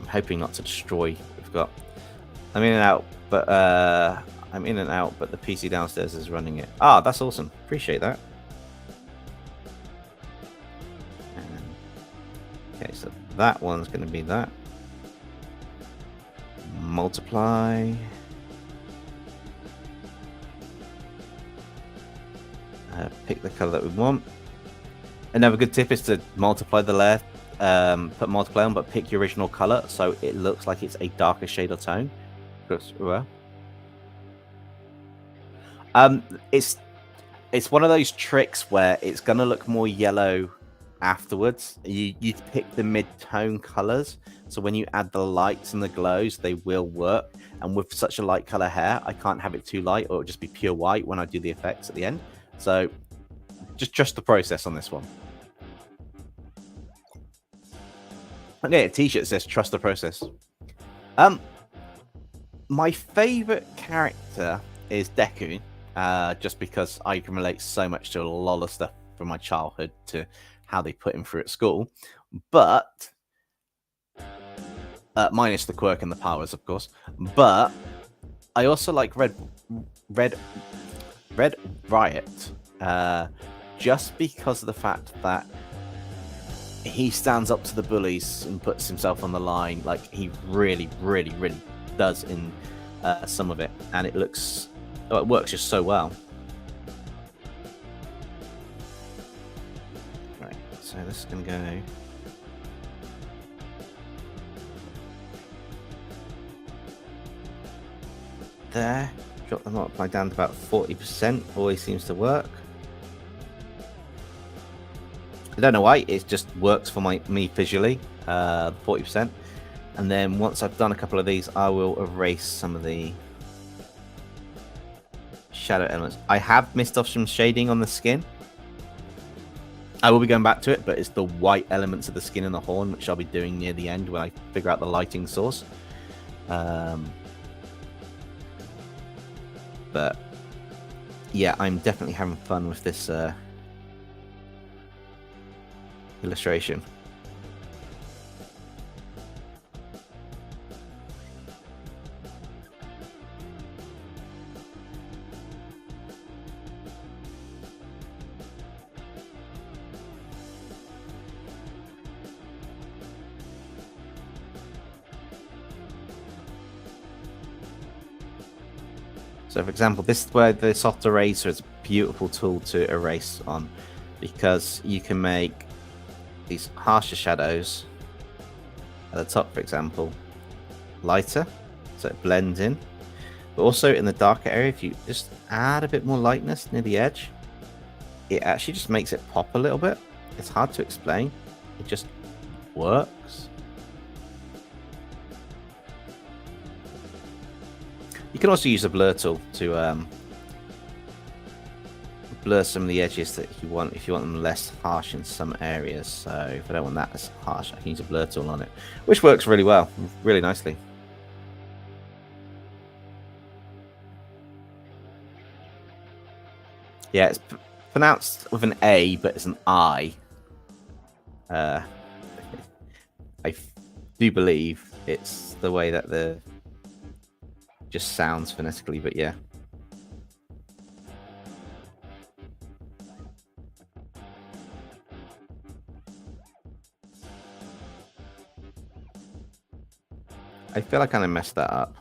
hoping not to destroy what we've got. I'm in and out, but the PC downstairs is running it. Ah, that's awesome. Appreciate that. Okay, so that one's going to be that. Multiply. Pick the color that we want. Another good tip is to multiply the layer, put multiply on, but pick your original color so it looks like it's a darker shade or tone. Well, it's one of those tricks where it's gonna look more yellow afterwards. You pick the mid-tone colors, so when you add the lights and the glows, they will work. And with such a light color hair, I can't have it too light, or it'll just be pure white when I do the effects at the end. So just trust the process on this one. Okay, a t-shirt says trust the process. My favorite character is Deku, just because I can relate so much to a lot of stuff from my childhood to how they put him through at school. But minus the quirk and the powers, of course. But I also like Red Riot, just because of the fact that he stands up to the bullies and puts himself on the line like he really does in some of it, and it works just so well. Right, so this is gonna go there. Drop the multiply down to about 40%. Always seems to work. I don't know why, it just works for me visually, 40%. And then once I've done a couple of these, I will erase some of the shadow elements. I have missed off some shading on the skin. I will be going back to it, but it's the white elements of the skin and the horn, which I'll be doing near the end when I figure out the lighting source. But yeah, I'm definitely having fun with this illustration. So for example, this is where the soft eraser is a beautiful tool to erase on, because you can make these harsher shadows at the top, for example, lighter, so it blends in. But also in the darker area, if you just add a bit more lightness near the edge, it actually just makes it pop a little bit. It's hard to explain. It just works. You can also use a blur tool to blur some of the edges that you want, if you want them less harsh in some areas. So if I don't want that as harsh, I can use a blur tool on it, which works really well, really nicely. Yeah, it's pronounced with an A, but it's an I. I do believe it's the way that the just sounds phonetically, but yeah. I feel like I kind of messed that up.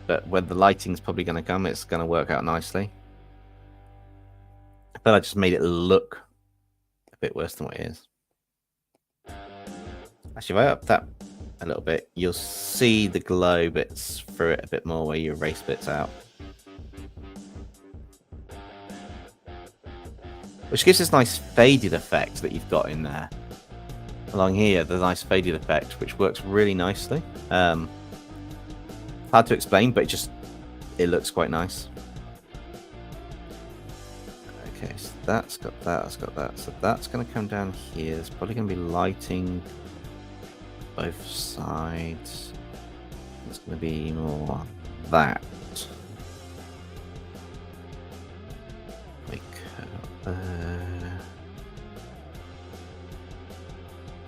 But when the lighting's probably going to come, it's going to work out nicely. I feel I just made it look a bit worse than what it is. Actually, if I up that a little bit, you'll see the glow bits through it a bit more where you erase bits out. Which gives this nice faded effect that you've got in there. Along here, the nice faded effect, which works really nicely. Hard to explain, but it looks quite nice. Okay, so that's got that, that's got that. So that's going to come down here. There's probably going to be lighting both sides. It's going to be more that. Like, I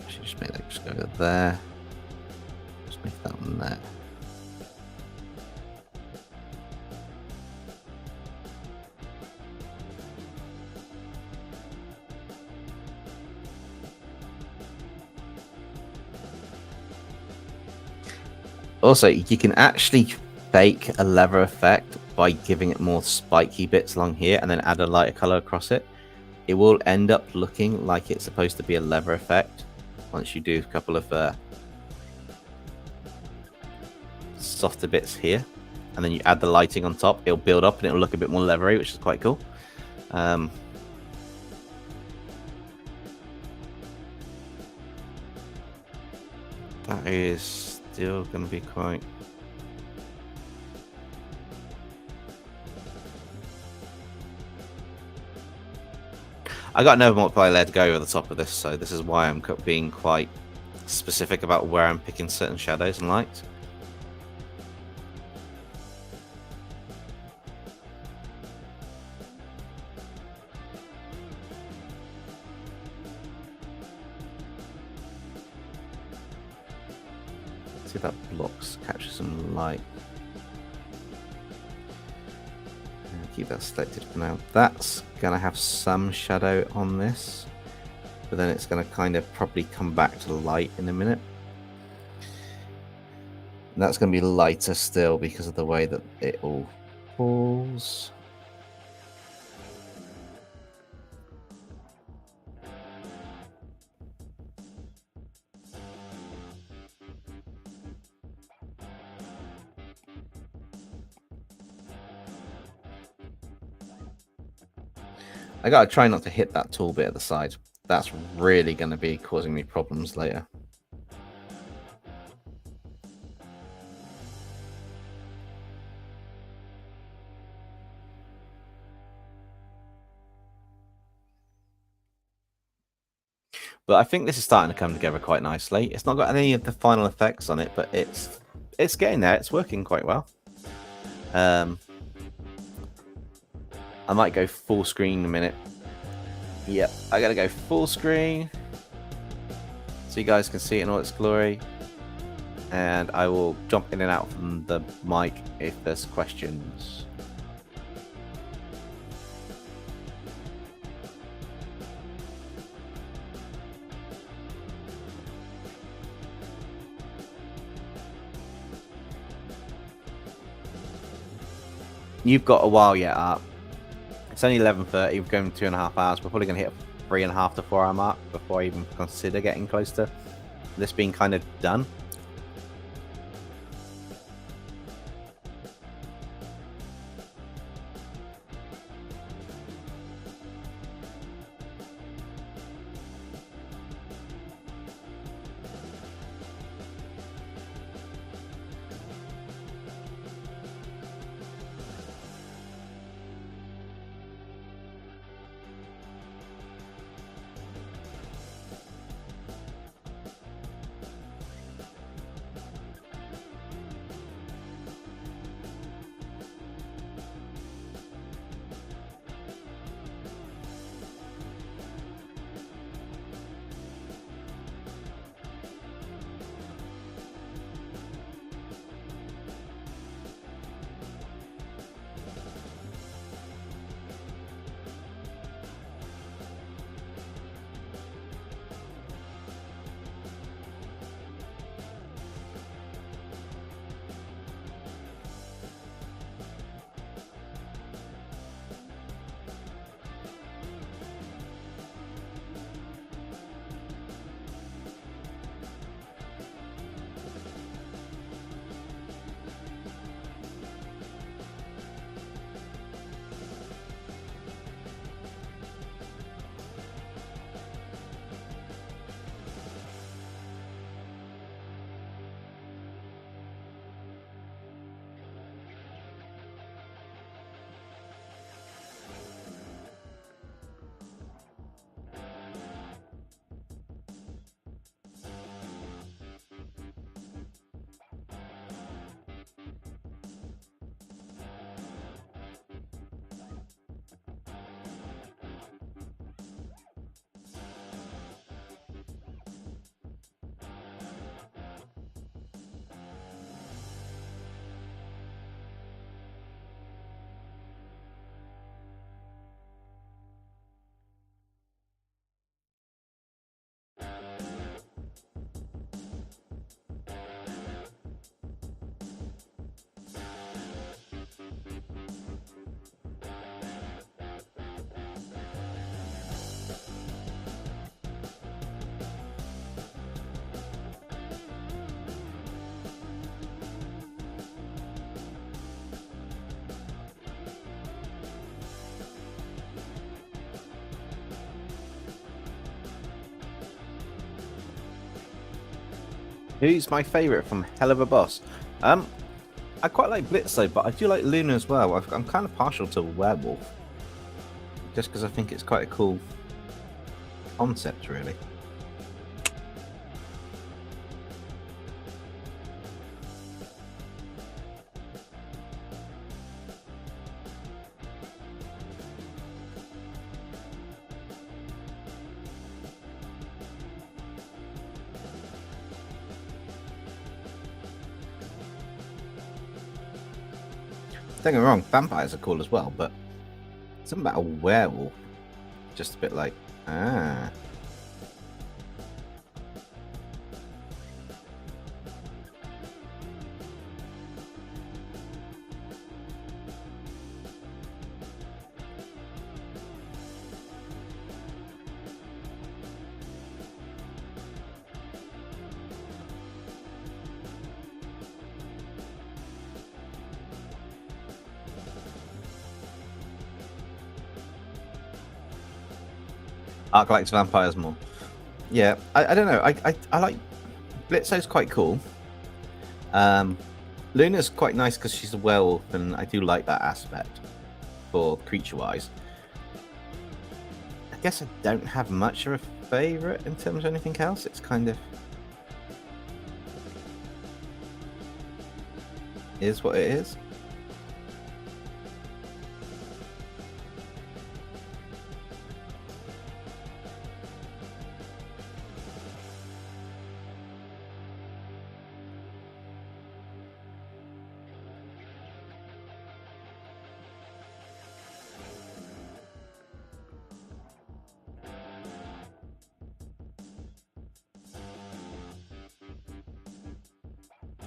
should just make that just Just go there. Just make that one there. Also, you can actually fake a leather effect by giving it more spiky bits along here and then add a lighter color across it. It will end up looking like it's supposed to be a leather effect once you do a couple of softer bits here, and then you add the lighting on top. It'll build up and it'll look a bit more leathery, which is quite cool. That is still going to be quite... I got another multiplier layer to go over the top of this, so this is why I'm being quite specific about where I'm picking certain shadows and lights. See if that blocks, catches some light. Keep that selected for now. That's gonna have some shadow on this, but then it's gonna kind of probably come back to light in a minute. And that's gonna be lighter still because of the way that it all falls. I gotta try not to hit that tall bit at the side. That's really gonna be causing me problems later. But I think this is starting to come together quite nicely. It's not got any of the final effects on it, but it's getting there. It's working quite well. I might go full screen in a minute. Yep, I gotta go full screen so you guys can see it in all its glory. And I will jump in and out from the mic if there's questions. You've got a while yet, Art. It's only 11:30. We're going 2.5 hours. We're probably going to hit a 3.5 to 4 hour mark before I even consider getting close to this being kind of done. Who's my favourite from Helluva Boss? I quite like Blitzo, but I do like Luna as well. I'm kind of partial to Werewolf, just because I think it's quite a cool concept, really. Don't get me wrong, vampires are cool as well, but something about a werewolf, just a bit like, ah. Arc likes vampires more. Yeah, I don't know. I like Blitzo's quite cool. Luna's quite nice because she's a werewolf, and I do like that aspect for creature-wise. I guess I don't have much of a favourite in terms of anything else. It's kind of is what it is.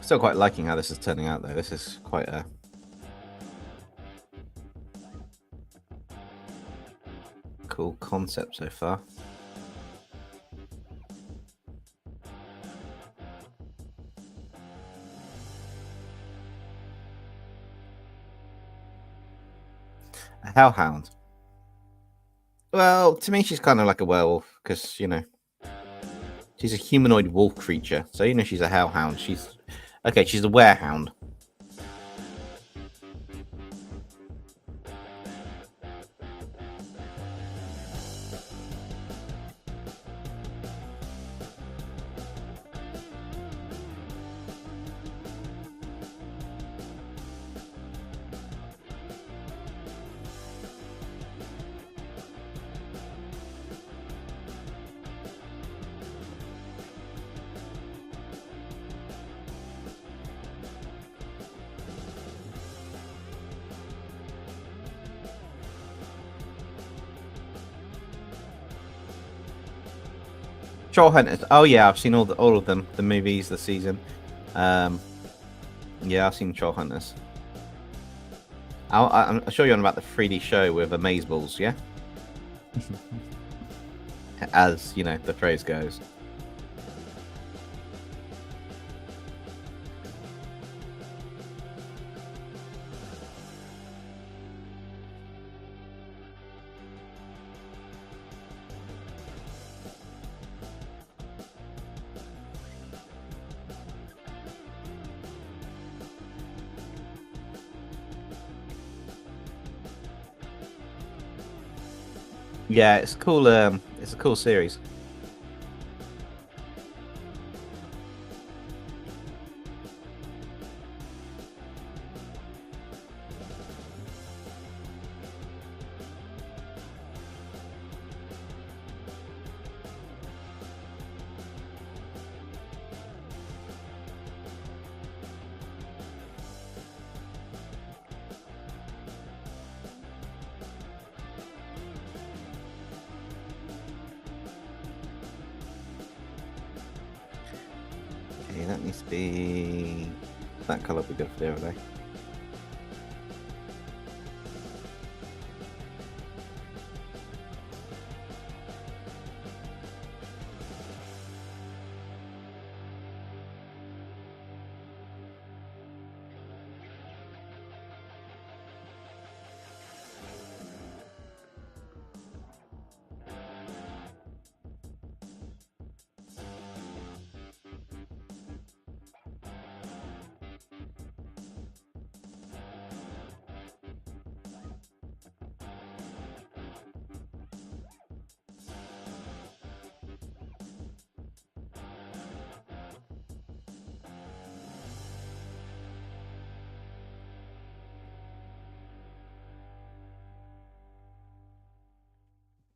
Still quite liking how this is turning out, though. This is quite a cool concept so far. A hellhound. Well, to me, she's kind of like a werewolf because, you know, she's a humanoid wolf creature. So, you know, she's a hellhound. She's okay. She's a werehound. Troll Hunters. Oh yeah, I've seen all of them. The movies, the season. Yeah, I've seen Troll Hunters. I'm sure you're on about the 3D show with amazeballs, yeah? As, you know, the phrase goes. Yeah, it's cool. It's a cool series. Okay, that needs to be that colour. Would be good for the overlay.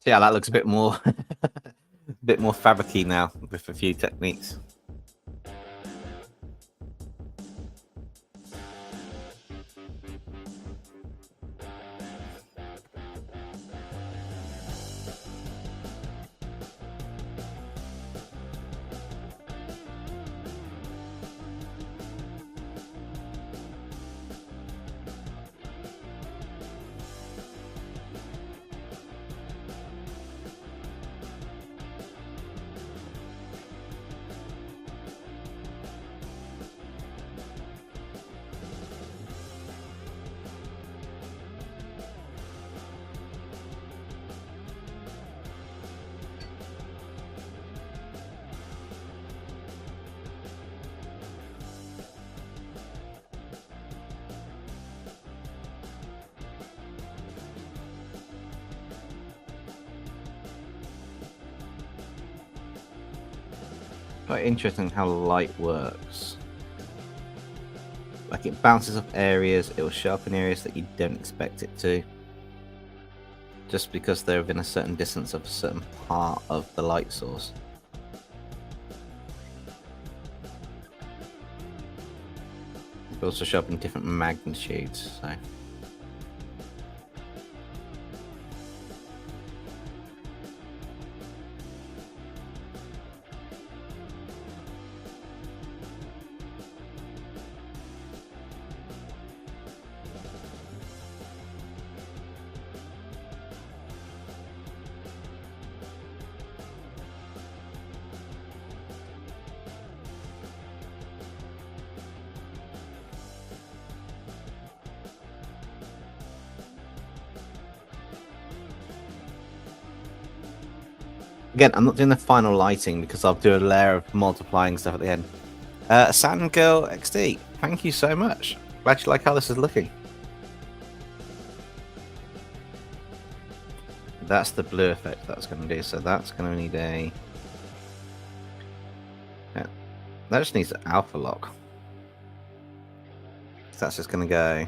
So yeah, that looks a bit more, a bit more fabricy now with a few techniques. Quite interesting how light works. Like it bounces off areas, it will show up in areas that you don't expect it to. Just because they're within a certain distance of a certain part of the light source. It will also show up in different magnitudes, so. Again, I'm not doing the final lighting because I'll do a layer of multiplying stuff at the end. Sand Girl XD, thank you so much. Glad you like how this is looking. That's the blue effect that's going to do, so that's going to need a... Yeah, that just needs an alpha lock. So that's just going to go...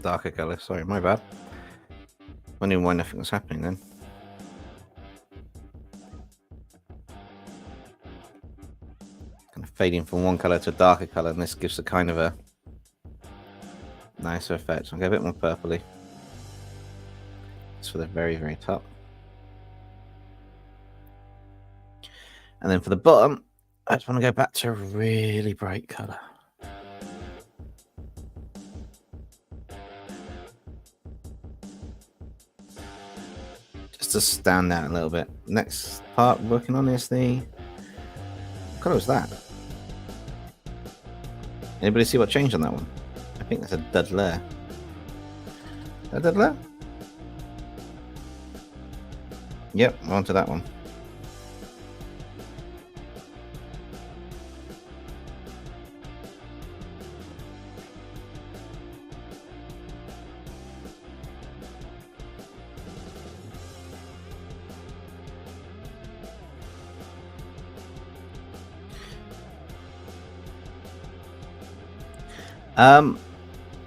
Darker colour, sorry, my bad. Wondering why nothing was happening then. Kind of fading from one colour to a darker colour, and this gives a kind of a nicer effect. I'll go a bit more purpley. Just for the very, very top. And then for the bottom, I just want to go back to a really bright colour. To stand out a little bit. Next part we're working on is the... What colour was that? Anybody see what changed on that one? I think that's a dud layer. A dud layer? Yep, on to that one.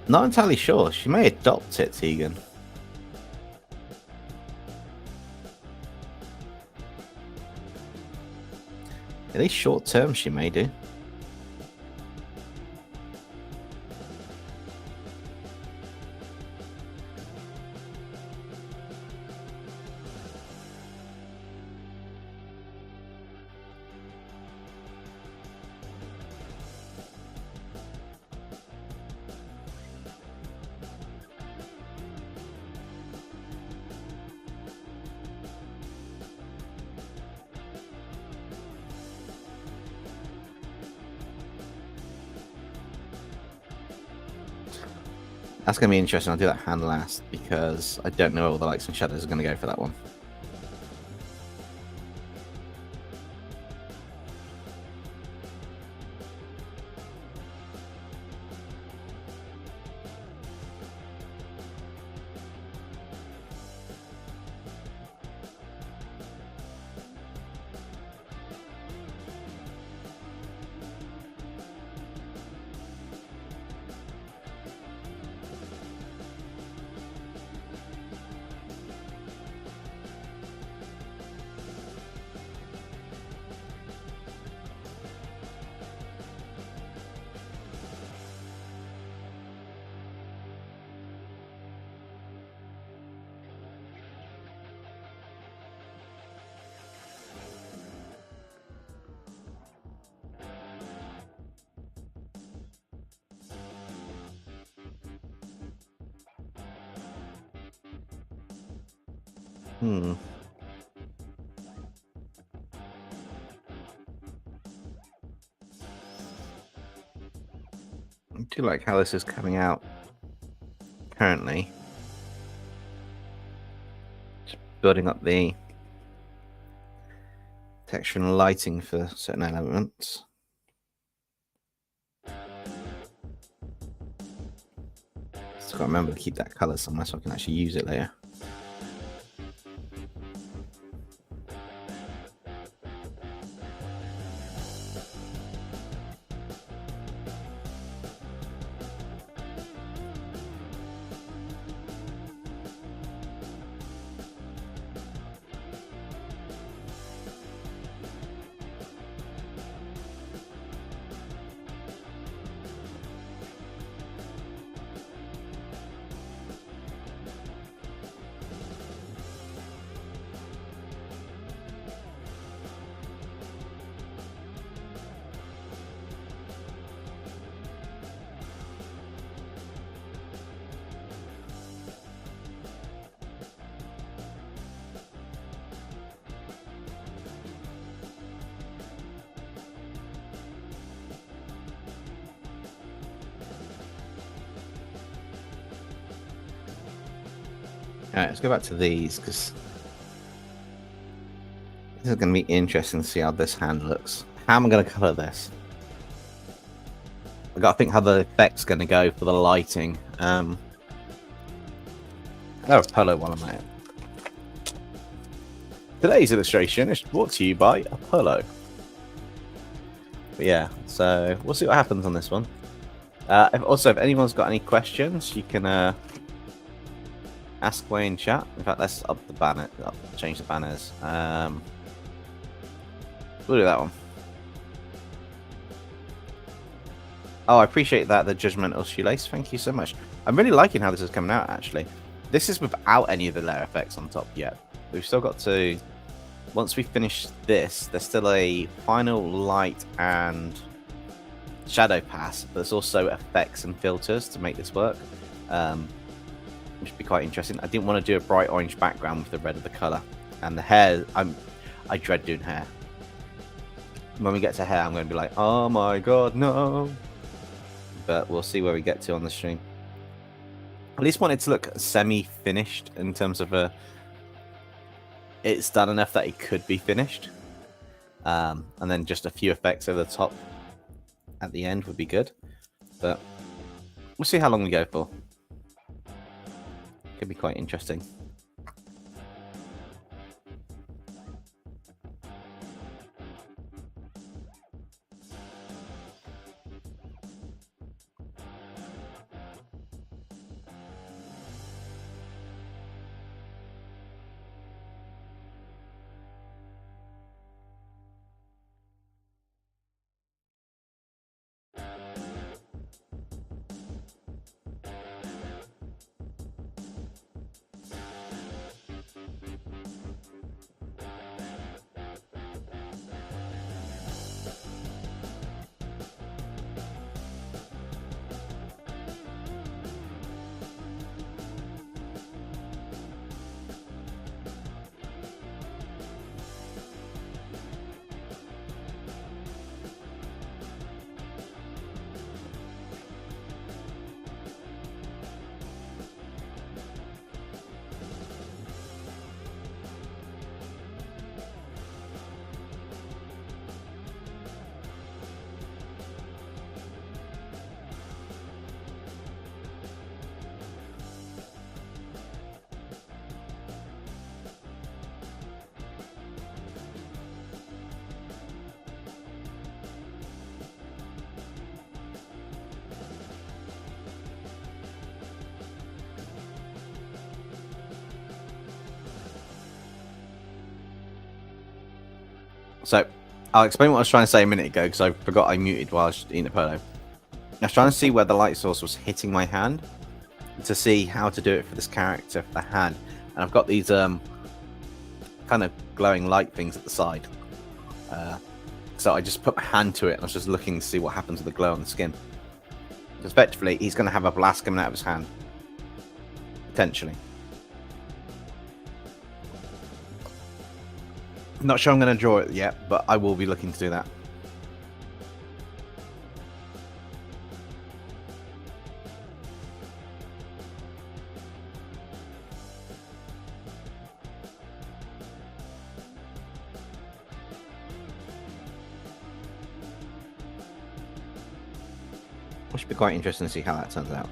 Not entirely sure. She may adopt it, Tegan. At least short term she may do. That's going to be interesting. I'll do that hand last because I don't know where all the lights and shadows are going to go for that one. I do like how this is coming out currently. Just building up the texture and lighting for certain elements. Just gotta remember to keep that color somewhere so I can actually use it later. Alright, let's go back to these, because this is going to be interesting to see how this hand looks. How am I going to colour this? I've got to think how the effect's going to go for the lighting. Oh, Apollo while I'm at it. Today's illustration is brought to you by Apollo. But yeah, so we'll see what happens on this one. If anyone's got any questions, you can ask away in chat. In fact, let's up the banner, change the banners. We'll do that one. Oh, I appreciate that, the Judgmental Shoelace. Thank you so much. I'm really liking how this is coming out, actually. This is without any of the layer effects on top yet. We've still got to... Once we finish this, there's still a final light and shadow pass, but there's also effects and filters to make this work. Which would be quite interesting. I didn't want to do a bright orange background with the red of the colour. And the hair, I dread doing hair. When we get to hair, I'm going to be like, oh my god, no. But we'll see where we get to on the stream. At least want it to look semi-finished in terms of it's done enough that it could be finished. And then just a few effects over the top at the end would be good. But we'll see how long we go for. Could be quite interesting. So, I'll explain what I was trying to say a minute ago, because I forgot I muted while I was eating a polo. I was trying to see where the light source was hitting my hand, to see how to do it for this character, for the hand. And I've got these kind of glowing light things at the side. So I just put my hand to it, and I was just looking to see what happens with the glow on the skin. Because effectively, he's going to have a blast coming out of his hand. Potentially. Not sure I'm going to draw it yet, but I will be looking to do that. It should be quite interesting to see how that turns out.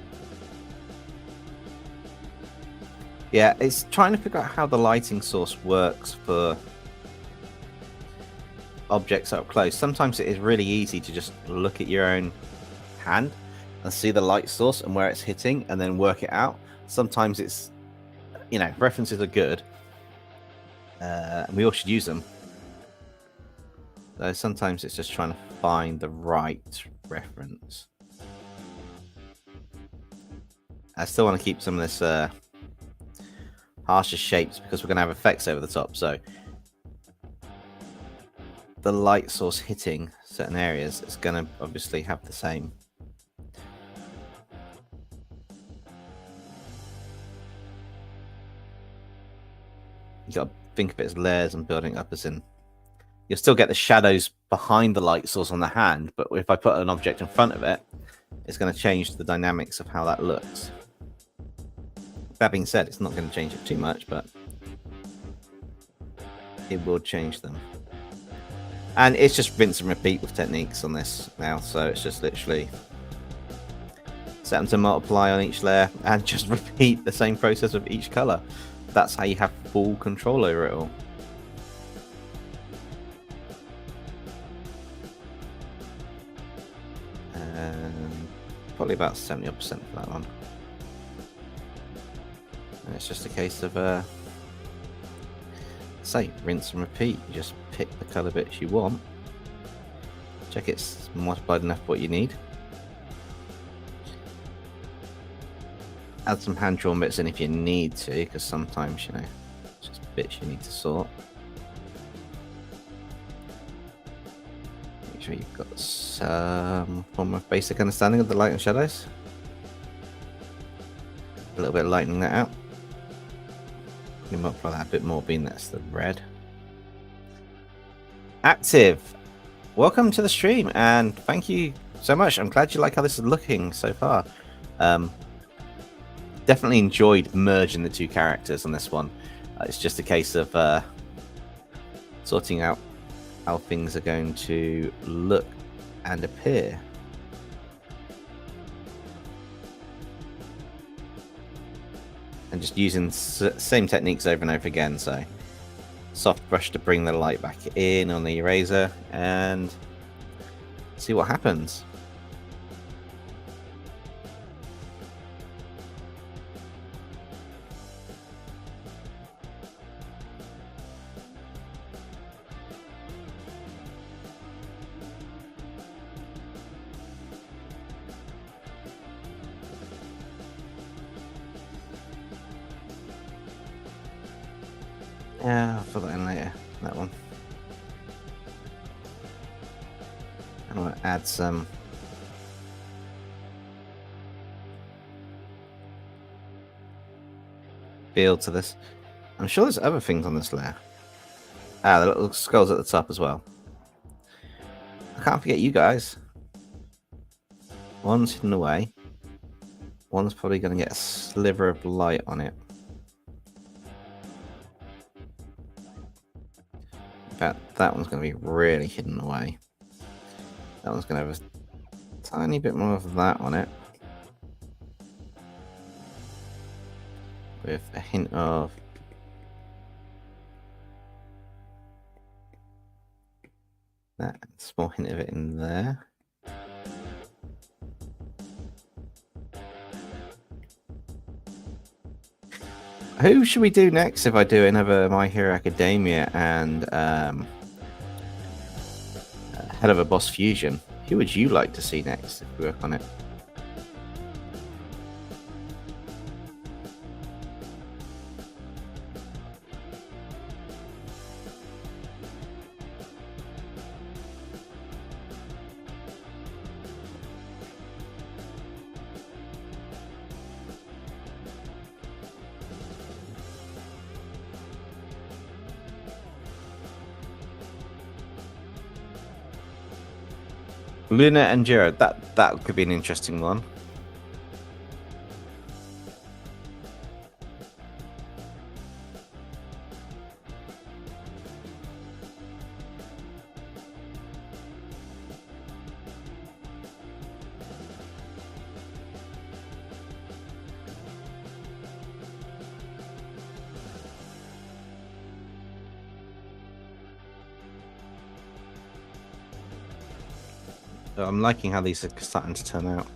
Yeah, it's trying to figure out how the lighting source works for objects up close. Sometimes it is really easy to just look at your own hand and see the light source and where it's hitting and then work it out. Sometimes it's, you know, references are good and we all should use them. So sometimes it's just trying to find the right reference. I still want to keep some of this harsher shapes because we're going to have effects over the top. So the light source hitting certain areas is going to obviously have the same. You got to think of it as layers and building up as in. You'll still get the shadows behind the light source on the hand, but if I put an object in front of it, it's going to change the dynamics of how that looks. That being said, it's not going to change it too much, but it will change them. And it's just rinse and repeat with techniques on this now, so it's just literally set them to multiply on each layer and just repeat the same process of each color. That's how you have full control over it all. Probably about 70% for that one. And it's just a case of say rinse and repeat. You just pick the color bits you want, check it's multiplied enough what you need, add some hand drawn bits in if you need to, because sometimes, you know, it's just bits you need to sort. Make sure you've got some form of basic understanding of the light and shadows. A little bit of lightening that out. You multiply that a bit more, being that's the red. Active, welcome to the stream and thank you so much. I'm glad you like how this is looking so far. Definitely enjoyed merging the two characters on this one. It's just a case of sorting out how things are going to look and appear. And just using same techniques over and over again. So soft brush to bring the light back in on the eraser and see what happens. Yeah, I'll fill that in later, that one. I want to add some feel to this. I'm sure there's other things on this layer. Ah, the little skulls at the top as well. I can't forget you guys. One's hidden away. One's probably going to get a sliver of light on it. In fact, that one's going to be really hidden away. That one's going to have a tiny bit more of that on it. With a hint of that, small hint of it in there. Who should we do next if I do another My Hero Academia and Helluva Boss Fusion? Who would you like to see next if we work on it? Luna and Jiro, that could be an interesting one. I'm liking how these are starting to turn out.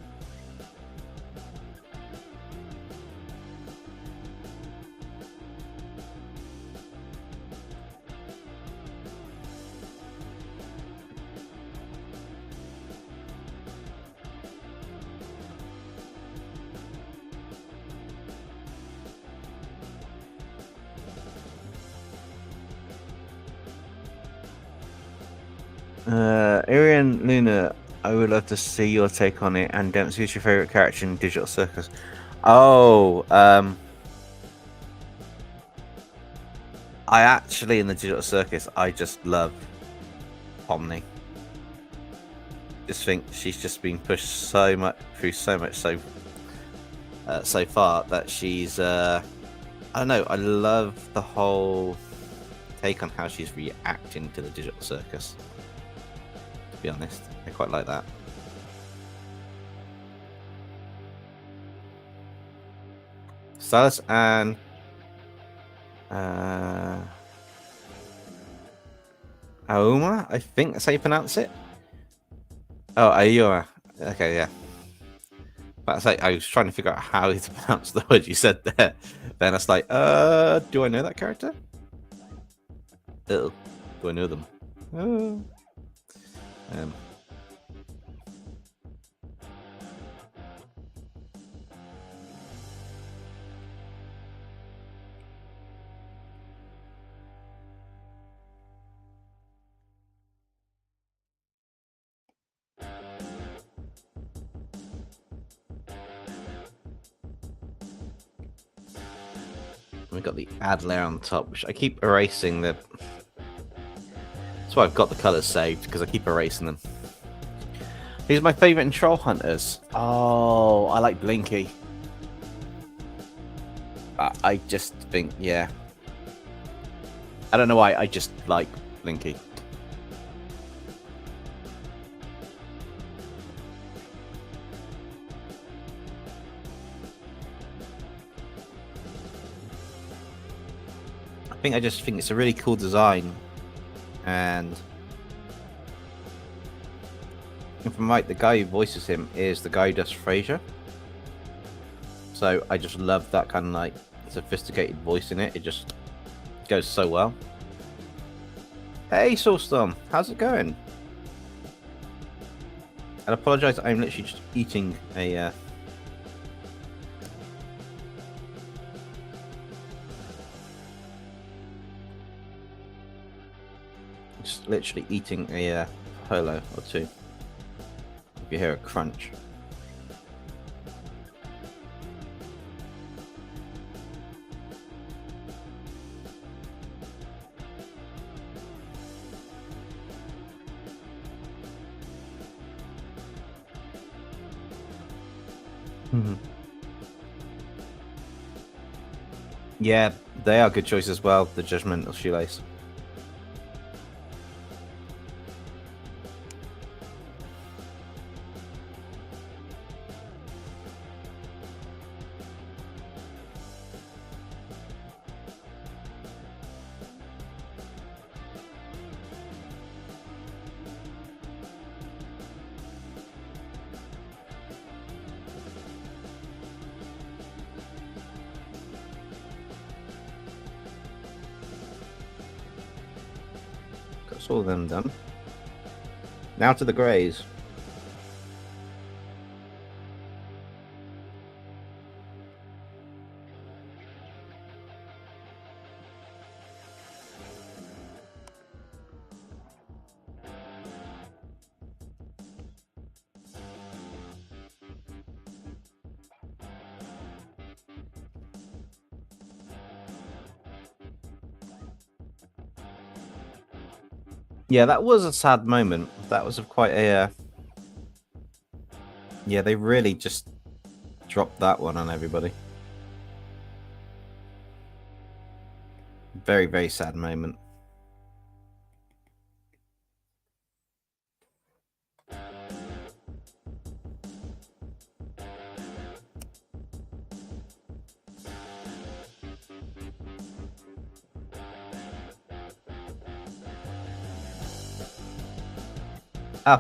Arian Luna, I would love to see your take on it. And Dempsey, who's your favorite character in Digital Circus? Oh, I actually, in the Digital Circus, I just love Omni. Just think she's just been pushed so much through so far that she's I don't know, I love the whole take on how she's reacting to the Digital Circus. To be honest, I quite like that. Stylus and Auma, I think that's how you pronounce it. Oh, Ayua. Okay, yeah. That's like, I was trying to figure out how to pronounce the word you said there. Then I was like, do I know that character? Do I know them? We got the add layer on top, which I keep erasing. That's why I've got the colors saved, because I keep erasing them. Who's my favorite in Troll Hunters? Oh, I like Blinky. I just think, yeah. I don't know why, I just like Blinky. I just think it's a really cool design, and if I'm right, the guy who voices him is the guy who does Frasier. So I just love that kind of like sophisticated voice in it. It just goes so well. Hey, Soulstorm, how's it going? And I apologise, I'm literally just eating a literally eating a polo or two. If you hear a crunch. Yeah, they are good choices as well, the Judgmental Shoelace. Got all of them done. Now to the greys. Yeah, that was a sad moment. That was quite a Yeah, they really just dropped that one on everybody. Very, very sad moment.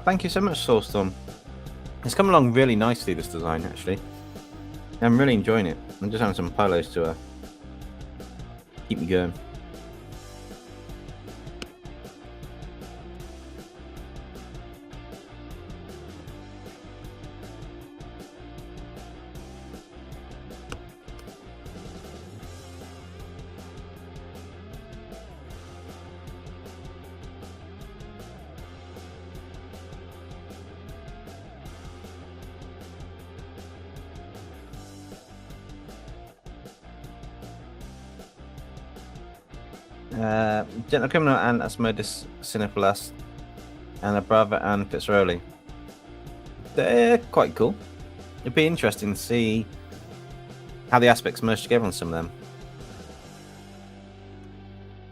Thank you so much, Soulstorm. It's come along really nicely, this design, actually. I'm really enjoying it. I'm just having some polos to keep me going. Gentle Criminal and Asmodus Cinephilas and a brother and Fitzroy. They're quite cool. It'd be interesting to see how the aspects merge together on some of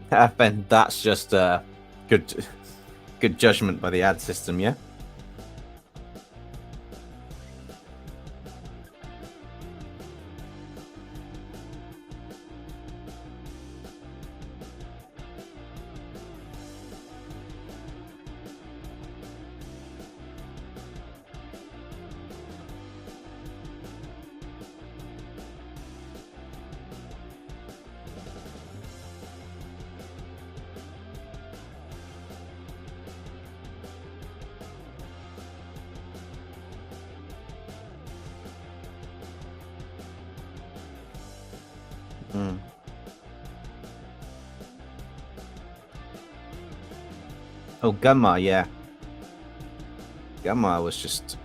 them. Ben, that's just good judgment by the ad system, yeah? Oh, Gunmar, yeah. Gunmar was just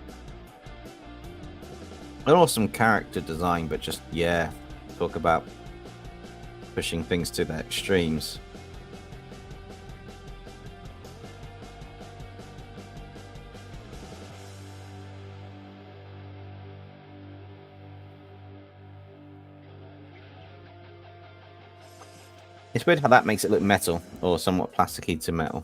an awesome character design, but just, yeah, talk about pushing things to their extremes. It's weird how that makes it look metal, or somewhat plasticky to metal.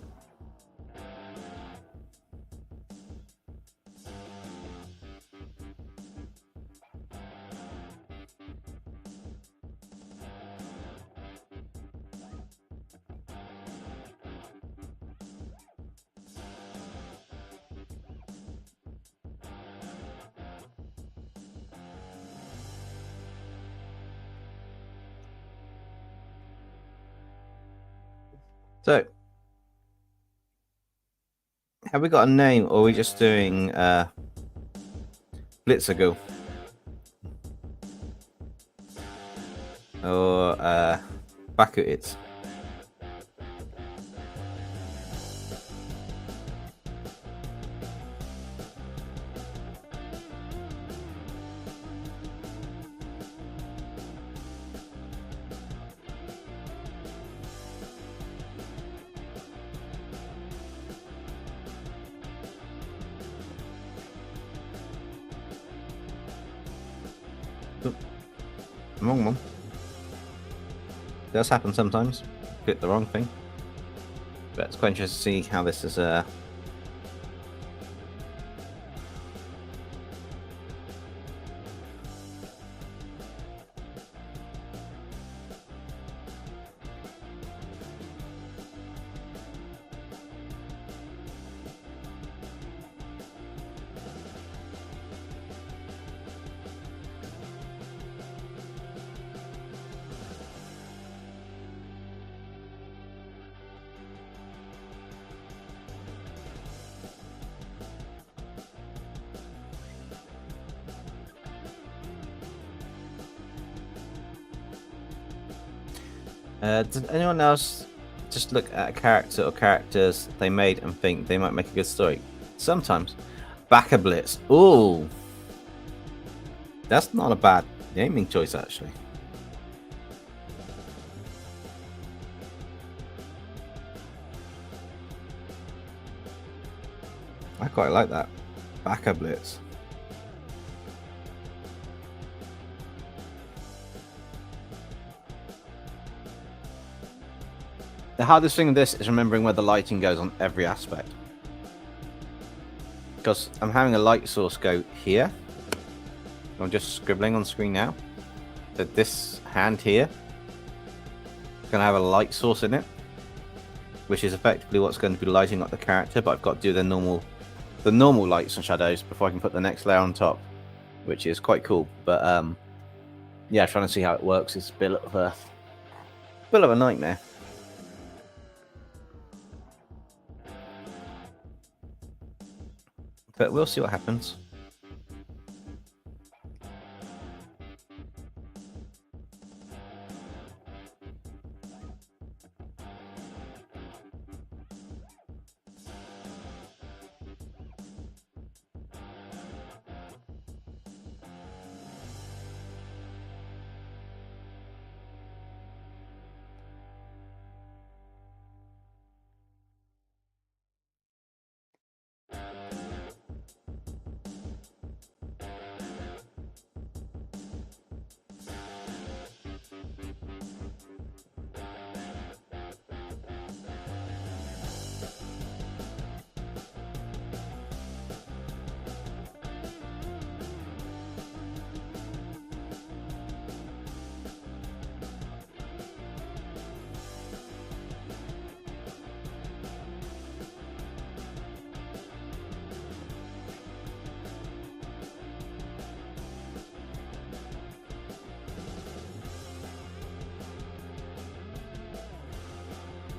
So, have we got a name, or are we just doing Blitzo or Bakugo? Wrong one. Does happen sometimes. Click the wrong thing. But it's quite interesting to see how this is does anyone else just look at a character or characters they made and think they might make a good story? Sometimes. Blitz. Ooh. That's not a bad naming choice, actually. I quite like that. Blitz. The hardest thing with this is remembering where the lighting goes on every aspect. Because I'm having a light source go here. I'm just scribbling on screen now. That this hand here is going to have a light source in it, which is effectively what's going to be lighting up the character. But I've got to do the normal lights and shadows before I can put the next layer on top, which is quite cool. But yeah, trying to see how it works is a bit of a nightmare. But we'll see what happens.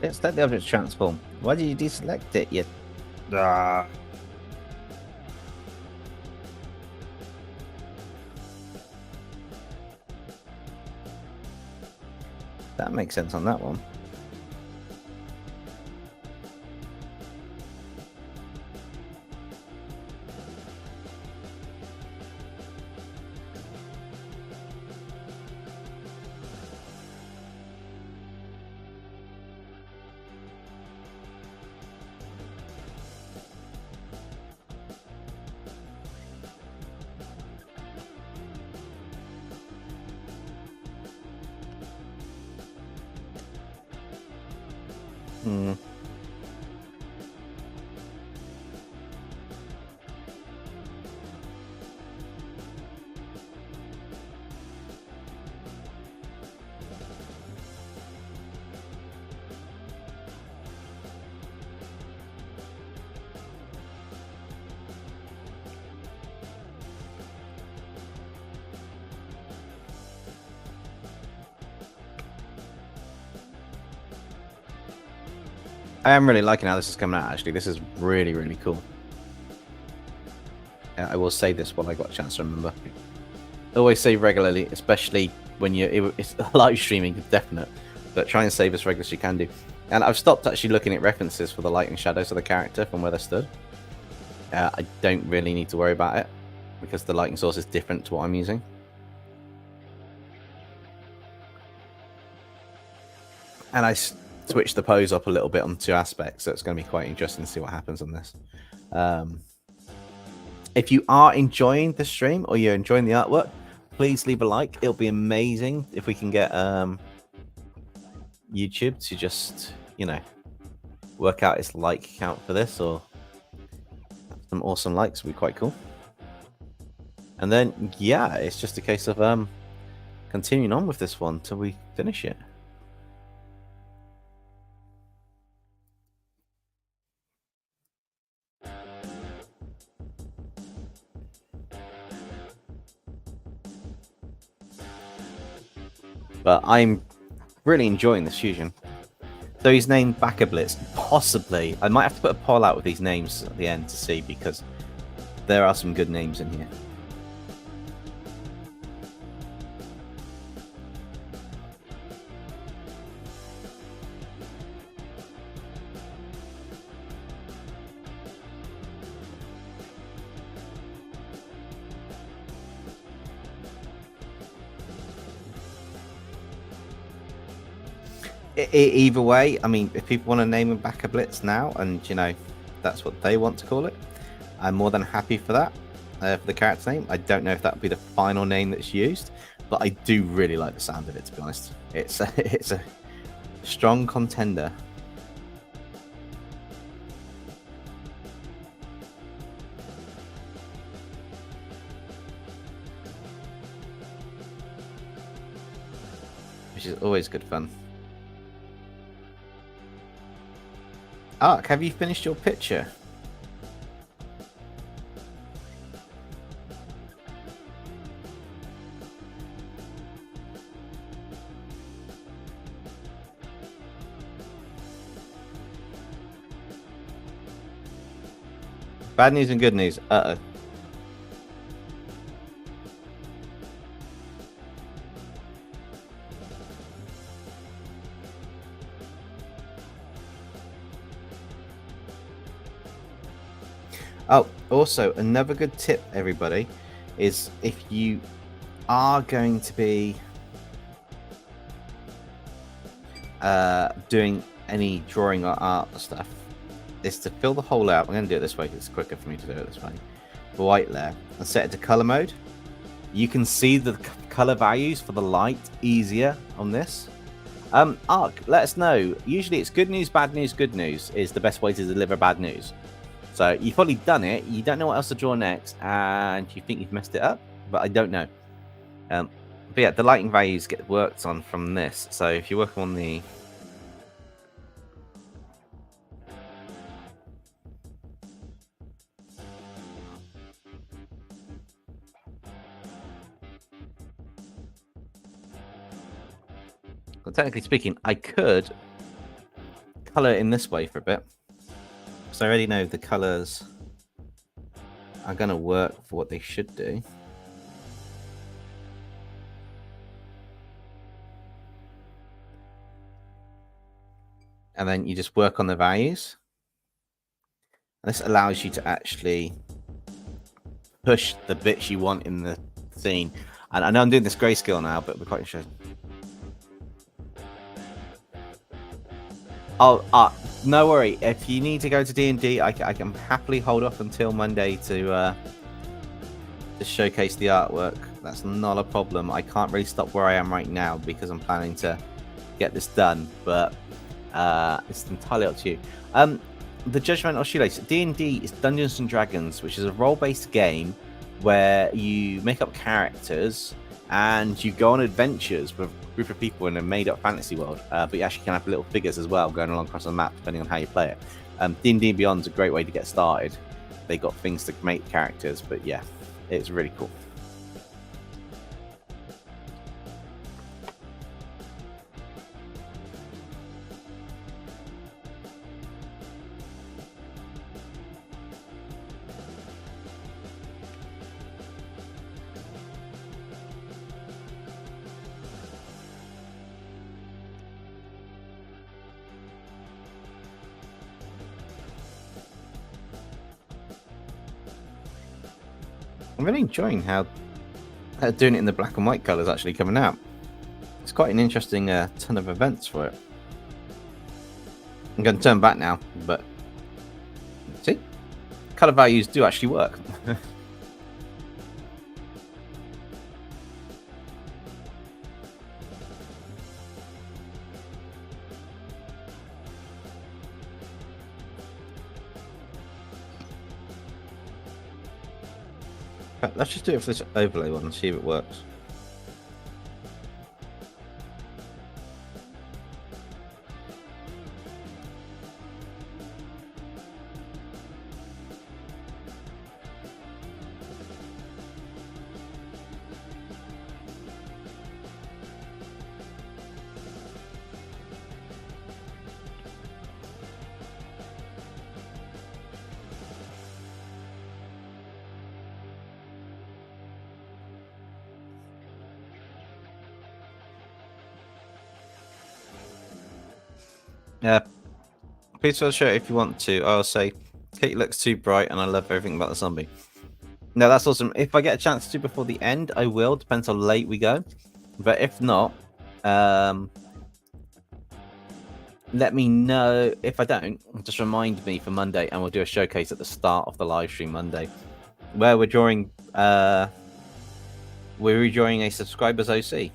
Let's let the object transform. Why did you deselect it? You... That makes sense on that one. I am really liking how this is coming out, actually. This is really, really cool. I will say this while I got a chance to remember. Always save regularly, especially when it's live streaming, definite. But try and save as regularly as you can do. And I've stopped actually looking at references for the light and shadows of the character from where they stood. I don't really need to worry about it, because the lighting source is different to what I'm using. And I switch the pose up a little bit on 2 aspects, so it's going to be quite interesting to see what happens on this. If you are enjoying the stream or you're enjoying the artwork, please leave a like. It'll be amazing if we can get YouTube to just, you know, work out its like count for this, or some awesome likes would be quite cool. And then, yeah, it's just a case of continuing on with this one till we finish it. But I'm really enjoying this fusion. So he's named Blitz. Possibly. I might have to put a poll out with these names at the end to see, because there are some good names in here. Either way, I mean, if people want to name him Blitz now, and you know, that's what they want to call it, I'm more than happy for that. For the character's name, I don't know if that would be the final name that's used, but I do really like the sound of it. To be honest, it's a strong contender is always good fun. Ark, have you finished your picture? Bad news and good news. Uh-oh. Oh, also, another good tip, everybody, is if you are going to be doing any drawing or art stuff, is to fill the hole out. I'm going to do it this way because it's quicker for me to do it this way. The white layer, and set it to color mode. You can see the color values for the light easier on this. Ark, let us know. Usually it's good news, bad news, good news is the best way to deliver bad news. So you've probably done it, you don't know what else to draw next, and you think you've messed it up, but I don't know. But yeah, the lighting values get worked on from this. So if you work on the... Well, technically speaking, I could color it in this way for a bit. So I already know the colors are going to work for what they should do. And then you just work on the values. And this allows you to actually push the bits you want in the scene. And I know I'm doing this grayscale now, but we're quite interested. Oh, no worry. If you need to go to D&D, I can happily hold off until Monday to showcase the artwork. That's not a problem. I can't really stop where I am right now because I'm planning to get this done, but it's entirely up to you. The Judgmental Shoelace. D&D is Dungeons and Dragons, which is a role-based game where you make up characters and you go on adventures with a group of people in a made-up fantasy world. But you actually can have little figures as well going along across the map, depending on how you play it. D&D Beyond is a great way to get started. They got things to make characters, but yeah, it's really cool. I'm really enjoying how doing it in the black and white colours actually coming out. It's quite an interesting ton of events for it. I'm going to turn back now, but see, colour values do actually work. Let's just do it for this overlay one and see if it works. Yeah, please feel sure if you want to. I'll say, Kate looks too bright and I love everything about the zombie. No, that's awesome. If I get a chance to before the end, I will. Depends how late we go. But if not, let me know. If I don't, just remind me for Monday and we'll do a showcase at the start of the live stream Monday where we're drawing a subscriber's OC.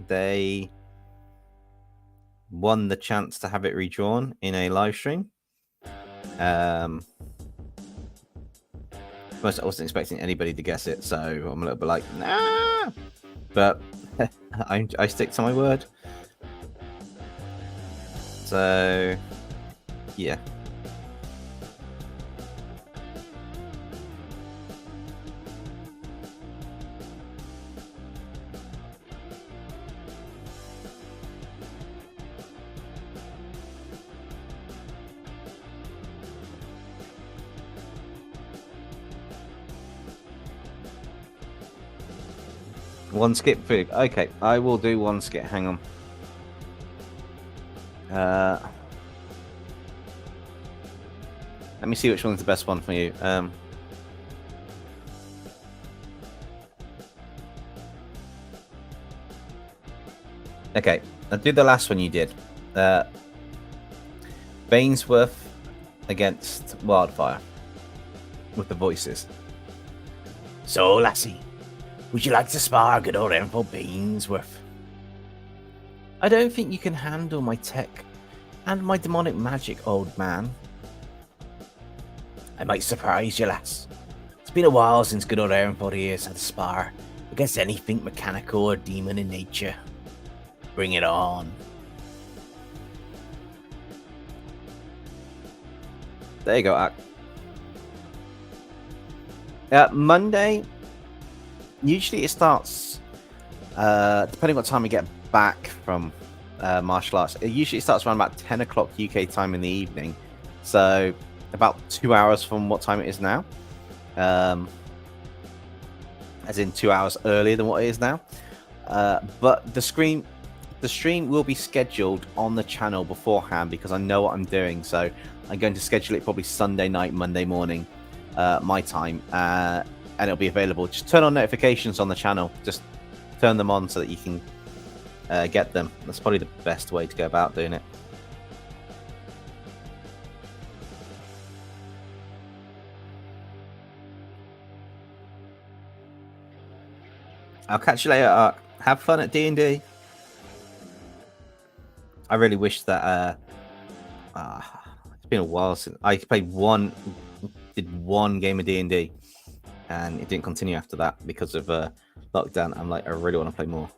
They won the chance to have it redrawn in a live stream. I wasn't expecting anybody to guess it, so I'm a little bit like, nah. But I stick to my word. So, yeah. One skip food. Okay, I will do one skip. Hang on. Let me see which one's the best one for you. Okay, I'll do the last one you did. Bainsworth against Wildfire with the voices. So, lassie, would you like to spar good old Info Bainsworth? I don't think you can handle my tech and my demonic magic, old man. I might surprise you, lass. It's been a while since good old Ironford here has had a spar against anything mechanical or demon in nature. Bring it on. There you go, Ak. Monday, usually it starts, depending on what time we get back from martial arts, it usually starts around about 10 o'clock UK time in the evening. So, about 2 hours from what time it is now. As in 2 hours earlier than what it is now. But the stream will be scheduled on the channel beforehand because I know what I'm doing. So I'm going to schedule it probably Sunday night, Monday morning, my time, and it'll be available. Just turn on notifications on the channel. Just turn them on so that you can get them. That's probably the best way to go about doing it. I'll catch you later, Ark. Have fun at D&D. I really wish that it's been a while since I did one game of D&D, and it didn't continue after that because of lockdown. I'm like, I really want to play more.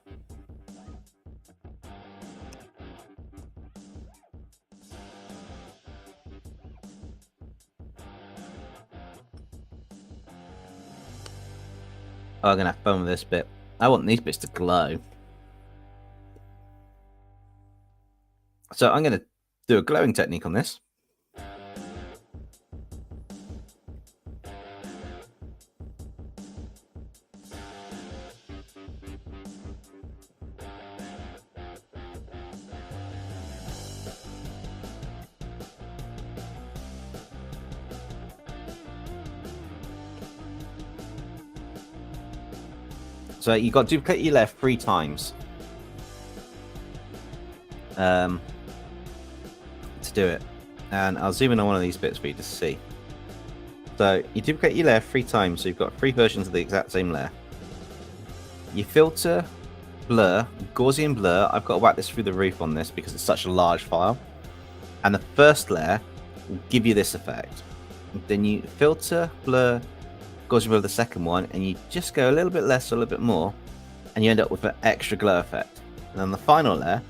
Oh, I'm gonna have fun with this bit. I want these bits to glow. So I'm going to do a glowing technique on this. So you've got to duplicate your left 3 times. To do it, and I'll zoom in on one of these bits for you to see. So you duplicate your layer 3 times, so you've got 3 versions of the exact same layer. You filter, blur, Gaussian blur. I've got to whack this through the roof on this because it's such a large file, and the first layer will give you this effect. Then you filter, blur, Gaussian blur the second one, and you just go a little bit less or a little bit more, and you end up with an extra glow effect. And then the final layer,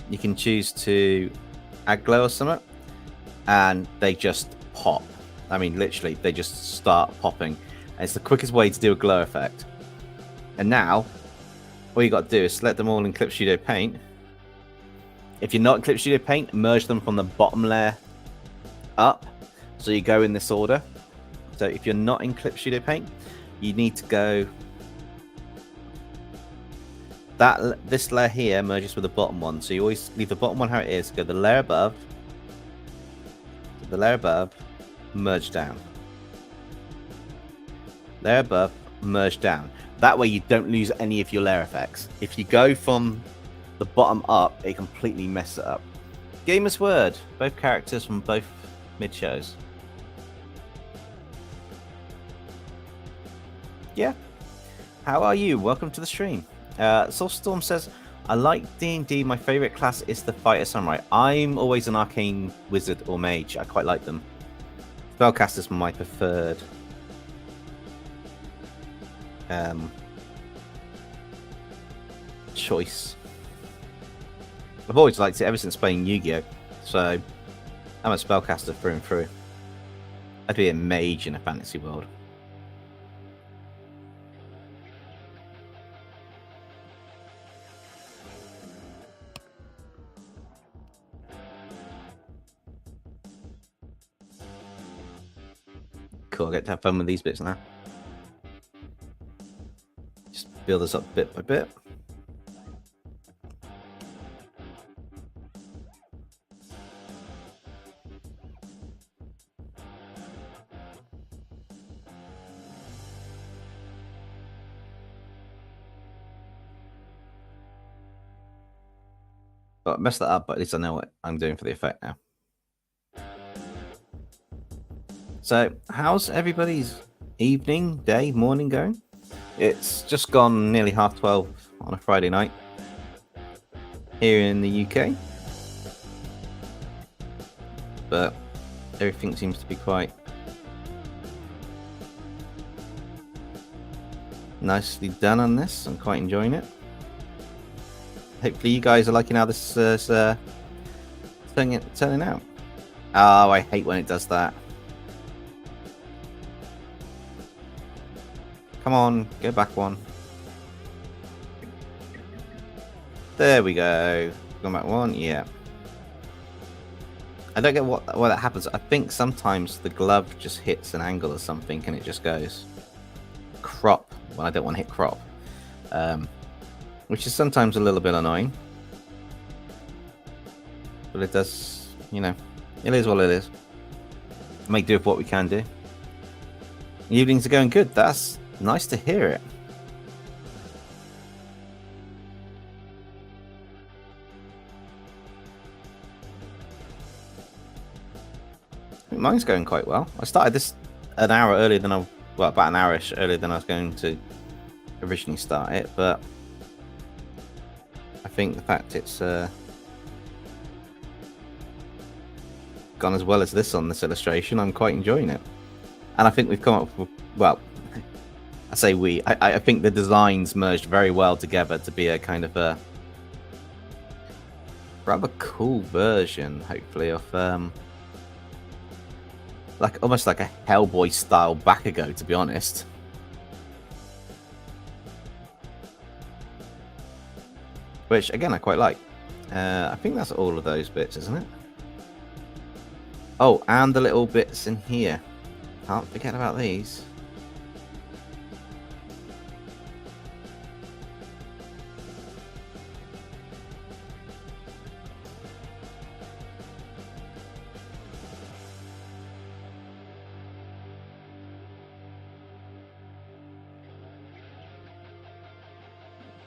you can choose to add glow or something, and they just pop. I mean, literally, they just start popping. And it's the quickest way to do a glow effect. And now, all you got to do is select them all in Clip Studio Paint. If you're not in Clip Studio Paint, merge them from the bottom layer up. So you go in this order. So if you're not in Clip Studio Paint, you need to go. This layer here merges with the bottom one, so you always leave the bottom one how it is. Go the layer above, merge down. Layer above, merge down. That way you don't lose any of your layer effects. If you go from the bottom up, it completely messes it up. Gamer's Word, both characters from both mid shows. Yeah. How are you? Welcome to the stream. Soulstorm says, I like D&D. My favorite class is the Fighter Samurai. I'm always an Arcane Wizard or Mage. I quite like them. Spellcaster is my preferred. choice. I've always liked it ever since playing Yu-Gi-Oh! So I'm a spellcaster through and through. I'd be a mage in a fantasy world. Cool, I get to have fun with these bits now. Just build this up bit by bit. But I messed that up, but at least I know what I'm doing for the effect now. So, how's everybody's evening, day, morning going? It's just gone nearly 12:30 on a Friday night here in the UK. But everything seems to be quite nicely done on this. I'm quite enjoying it. Hopefully you guys are liking how this is turning out. Oh, I hate when it does that. Come on, go back one. There we go. Go back one, yeah. I don't get why that happens. I think sometimes the glove just hits an angle or something and it just goes crop when I don't want to hit crop. Which is sometimes a little bit annoying. But it does, you know, it is what it is. Make do with what we can do. The evenings are going good. That's nice to hear it. I think mine's going quite well. I started this an hour earlier than about an hour-ish earlier than I was going to originally start it, but I think the fact it's gone as well as this on this illustration, I'm quite enjoying it. And I think we've come up with, well, I say we, I think the designs merged very well together to be a kind of a rather cool version, hopefully, of like almost like a Hellboy style Bakugo, to be honest. Which again I quite like. I think that's all of those bits, isn't it? Oh, and the little bits in here. Can't forget about these.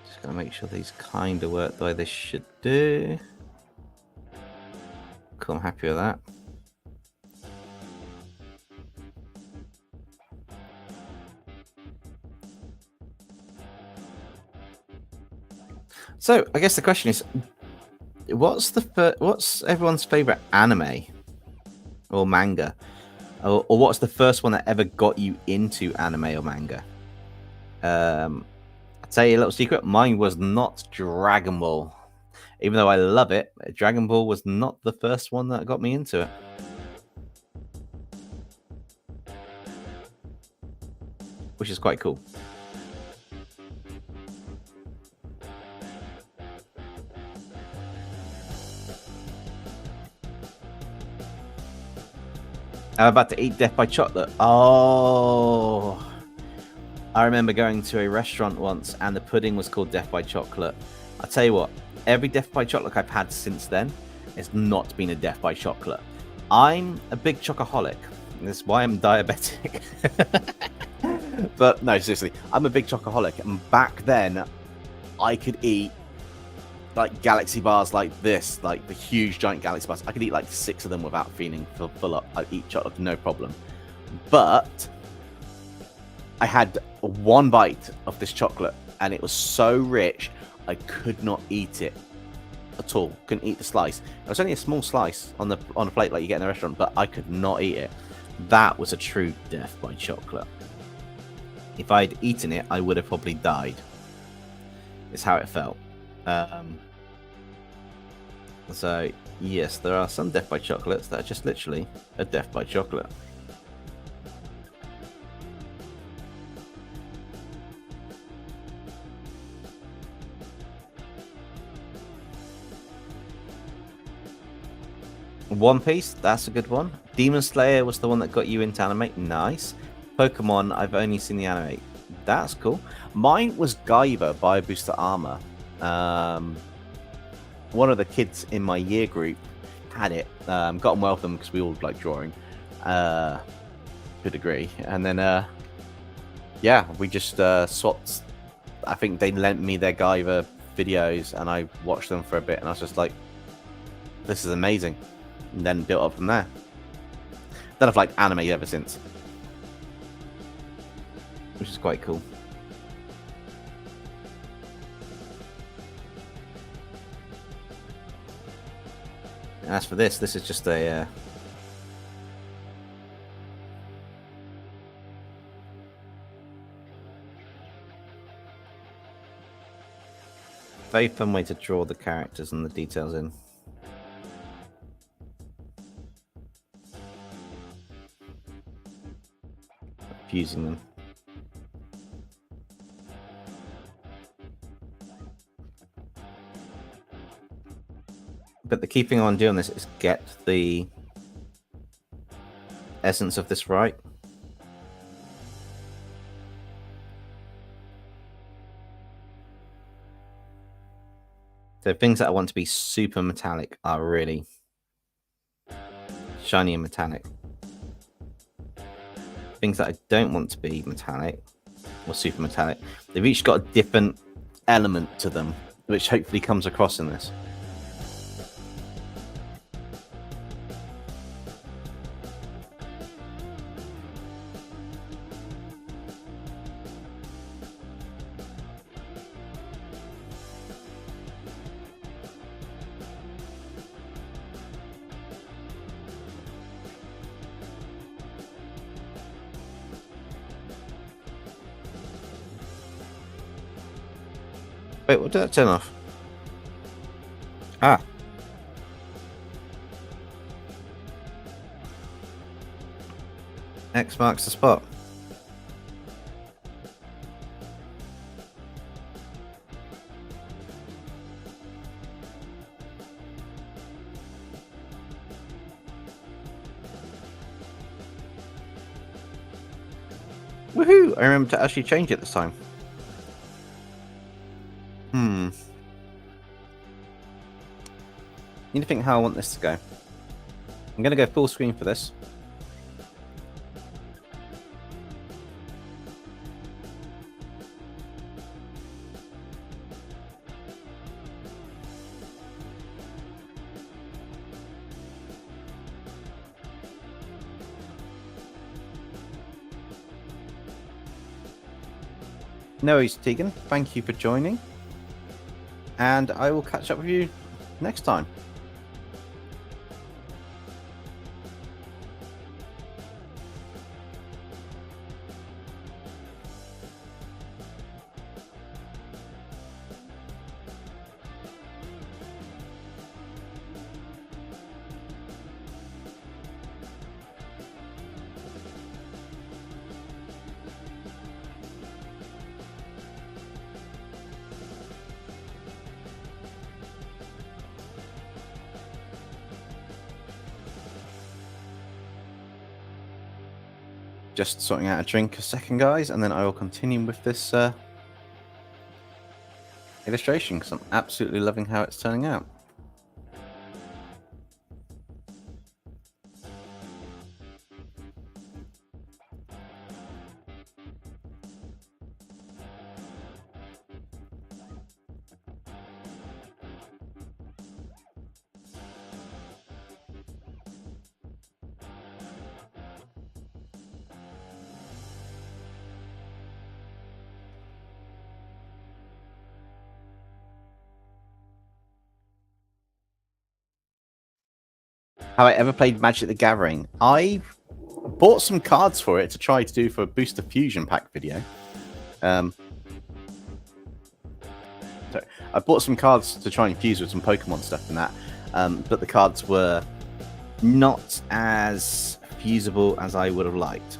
Just gonna make sure these kind of work the way they should do. Cool, I'm happy with that. So I guess the question is, what's everyone's favorite anime or manga, or what's the first one that ever got you into anime or manga? I'll tell you a little secret. Mine was not Dragon Ball, even though I love it. Dragon Ball was not the first one that got me into it. Which is quite cool. I'm about to eat Death by Chocolate. Oh, I remember going to a restaurant once and the pudding was called Death by Chocolate. I'll tell you what, every Death by Chocolate I've had since then has not been a Death by Chocolate. I'm a big chocoholic. That's why I'm diabetic. But no, seriously, I'm a big chocoholic. And back then, I could eat like galaxy bars like this, like the huge giant galaxy bars. I could eat like 6 of them without feeling full up. I'd eat chocolate, no problem. But I had 1 bite of this chocolate and it was so rich, I could not eat it at all. Couldn't eat the slice. It was only a small slice on a plate like you get in a restaurant, but I could not eat it. That was a true death by chocolate. If I'd eaten it, I would have probably died. It's how it felt. So yes, there are some death by chocolates that are just literally a death by chocolate. One Piece, that's a good one. Demon Slayer was the one that got you into anime. Nice. Pokemon, I've only seen the anime. That's cool. Mine was Gaiba by Booster Armor. One of the kids in my year group had it. Got on well with them because we all like drawing to a degree. And then, yeah, we just swapped. I think they lent me their Gaiba videos and I watched them for a bit and I was just like, this is amazing. And then built up from there. Then I've liked anime ever since, which is quite cool. And as for this is just a very fun way to draw the characters and the details in. Fusing them. But the key thing I want to do on this is get the essence of this right. So things that I want to be super metallic are really shiny and metallic. Things that I don't want to be metallic or super metallic, they've each got a different element to them, which hopefully comes across in this. Wait, what did that turn off? Ah. X marks the spot. Woohoo! I remember to actually change it this time. Need to think how I want this to go. I'm going to go full screen for this. No worries, Tegan. Thank you for joining. And I will catch up with you next time. Just sorting out a drink a second, guys, and then I will continue with this illustration because I'm absolutely loving how it's turning out. Have I ever played Magic the Gathering? I bought some cards for it to try to do for a Booster Fusion pack video. Sorry. I bought some cards to try and fuse with some Pokemon stuff and that, but the cards were not as fusible as I would have liked.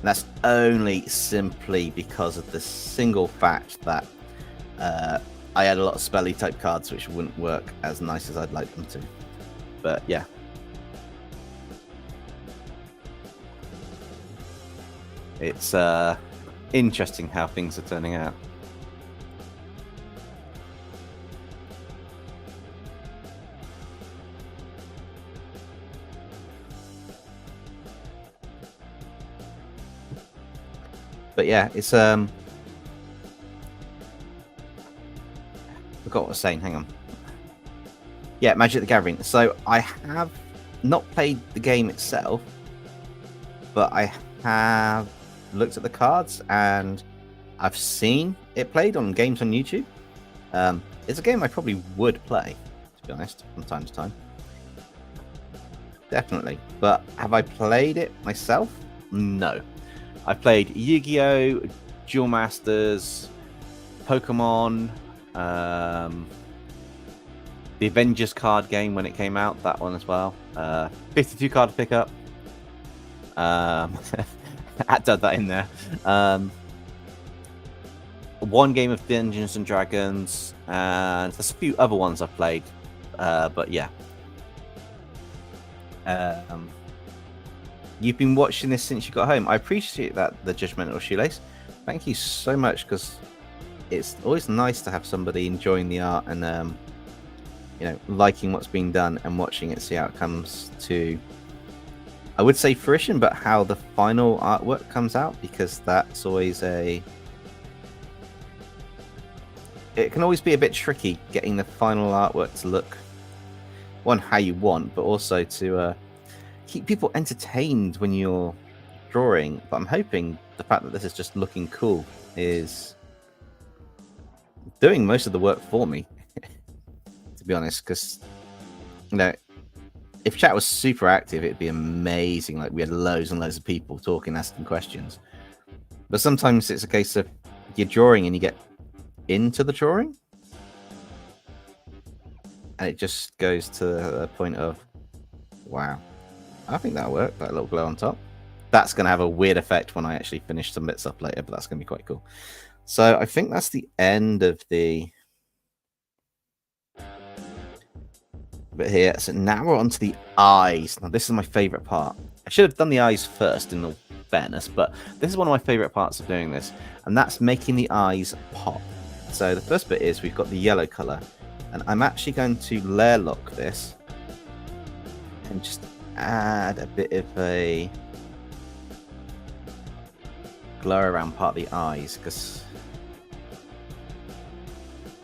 That's only simply because of the single fact that I had a lot of spelly type cards which wouldn't work as nice as I'd like them to. But yeah. It's interesting how things are turning out. But yeah, it's forgot what I was saying, hang on. Yeah, Magic the Gathering. So I have not played the game itself, but I have looked at the cards and I've seen it played on games on YouTube. It's a game I probably would play, to be honest, from time to time. Definitely. But have I played it myself? No. I played Yu-Gi-Oh!, Duel Masters, Pokemon, the Avengers card game when it came out, that one as well. 52 card to pick up. I had to add that in there. One game of Dungeons and Dragons, and there's a few other ones I've played, but yeah. You've been watching this since you got home. I appreciate that, the Judgmental Shoelace. Thank you so much, because it's always nice to have somebody enjoying the art and you know, liking what's being done and watching it, see how it comes to, I would say fruition, but how the final artwork comes out, because that's always it can always be a bit tricky getting the final artwork to look, one, how you want, but also to keep people entertained when you're drawing. But I'm hoping the fact that this is just looking cool is doing most of the work for me, to be honest, because, you know, if chat was super active, it'd be amazing. Like, we had loads and loads of people talking, asking questions. But sometimes it's a case of you're drawing and you get into the drawing, and it just goes to the point of, wow, I think that'll work, that little glow on top. That's going to have a weird effect when I actually finish some bits up later, but that's going to be quite cool. So I think that's the end of the bit here. So now we're on to the eyes. Now this is my favorite part. I should have done the eyes first, in all fairness, but this is one of my favorite parts of doing this, and that's making the eyes pop. So the first bit is we've got the yellow color, and I'm actually going to layer lock this and just add a bit of a glow around part of the eyes, because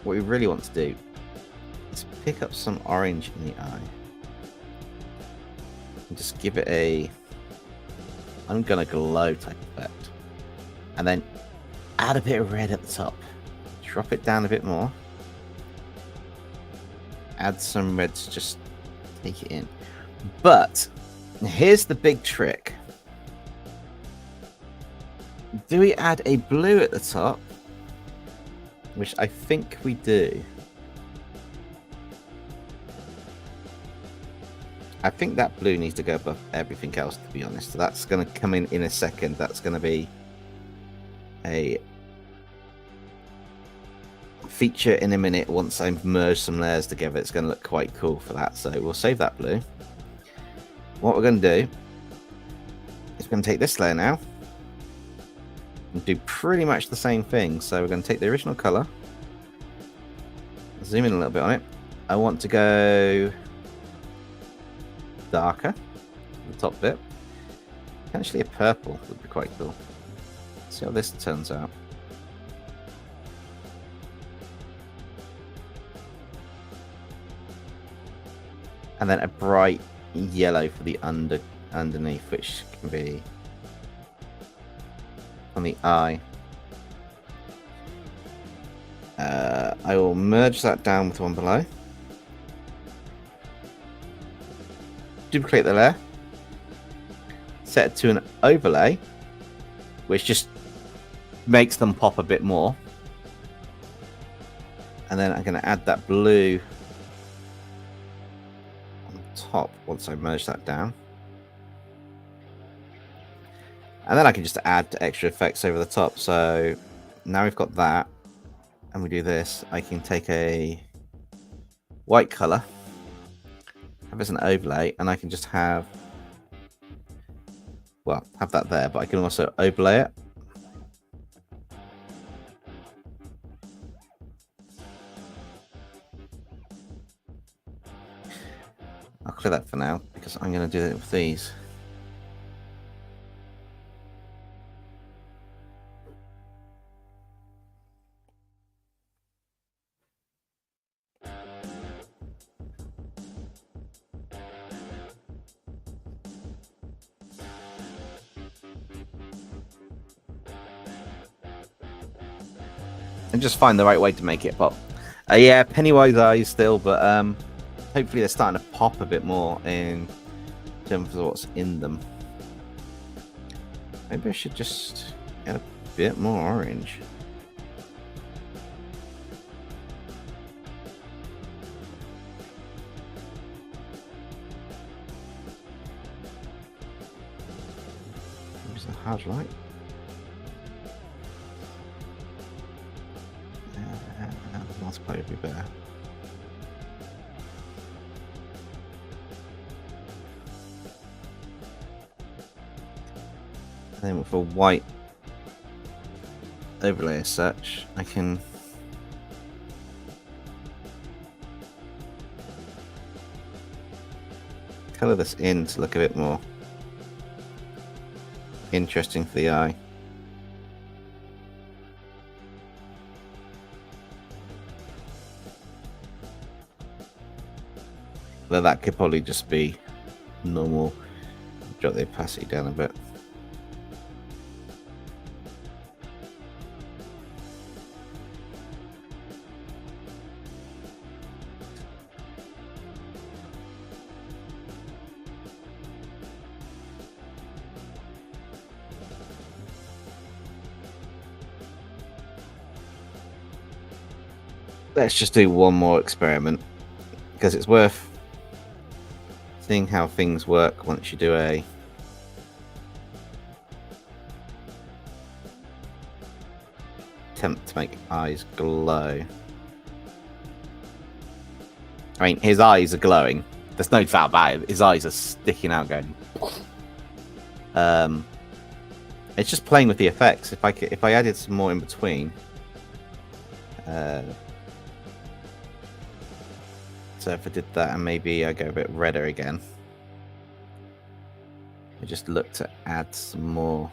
what we really want to do is pick up some orange in the eye and just give it a I'm gonna glow type effect, and then add a bit of red at the top, drop it down a bit more, add some red to just take it in. But here's the big trick. Do we add a blue at the top? Which I think we do. I think that blue needs to go above everything else, to be honest. So that's going to come in a second. That's going to be a feature in a minute. Once I've merged some layers together, it's going to look quite cool for that. So we'll save that blue. What we're going to do is we're going to take this layer now and do pretty much the same thing. So we're going to take the original color, zoom in a little bit on it. I want to go darker, the top bit. Potentially a purple would be quite cool. See how this turns out. And then a bright yellow for the underneath, which can be on the eye. I will merge that down with one below. Duplicate the layer. Set it to an overlay, which just makes them pop a bit more. And then I'm going to add that blue on top once I merge that down. And then I can just add extra effects over the top. So now we've got that, and we do this. I can take a white color, have it as an overlay, and I can just have, well, have that there, but I can also overlay it. I'll clear that for now because I'm going to do it with these. And just find the right way to make it pop. Yeah, Pennywise eyes still, but hopefully they're starting to pop a bit more in terms of what's in them. Maybe I should just get a bit more orange. Use the hard light. Multiply would be better. And then with a white overlay as such, I can colour this in to look a bit more interesting for the eye. Though that could probably just be normal. Drop the opacity down a bit. Let's just do one more experiment because it's worth seeing how things work once you do a attempt to make eyes glow. I mean, his eyes are glowing. There's no doubt about it. His eyes are sticking out, going. It's just playing with the effects. If I added some more in between. So if I did that and maybe I go a bit redder again. I just look to add some more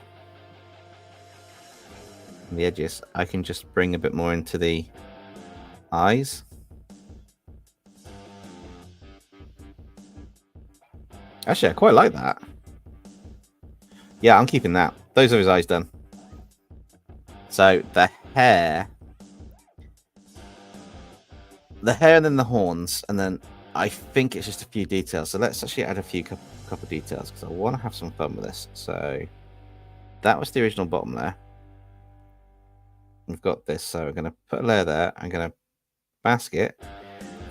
on the edges. I can just bring a bit more into the eyes. Actually, I quite like that. Yeah, I'm keeping that. Those are his eyes done. So the hair and then the horns, and then I think it's just a few details. So let's actually add a few couple details because I want to have some fun with this. So that was the original bottom layer. We've got this, so we're going to put a layer there. I'm going to mask it,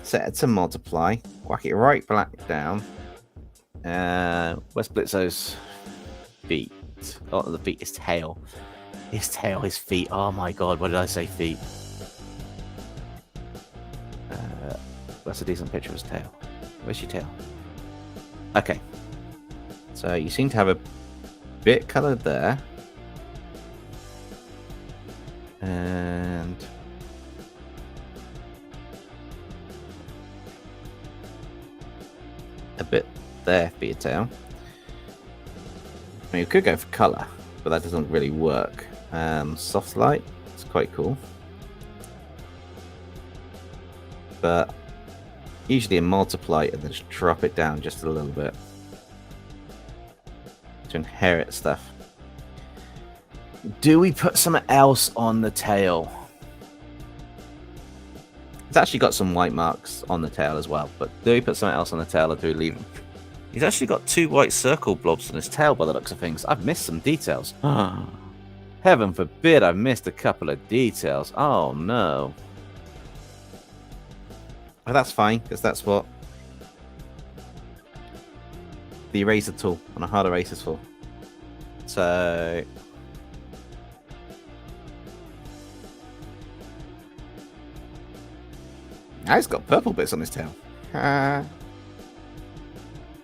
set it to multiply, whack it right back down. Where's Blitzo's feet? Oh, the feet, his tail. His tail, his feet. Oh my god, what did I say, feet? That's a decent picture of his tail. Where's your tail? Okay. So you seem to have a bit coloured there. And a bit there for your tail. I mean, you could go for colour, but that doesn't really work. Soft light, it's quite cool. But usually multiply and then just drop it down just a little bit to inherit stuff. Do we put something else on the tail? It's actually got some white marks on the tail as well, but do we put something else on the tail or do we leave him? He's actually got 2 white circle blobs on his tail by the looks of things. I've missed some details. Heaven forbid I've missed a couple of details. Oh no. But that's fine, because that's what the eraser tool on a hard eraser is for. So now he's got purple bits on his tail. But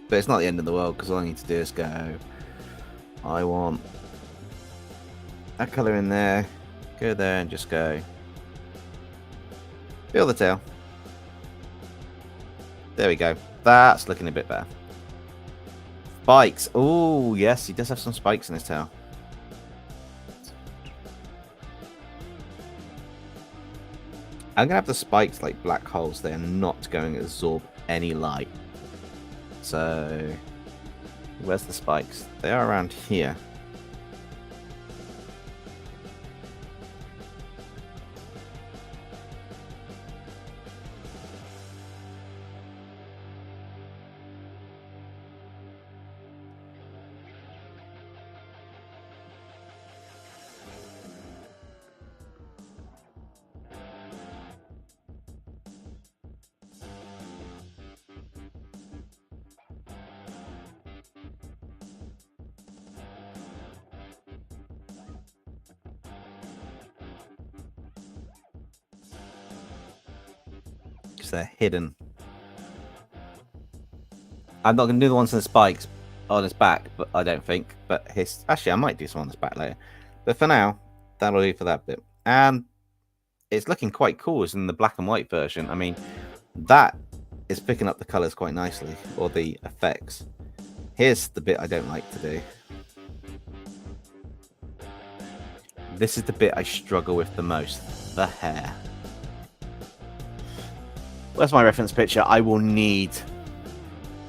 it's not the end of the world, because all I need to do is go, I want that colour in there, go there and just go fill the tail. There we go. That's looking a bit better. Spikes. Oh, yes, he does have some spikes in his tail. I'm going to have the spikes like black holes. They are not going to absorb any light. So, where's the spikes? They are around here. They're hidden. I'm not going to do the ones on the spikes on his back, but I don't think. But his actually, I might do some on his back later. But for now, that'll do for that bit. And it's looking quite cool. It's in the black and white version. I mean, that is picking up the colors quite nicely, or the effects. Here's the bit I don't like to do. This is the bit I struggle with the most. The hair. Where's my reference picture? I will need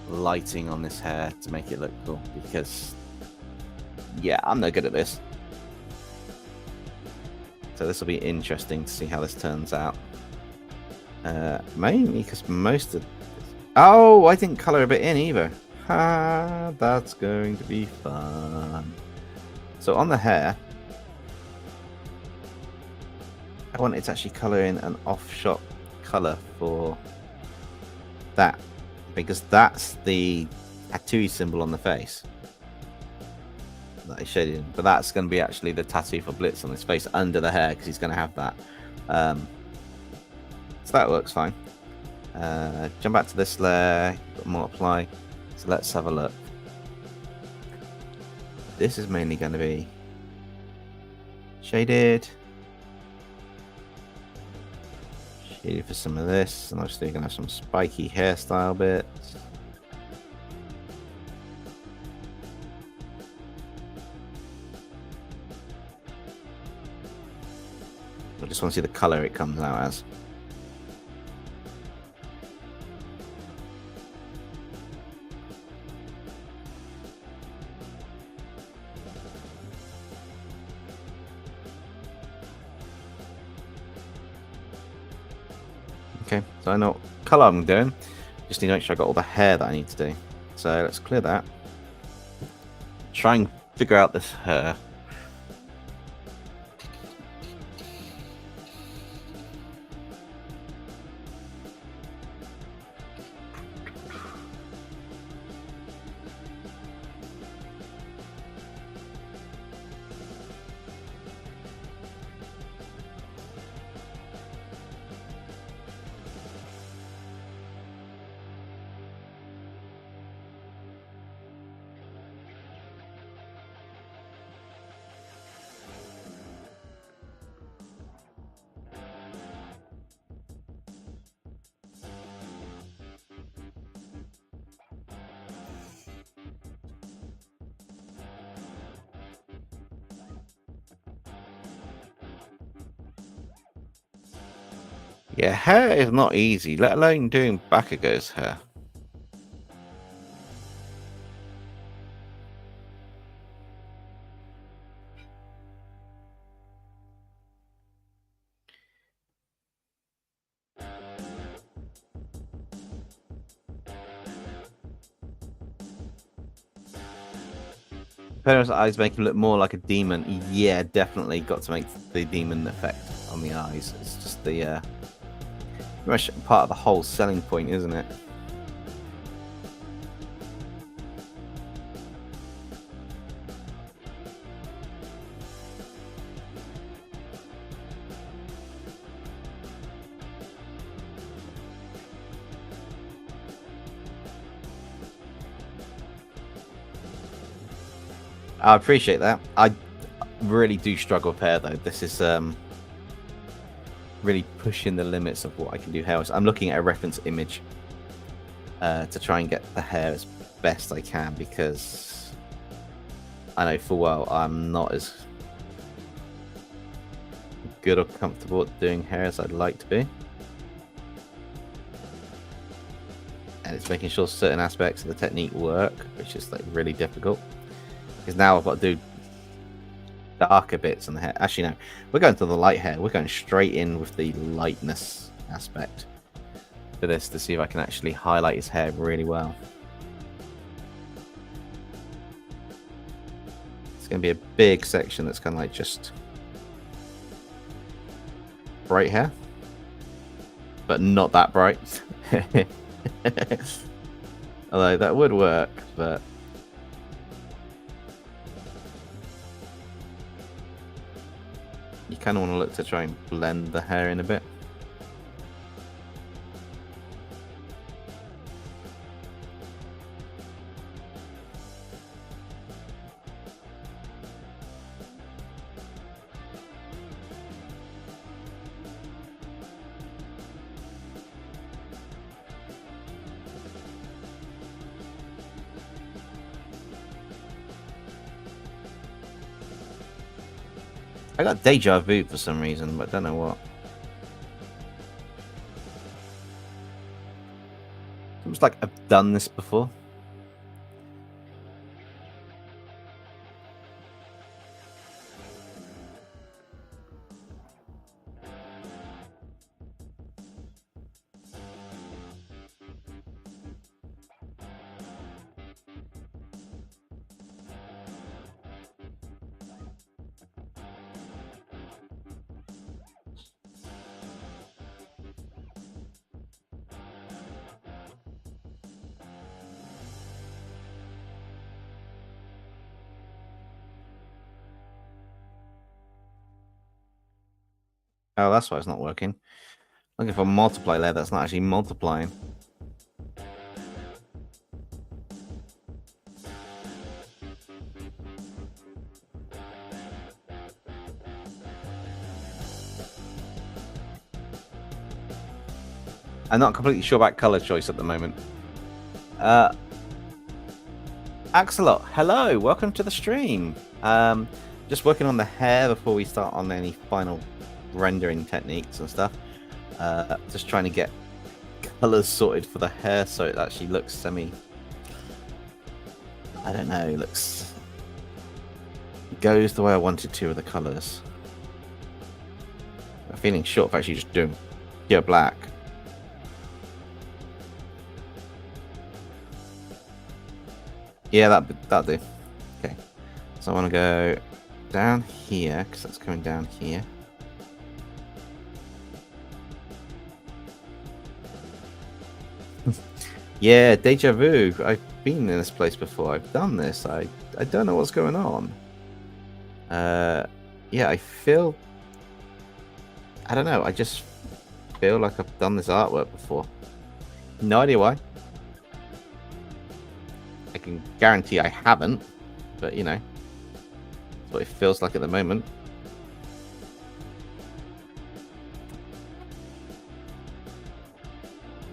lighting on this hair to make it look cool, because yeah, I'm no good at this. So this will be interesting to see how this turns out. Mainly because most of... Oh, I didn't colour a bit in either. Ha, that's going to be fun. So on the hair, I want it to actually colour in an off-shot colour for that, because that's the tattoo symbol on the face that I shaded in. But that's going to be actually the tattoo for Blitz on his face under the hair, because he's going to have that. So that works fine. Jump back to this layer, multiply. So let's have a look. This is mainly going to be shaded. Shaded for some of this, and obviously you're going to have some spiky hairstyle bits. I just want to see the colour it comes out as. Okay, so I know what colour I'm doing. Just need to make sure I got all the hair that I need to do. So let's clear that. Try and figure out this hair. Yeah, hair is not easy, let alone doing Bakugo's hair. Parents' eyes make him look more like a demon. Yeah, definitely got to make the demon effect on the eyes. It's just the pretty much part of the whole selling point, isn't it? I appreciate that. I really do struggle with hair though. This is really pushing the limits of what I can do hair. I'm looking at a reference image to try and get the hair as best I can, because I know full well I'm not as good or comfortable at doing hair as I'd like to be. And it's making sure certain aspects of the technique work, which is like really difficult. Because now I've got to do darker bits on the hair. Actually, no. We're going to the light hair. We're going straight in with the lightness aspect for this to see if I can actually highlight his hair really well. It's going to be a big section that's kind of like just bright hair. But not that bright. Although that would work, but... you kind of want to look to try and blend the hair in a bit. I got deja vu for some reason, but I don't know what. It was like I've done this before. Oh, that's why it's not working. Looking for multiply there, that's not actually multiplying. I'm not completely sure about color choice at the moment. Axelot, hello, welcome to the stream. Just working on the hair before we start on any final rendering techniques and stuff. Just trying to get colors sorted for the hair so it actually looks semi, I don't know, goes the way I want it to with the colors. I'm feeling short of actually just doing pure black. Yeah, that'll do. Okay, so I want to go down here because that's coming down here. Yeah, deja vu. I've been in this place before. I've done this. I don't know what's going on. Yeah, I feel... I don't know. I just feel like I've done this artwork before. No idea why. I can guarantee I haven't, but you know, that's what it feels like at the moment.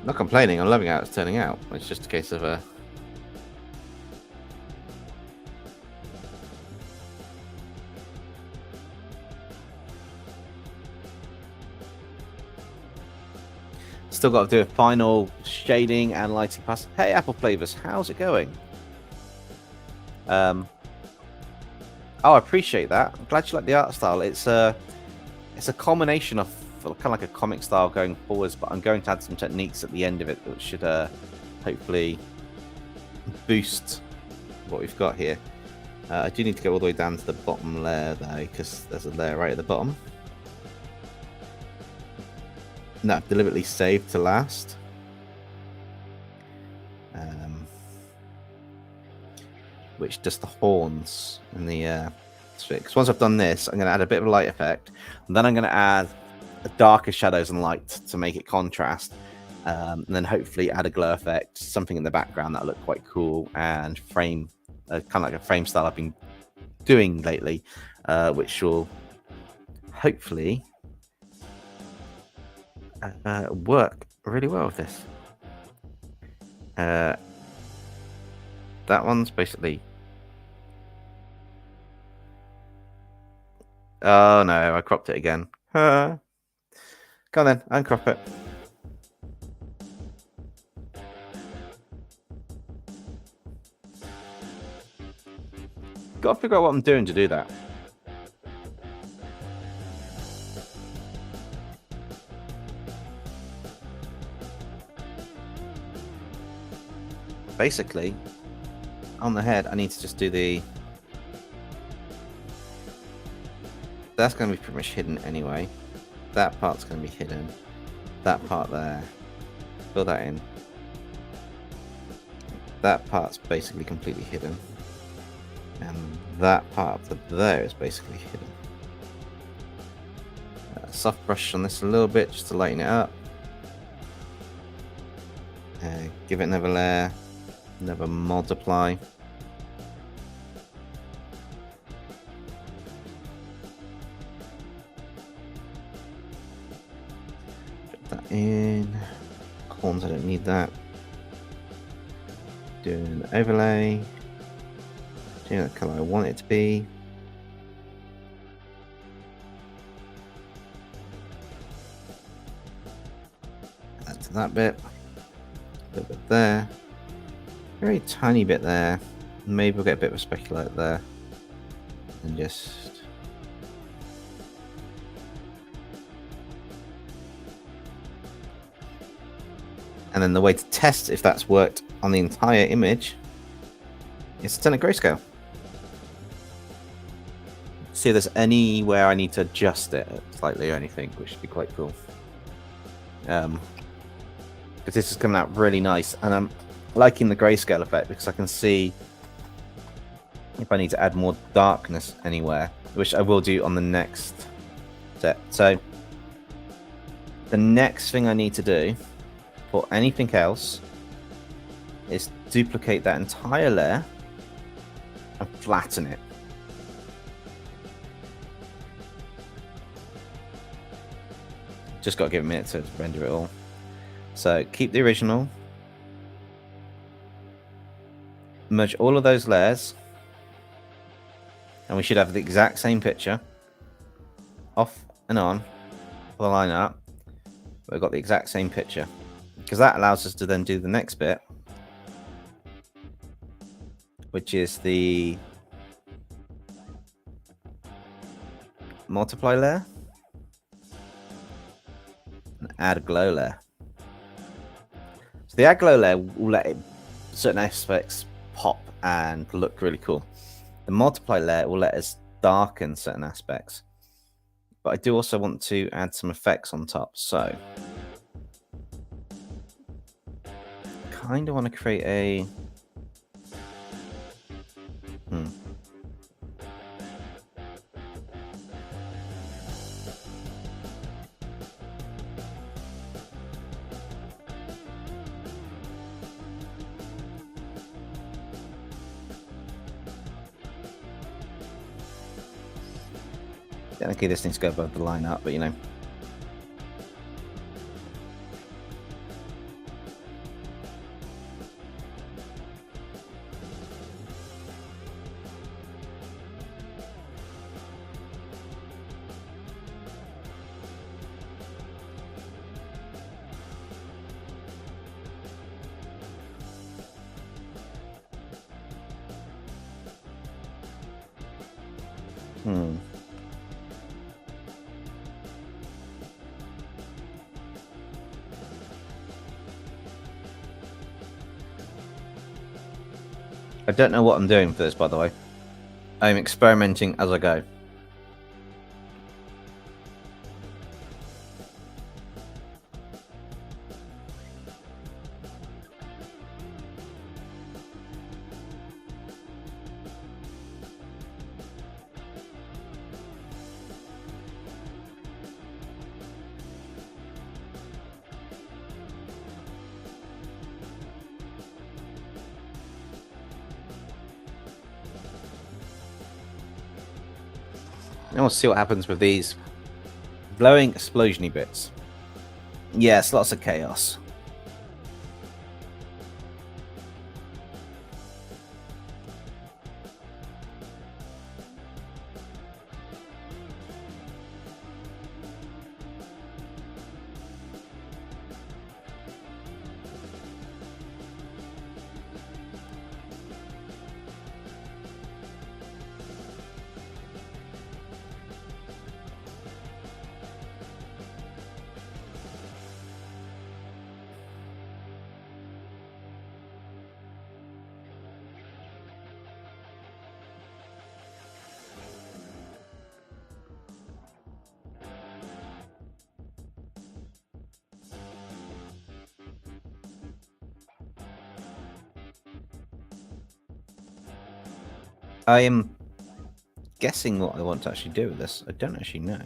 Not complaining, I'm loving how it's turning out. It's just a case of still got to do a final shading and lighting pass. Hey, Apple Flavors, how's it going? Oh, I appreciate that. I'm glad you like the art style. It's a combination of kind of like a comic style going forwards, but I'm going to add some techniques at the end of it that should hopefully boost what we've got here. I do need to go all the way down to the bottom layer though, because there's a layer right at the bottom. No, I've deliberately saved to last. Which does the horns and the because once I've done this, I'm going to add a bit of a light effect, and then I'm going to add darker shadows and light to make it contrast, and then hopefully add a glow effect, something in the background that'll look quite cool, and frame, kind of like a frame style I've been doing lately, which will hopefully work really well with this. That one's basically... Oh no, I cropped it again. Go on then, uncrop it. Gotta figure out what I'm doing to do that. Basically, on the head, I need to just do the... That's going to be pretty much hidden anyway. That part's going to be hidden. That part there. Fill that in. That part's basically completely hidden. And that part up there is basically hidden. Soft brush on this a little bit just to lighten it up. Give it another layer. Another multiply. In horns, I don't need that. Doing an overlay, doing the color I want it to be. Add to that bit, a little bit there, very tiny bit there. Maybe we'll get a bit of a specular there, and just. And then the way to test if that's worked on the entire image is to turn it grayscale. See if there's anywhere I need to adjust it slightly or anything, which would be quite cool. Because this is coming out really nice, and I'm liking the grayscale effect because I can see if I need to add more darkness anywhere, which I will do on the next step. So the next thing I need to do for anything else is duplicate that entire layer and flatten it. Just got to give it a minute to render it all. So keep the original, merge all of those layers, and we should have the exact same picture off and on for the line up. We've got the exact same picture, because that allows us to then do the next bit, which is the multiply layer and add a glow layer. So the add glow layer will let certain aspects pop and look really cool. The multiply layer will let us darken certain aspects, but I do also want to add some effects on top. So kind of want to create a technically this needs to go above the line up, but you know. I don't know what I'm doing for this, by the way. I'm experimenting as I go. And we'll see what happens with these glowing explosion-y bits. Yes, lots of chaos. I am guessing what I want to actually do with this. I don't actually know.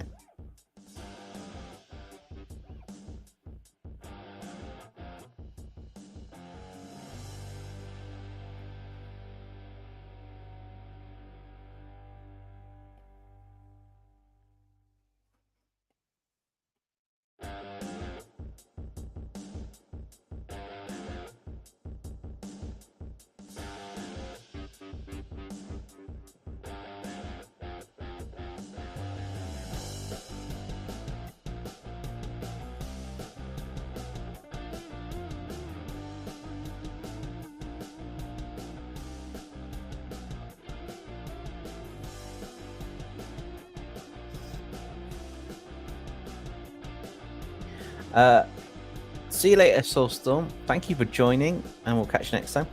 See you later, Soulstorm. Thank you for joining, and we'll catch you next time.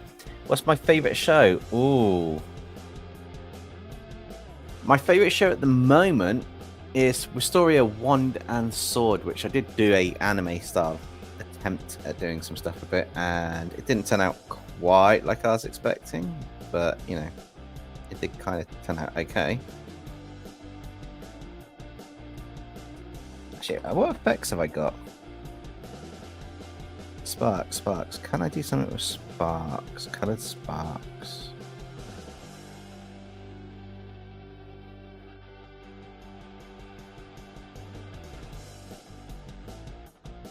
What's my favourite show? Ooh. My favourite show at the moment is Restoria Wand and Sword, which I did do a anime-style attempt at doing some stuff with it, and it didn't turn out quite like I was expecting, but, you know, it did kind of turn out okay. Actually, what effects have I got? Sparks. Can I do something with sparks? Coloured sparks.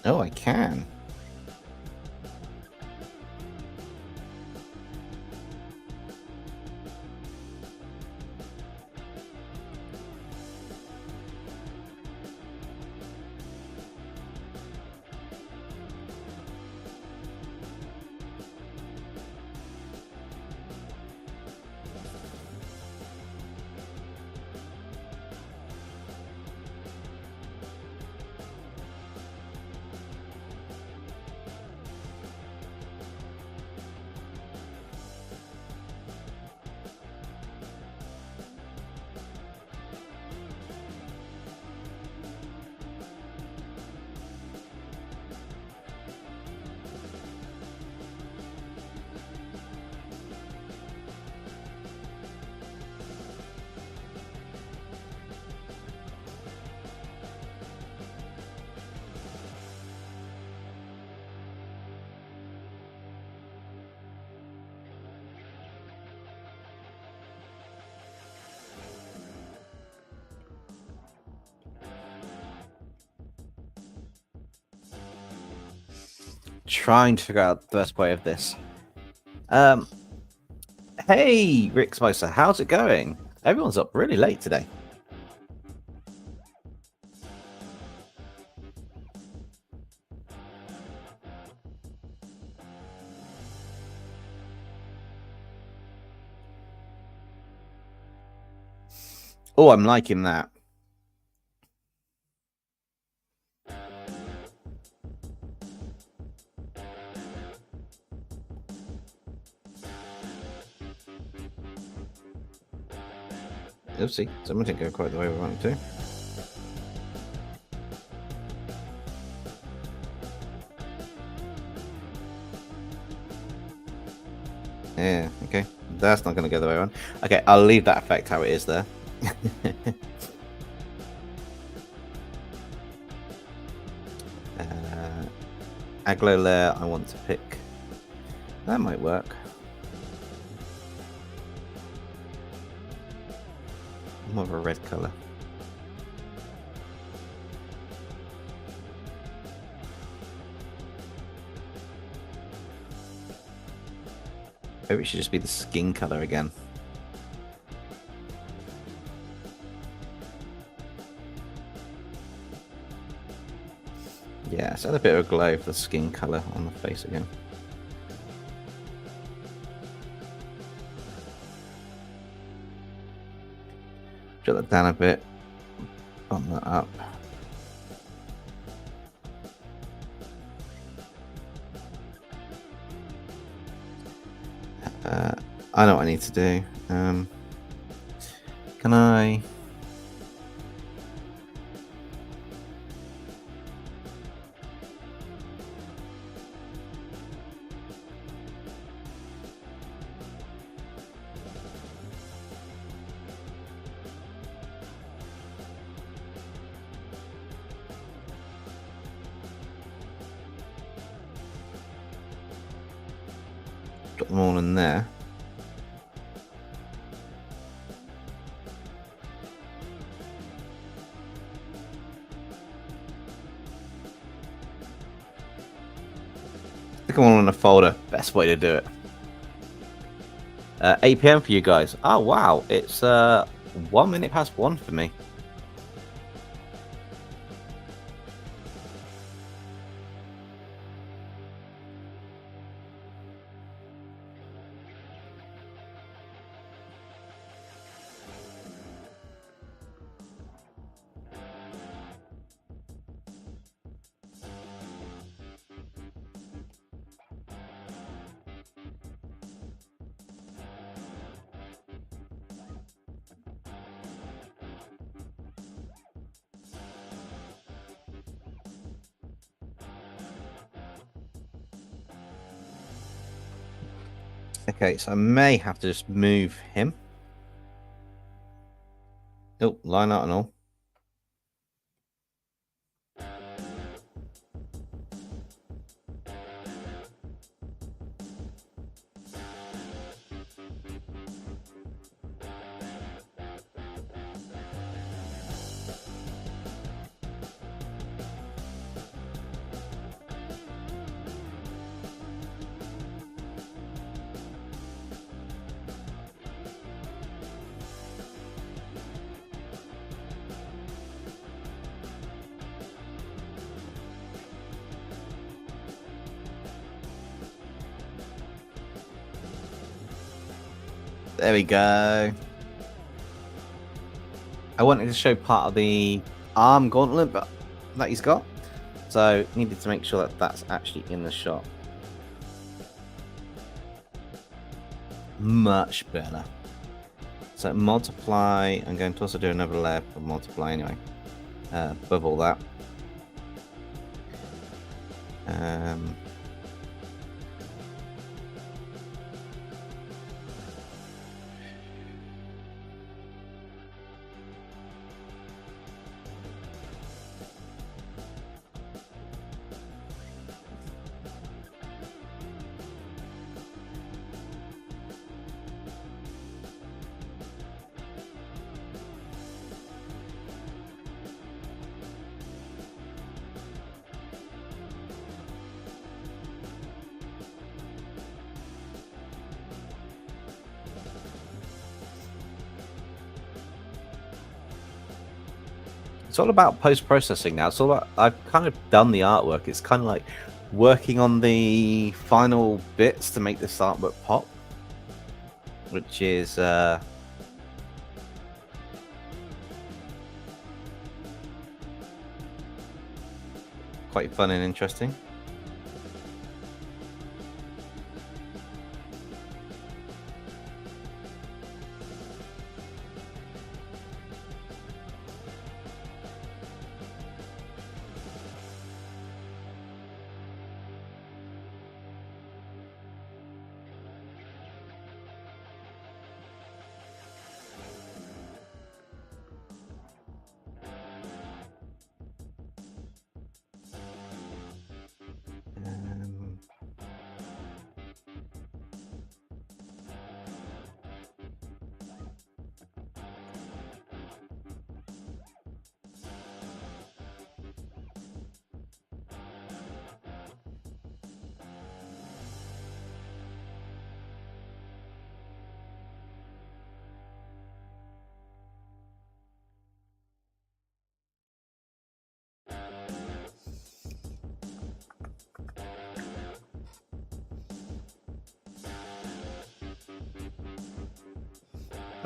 Oh, I can. Trying to figure out the best way of this. Hey, Rick Spicer, how's it going? Everyone's up really late today. Oh, I'm liking that. Oopsie, someone didn't go quite the way we wanted to. Yeah, okay. That's not going to go the way I want. Okay, I'll leave that effect how it is there. Aglo layer, I want to pick. That might work. More of a red color. Maybe it should just be the skin color again. Yeah, so add a bit of a glow for the skin color on the face again. Drop that down a bit. Bump that up. I know what I need to do. Can I? Drop them all in there. Stick them all in a folder. Best way to do it. 8 PM for you guys. Oh wow, it's 1 minute past 1 for me. Okay, so I may have to just move him. Oh, line out and all. There we go. I wanted to show part of the arm gauntlet that he's got, so needed to make sure that that's actually in the shot. Much better. So multiply. I'm going to also do another layer for multiply anyway. Above all that. It's all about post-processing now. It's all about, I've kind of done the artwork. It's kind of like working on the final bits to make this artwork pop, which is quite fun and interesting.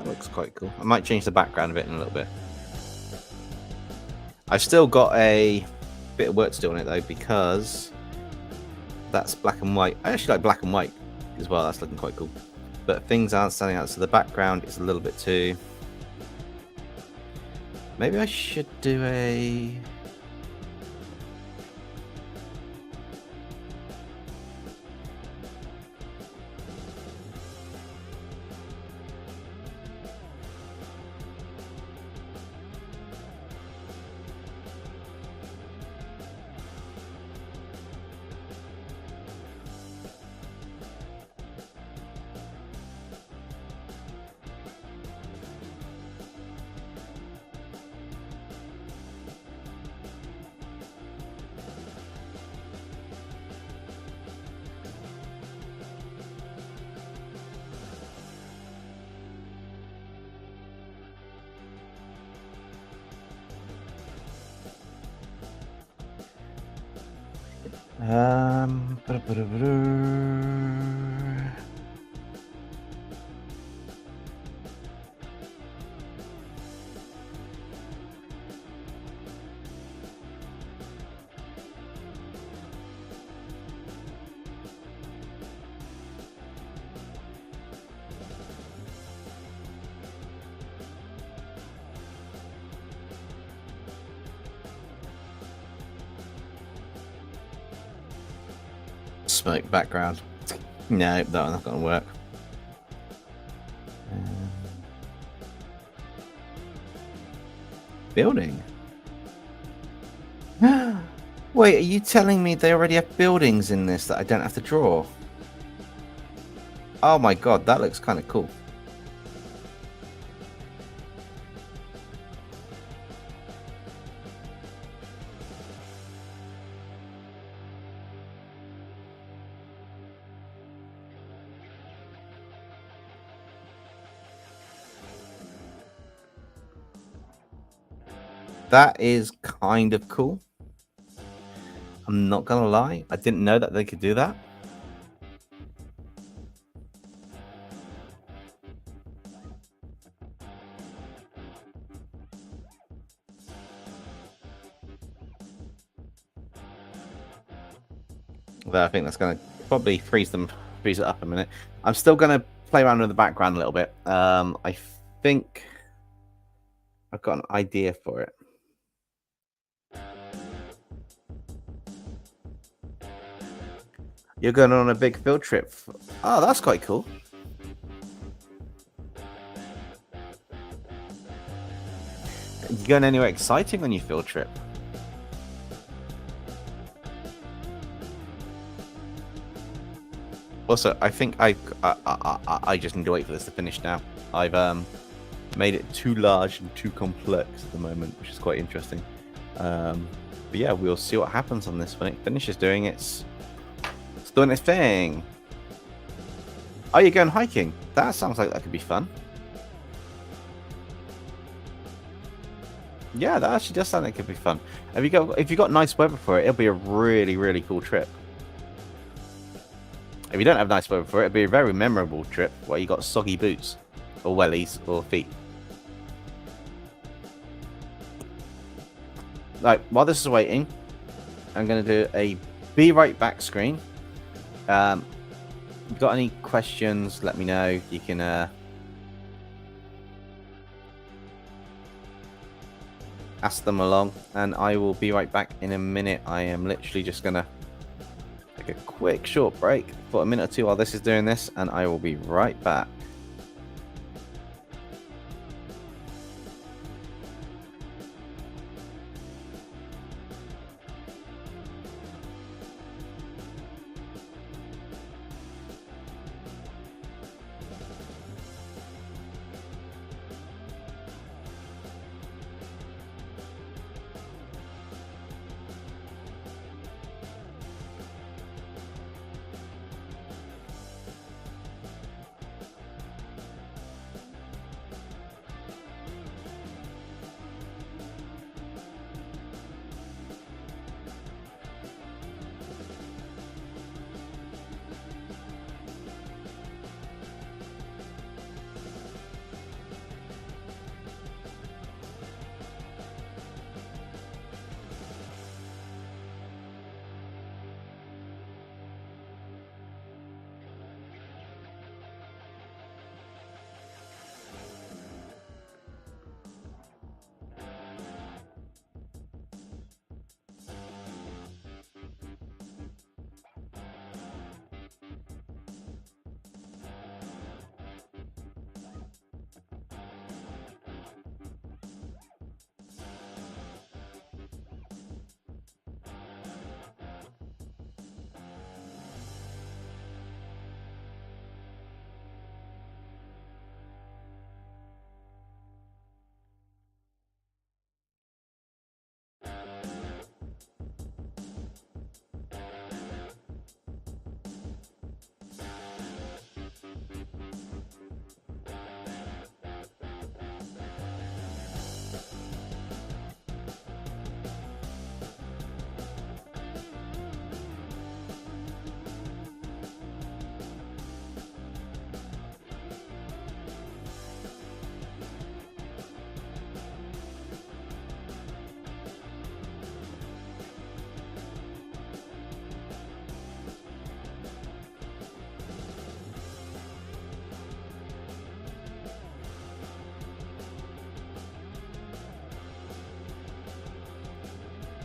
That looks quite cool. I might change the background a bit in a little bit. I've still got a bit of work to do on it though, because that's black and white. I actually like black and white as well. That's looking quite cool. But things aren't standing out, so the background is a little bit too... Maybe I should do a... Smoke background. No, that's not going to work. Building. Wait, are you telling me they already have buildings in this that I don't have to draw? Oh my god, that looks kind of cool. That is kind of cool. I'm not gonna lie, I didn't know that they could do that. But I think that's gonna probably freeze it up a minute. I'm still gonna play around with the background a little bit. I think I've got an idea for it. You're going on a big field trip. Oh, that's quite cool. You going anywhere exciting on your field trip? Also, I think I just need to wait for this to finish now. I've made it too large and too complex at the moment, which is quite interesting. But yeah, we'll see what happens on this when it finishes doing its thing. Oh, you're going hiking? That sounds like that could be fun. Yeah, that actually does sound like it could be fun. If you got nice weather for it, it'll be a really, really cool trip. If you don't have nice weather for it, it'll be a very memorable trip where you got soggy boots or wellies or feet. Right, while this is waiting, I'm going to do a be right back screen. If you've got any questions, let me know. You can ask them along, and I will be right back in a minute. I am literally just gonna take a quick short break for a minute or two while this is doing this, and I will be right back.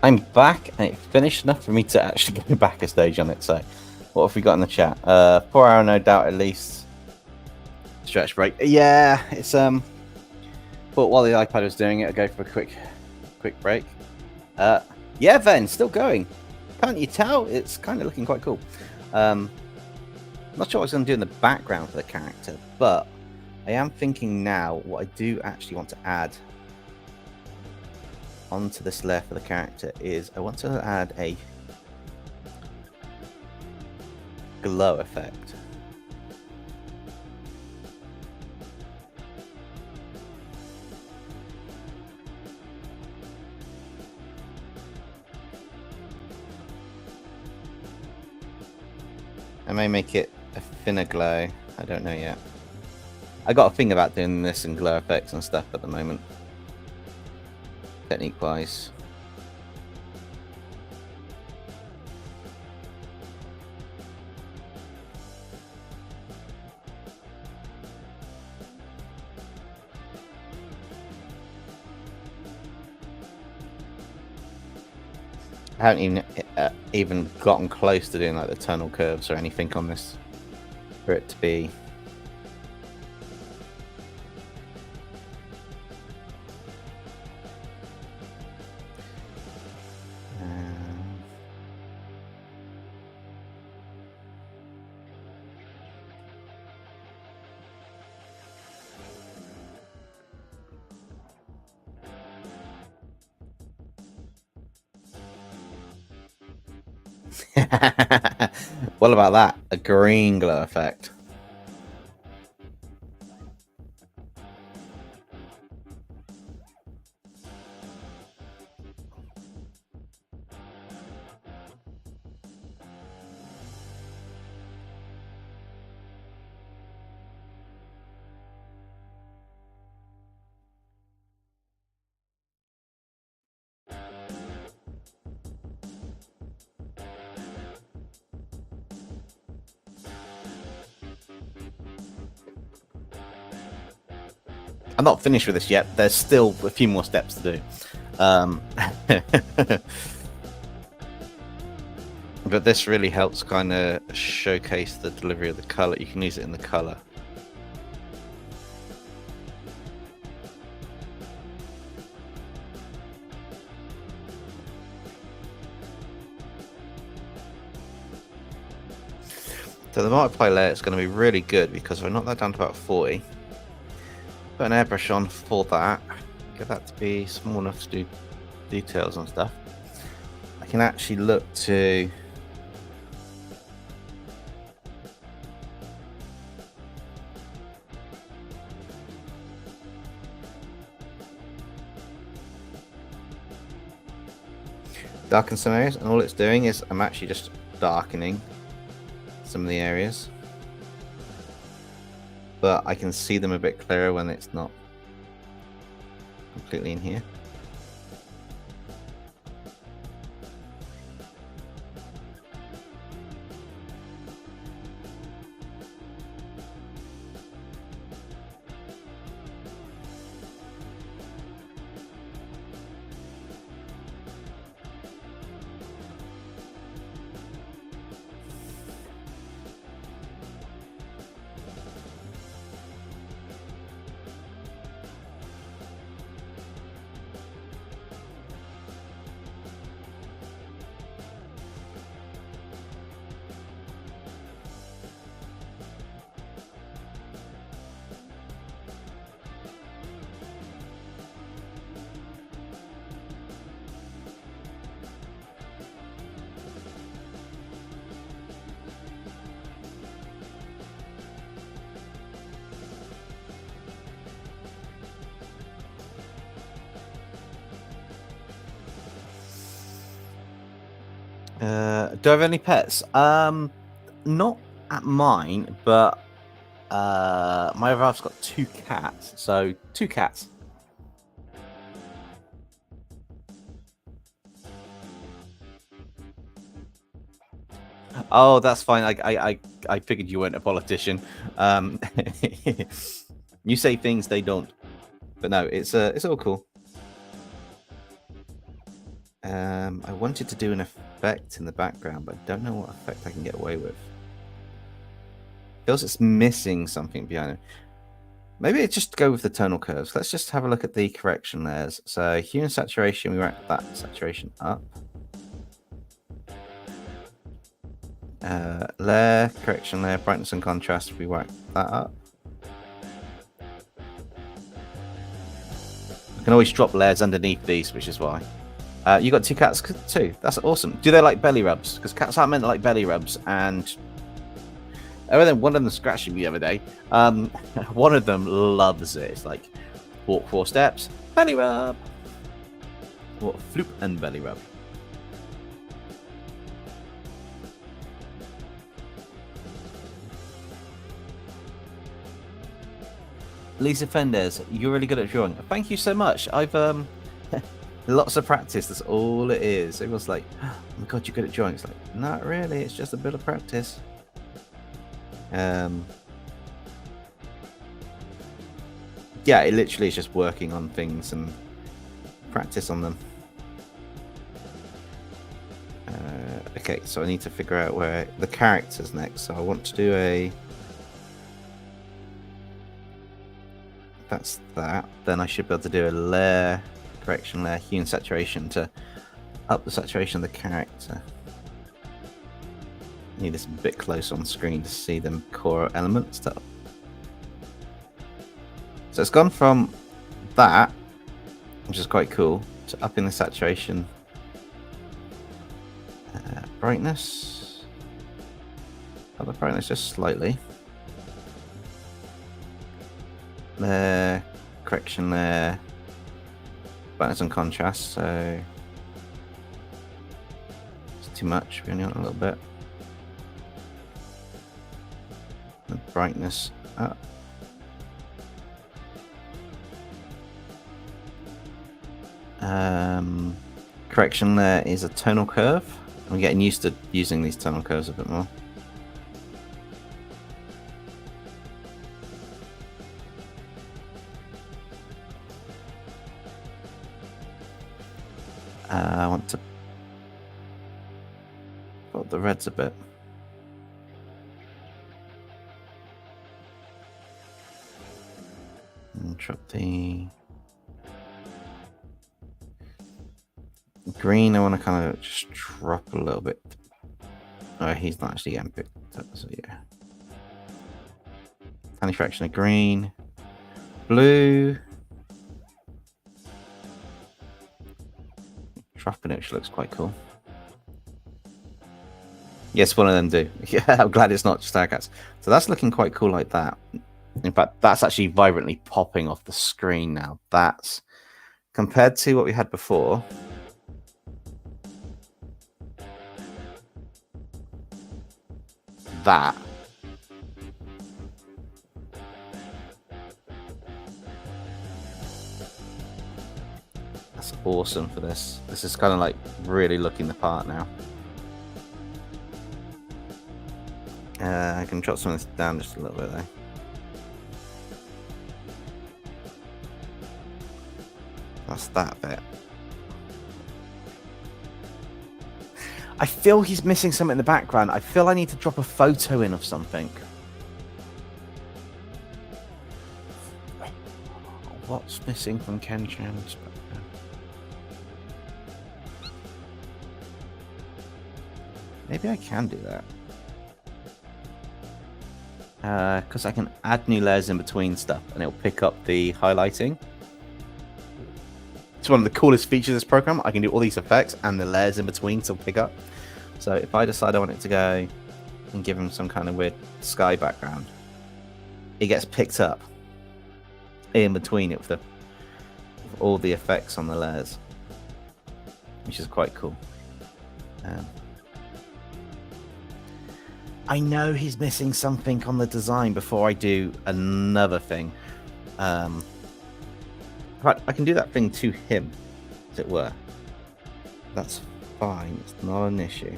I'm back, and it finished enough for me to actually go back a stage on it. So, what have we got in the chat? 4 hour, no doubt, at least. Stretch break. Yeah, it's But while the iPad was doing it, I'll go for a quick break. Yeah, Ven, still going. Can't you tell? It's kind of looking quite cool. Not sure what I was going to do in the background for the character, but I am thinking now what I do actually want to add onto this layer for the character is I want to add a glow effect. I may make it a thinner glow. I don't know yet. I got a thing about doing this and glow effects and stuff at the moment. Technique wise. I haven't even gotten close to doing like the tonal curves or anything on this for it to be what about that? A green glow effect. I'm not finished with this yet. There's still a few more steps to do. But this really helps kind of showcase the delivery of the color. You can use it in the color. So the multiply layer is going to be really good because if I knock that down to about 40, put an airbrush on for that, get that to be small enough to do details and stuff. I can actually look to darken some areas, and all it's doing is I'm actually just darkening some of the areas, but I can see them a bit clearer when it's not completely in here. Do I have any pets? Not at mine, but my other half's got 2 cats, so 2 cats. Oh, that's fine. I figured you weren't a politician. You say things they don't, but no, it's all cool. I wanted to do an effect in the background, but I don't know what effect I can get away with. Feels it's missing something behind it. Maybe it's just go with the tonal curves. Let's just have a look at the correction layers. So hue and saturation, we rack that saturation up. Layer, correction layer, brightness and contrast, we whack that up. We can always drop layers underneath these, which is why. You got two cats too. That's awesome. Do they like belly rubs? Because cats aren't meant to like belly rubs. And one of them scratched me the other day. One of them loves it. It's like walk 4 steps, belly rub, or floop and belly rub. Lisa Fenders, you're really good at drawing. Thank you so much. I've lots of practice. That's all it is. It was like, oh my god, you're good at drawing. It's like, not really. It's just a bit of practice. Yeah, it literally is just working on things and practice on them. Okay, so I need to figure out where the character's next. So I want to do a... That's that. Then I should be able to do a layer, correction layer, hue and saturation to up the saturation of the character. Need this a bit close on screen to see them core elements. So it's gone from that, which is quite cool, to upping the saturation. Brightness. Up the brightness just slightly. There, correction there, brightness and contrast, so it's too much, we only want a little bit. The brightness up. Correction there is a tonal curve. I'm getting used to using these tonal curves a bit more. I want to put the reds a bit. And drop the green. I want to kind of just drop a little bit. Oh, he's not actually getting picked up, so yeah. Tiny fraction of green. Blue. Dropping it, which looks quite cool. Yes, one of them do. Yeah, I'm glad it's not just our cats. So that's looking quite cool like that. In fact, that's actually vibrantly popping off the screen now. That's compared to what we had before. That. That's awesome for this. This is kind of like really looking the part now. I can drop some of this down just a little bit there. That's that bit. I feel he's missing something in the background. I feel I need to drop a photo in of something. What's missing from Ken Chan's background? Maybe I can do that. Because I can add new layers in between stuff and it'll pick up the highlighting. It's one of the coolest features of this program. I can do all these effects and the layers in between still pick up. So if I decide I want it to go and give him some kind of weird sky background, it gets picked up in between it with all the effects on the layers, which is quite cool. I know he's missing something on the design before I do another thing. Right, I can do that thing to him, as it were. That's fine. It's not an issue.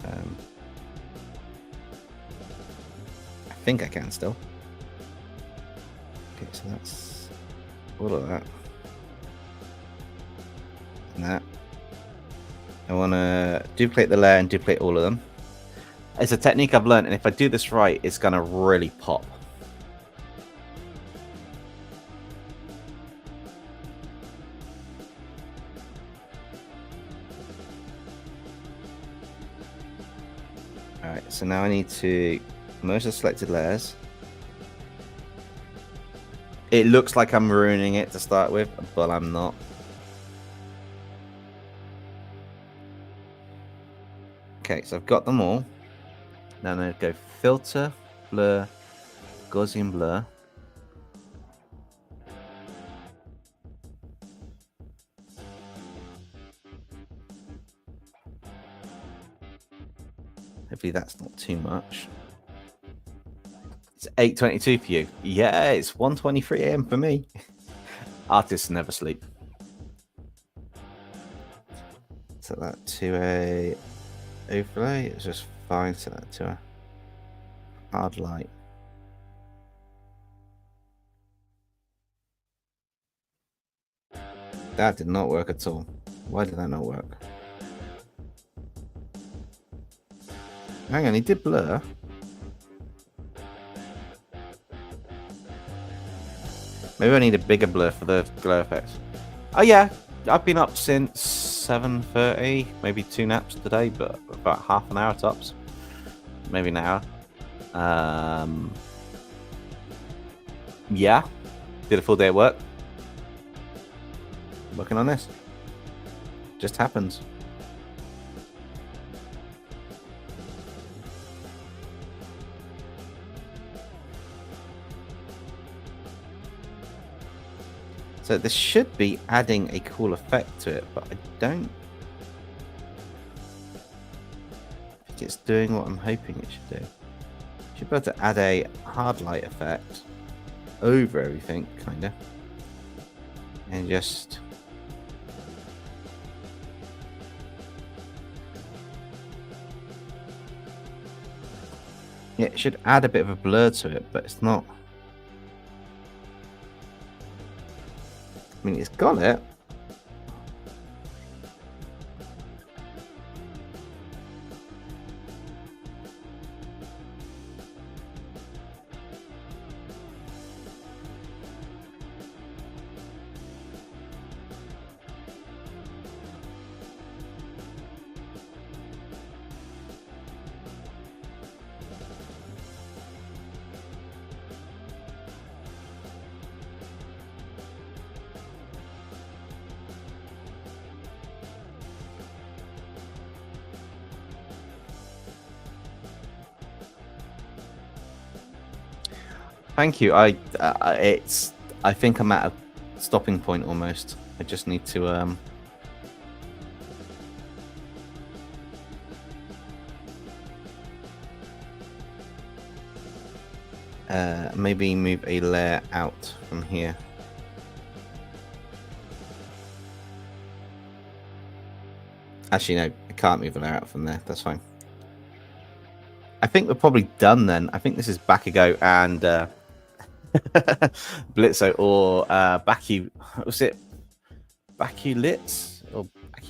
I think I can still. Okay, so that's all of that. I want to duplicate the layer and duplicate all of them. It's a technique I've learned, and if I do this right, it's going to really pop. Alright, so now I need to merge the selected layers. It looks like I'm ruining it to start with, but I'm not. Okay, so I've got them all. Now I'm going to go filter, blur, Gaussian blur. Hopefully that's not too much. It's 8:22 for you. Yeah, it's 1:23 AM for me. Artists never sleep. Set that to a overlay. It's just fine. Set that to a hard light. That did not work at all. Why did that not work? Hang on, he did blur. Maybe I need a bigger blur for the glow effects. Oh yeah, I've been up since 7:30, maybe 2 naps today, but about half an hour tops. Maybe an hour. Yeah, did a full day at work. Working on this. Just happens. So this should be adding a cool effect to it, but I don't think it's doing what I'm hoping it should do. Should be able to add a hard light effect over everything, kinda. And just yeah, it should add a bit of a blur to it, but it's not. I mean, it's got it. Thank you. I think I'm at a stopping point almost. I just need to maybe move a layer out from here. Actually, no, I can't move a layer out from there. That's fine. I think we're probably done then. I think this is Bakugo and Blitzo or was it Bakulitz or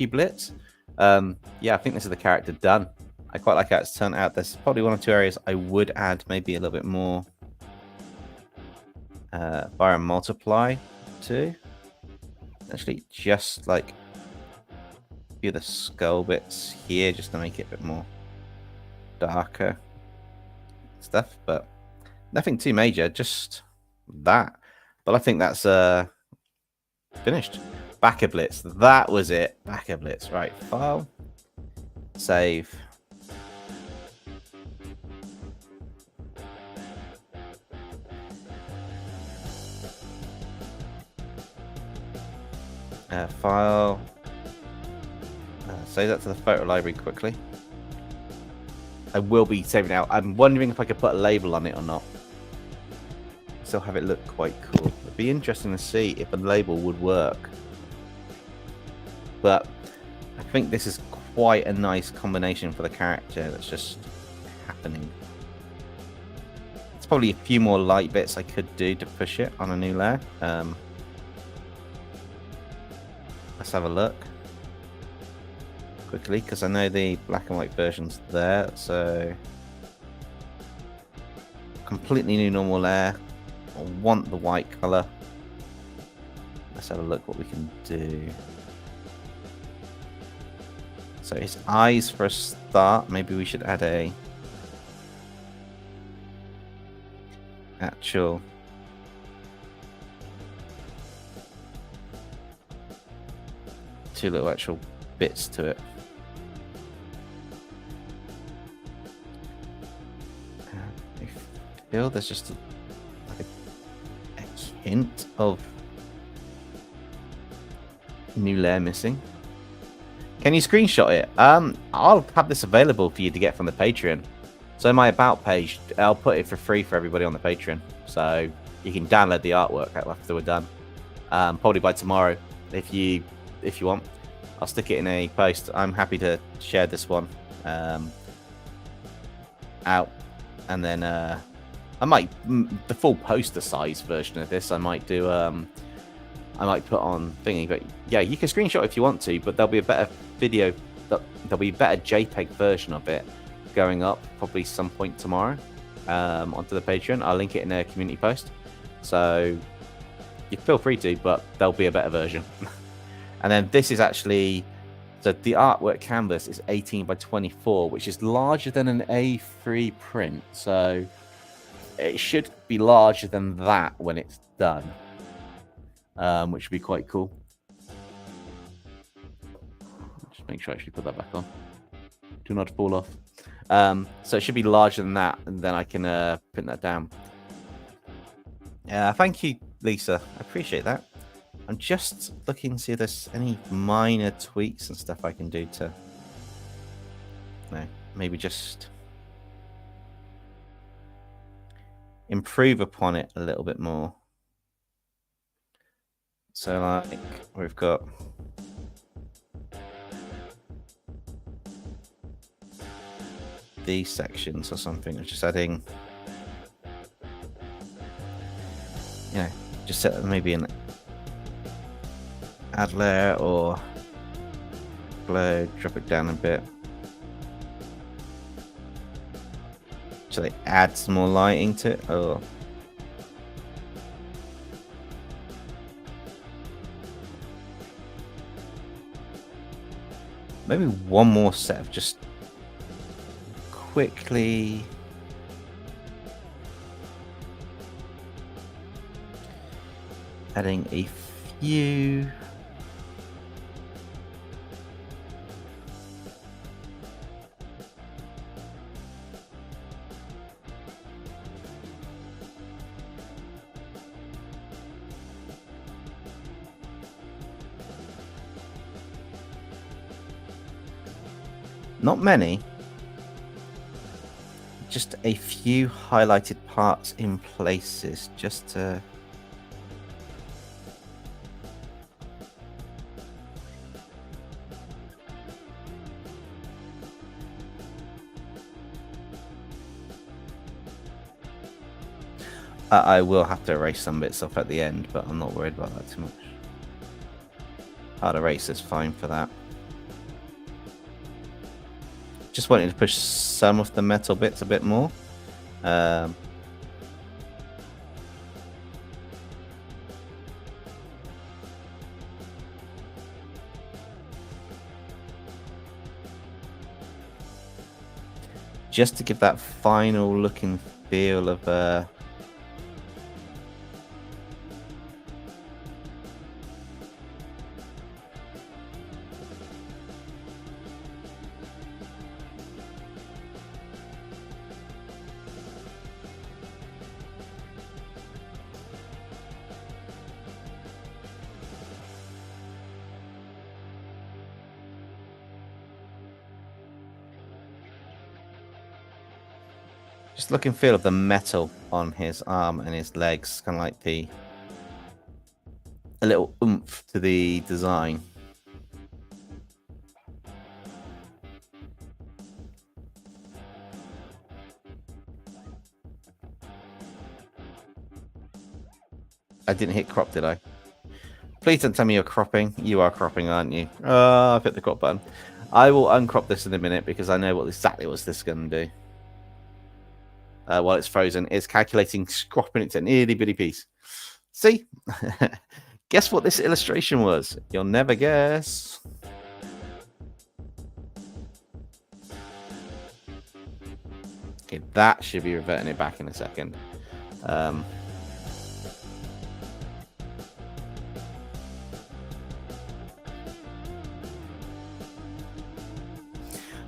Blitz? Yeah, I think this is the character done. I quite like how it's turned out. There's probably 1 or 2 areas I would add maybe a little bit more fire and multiply to. Actually, just like a few of the skull bits here just to make it a bit more darker stuff, but nothing too major, just that. But I think that's finished. Bakugo Blitz, that was it. Bakugo Blitz, right? File, save. File. Save that to the photo library quickly. I will be saving it out. I'm wondering if I could put a label on it or not. Still have it look quite cool. It'd be interesting to see if a label would work. But I think this is quite a nice combination for the character that's just happening. There's probably a few more light bits I could do to push it on a new layer. Let's have a look. quickly because I know the black and white version's there. So completely new normal layer. I want the white color. Let's have a look what we can do. So his eyes for a start. Maybe we should add a actual two little actual bits to it. I feel there's just a hint of new layer missing. Can you screenshot it? I'll have this available for you to get from the Patreon. So my about page, I'll put it for free for everybody on the Patreon. So you can download the artwork after we're done. Probably by tomorrow, if you want. I'll stick it in a post. I'm happy to share this one out, and then I might the full poster size version of this. I might do. I might put on thingy, but yeah, you can screenshot if you want to. But there'll be a better video. There'll be a better JPEG version of it going up probably some point tomorrow onto the Patreon. I'll link it in a community post, so you feel free to. But there'll be a better version. And then this is actually, so the artwork canvas is 18 by 24, which is larger than an A3 print. So it should be larger than that when it's done, which would be quite cool. Just make sure I actually put that back on. Do not fall off. So it should be larger than that, and then I can print that down. Thank you, Lisa. I appreciate that. I'm just looking to see if there's any minor tweaks and stuff I can do to, maybe just improve upon it a little bit more. So like we've got these sections or something. I'm just adding, just set maybe an add layer or glow, drop it down a bit so they add some more lighting to it. Or maybe one more set of just quickly adding a few not many, just a few highlighted parts in places, just to I will have to erase some bits off at the end, but I'm not worried about that too much. Hard erase is fine for that. Just wanted to push some of the metal bits a bit more. Just to give that final look and feel of just look and feel of the metal on his arm and his legs, kind of like a little oomph to the design. I didn't hit crop, did I? Please don't tell me you're cropping. You are cropping, aren't you? Oh, I've hit the crop button. I will uncrop this in a minute because I know exactly what this is going to do. While it's frozen, it's calculating, cropping it to an itty bitty piece. See? Guess what this illustration was? You'll never guess. Okay, that should be reverting it back in a second.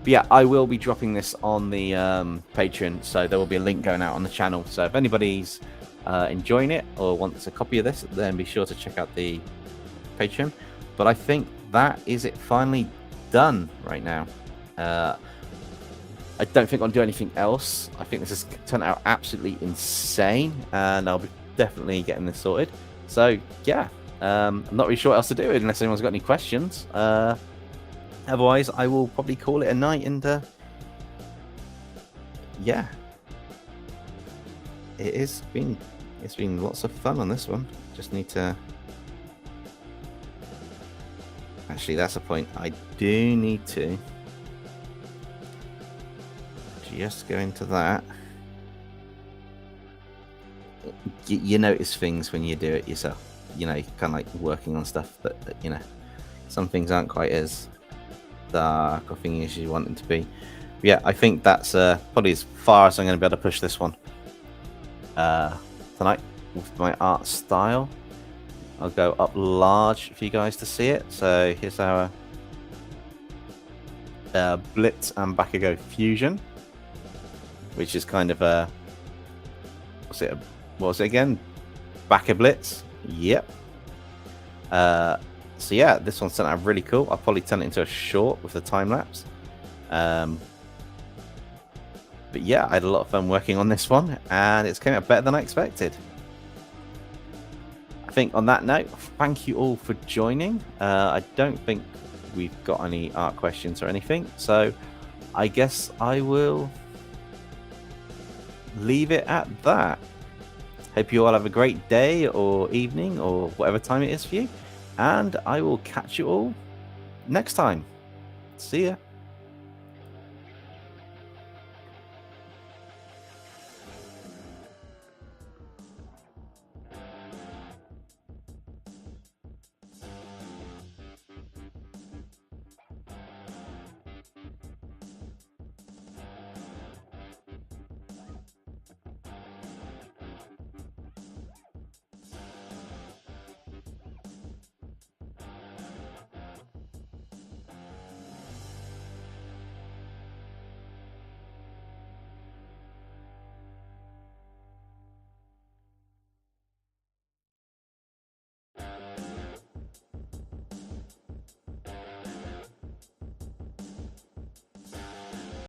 But yeah, I will be dropping this on the Patreon, so there will be a link going out on the channel. So if anybody's enjoying it or wants a copy of this, then be sure to check out the Patreon. But I think that is it finally done right now. I don't think I'll do anything else. I think this has turned out absolutely insane, and I'll be definitely getting this sorted. So yeah, I'm not really sure what else to do unless anyone's got any questions. Otherwise, I will probably call it a night, and yeah, it's been lots of fun on this one. Just need to actually, that's a point. I do need to just go into that. You notice things when you do it yourself. You know, kind of like working on stuff that you know, some things aren't quite as dark or thingy as you want them to be. But yeah, I think that's probably as far as I'm going to be able to push this one tonight with my art style. I'll go up large for you guys to see it. So here's our Blitz and Bakugo fusion, which is kind of a what was it again? Bakugo Blitz. Yep. So yeah, this one's turned out really cool. I'll probably turn it into a short with the time lapse. But yeah, I had a lot of fun working on this one, and it's came out better than I expected. I think on that note, thank you all for joining. I don't think we've got any art questions or anything, so I guess I will leave it at that. Hope you all have a great day or evening or whatever time it is for you. And I will catch you all next time. See ya.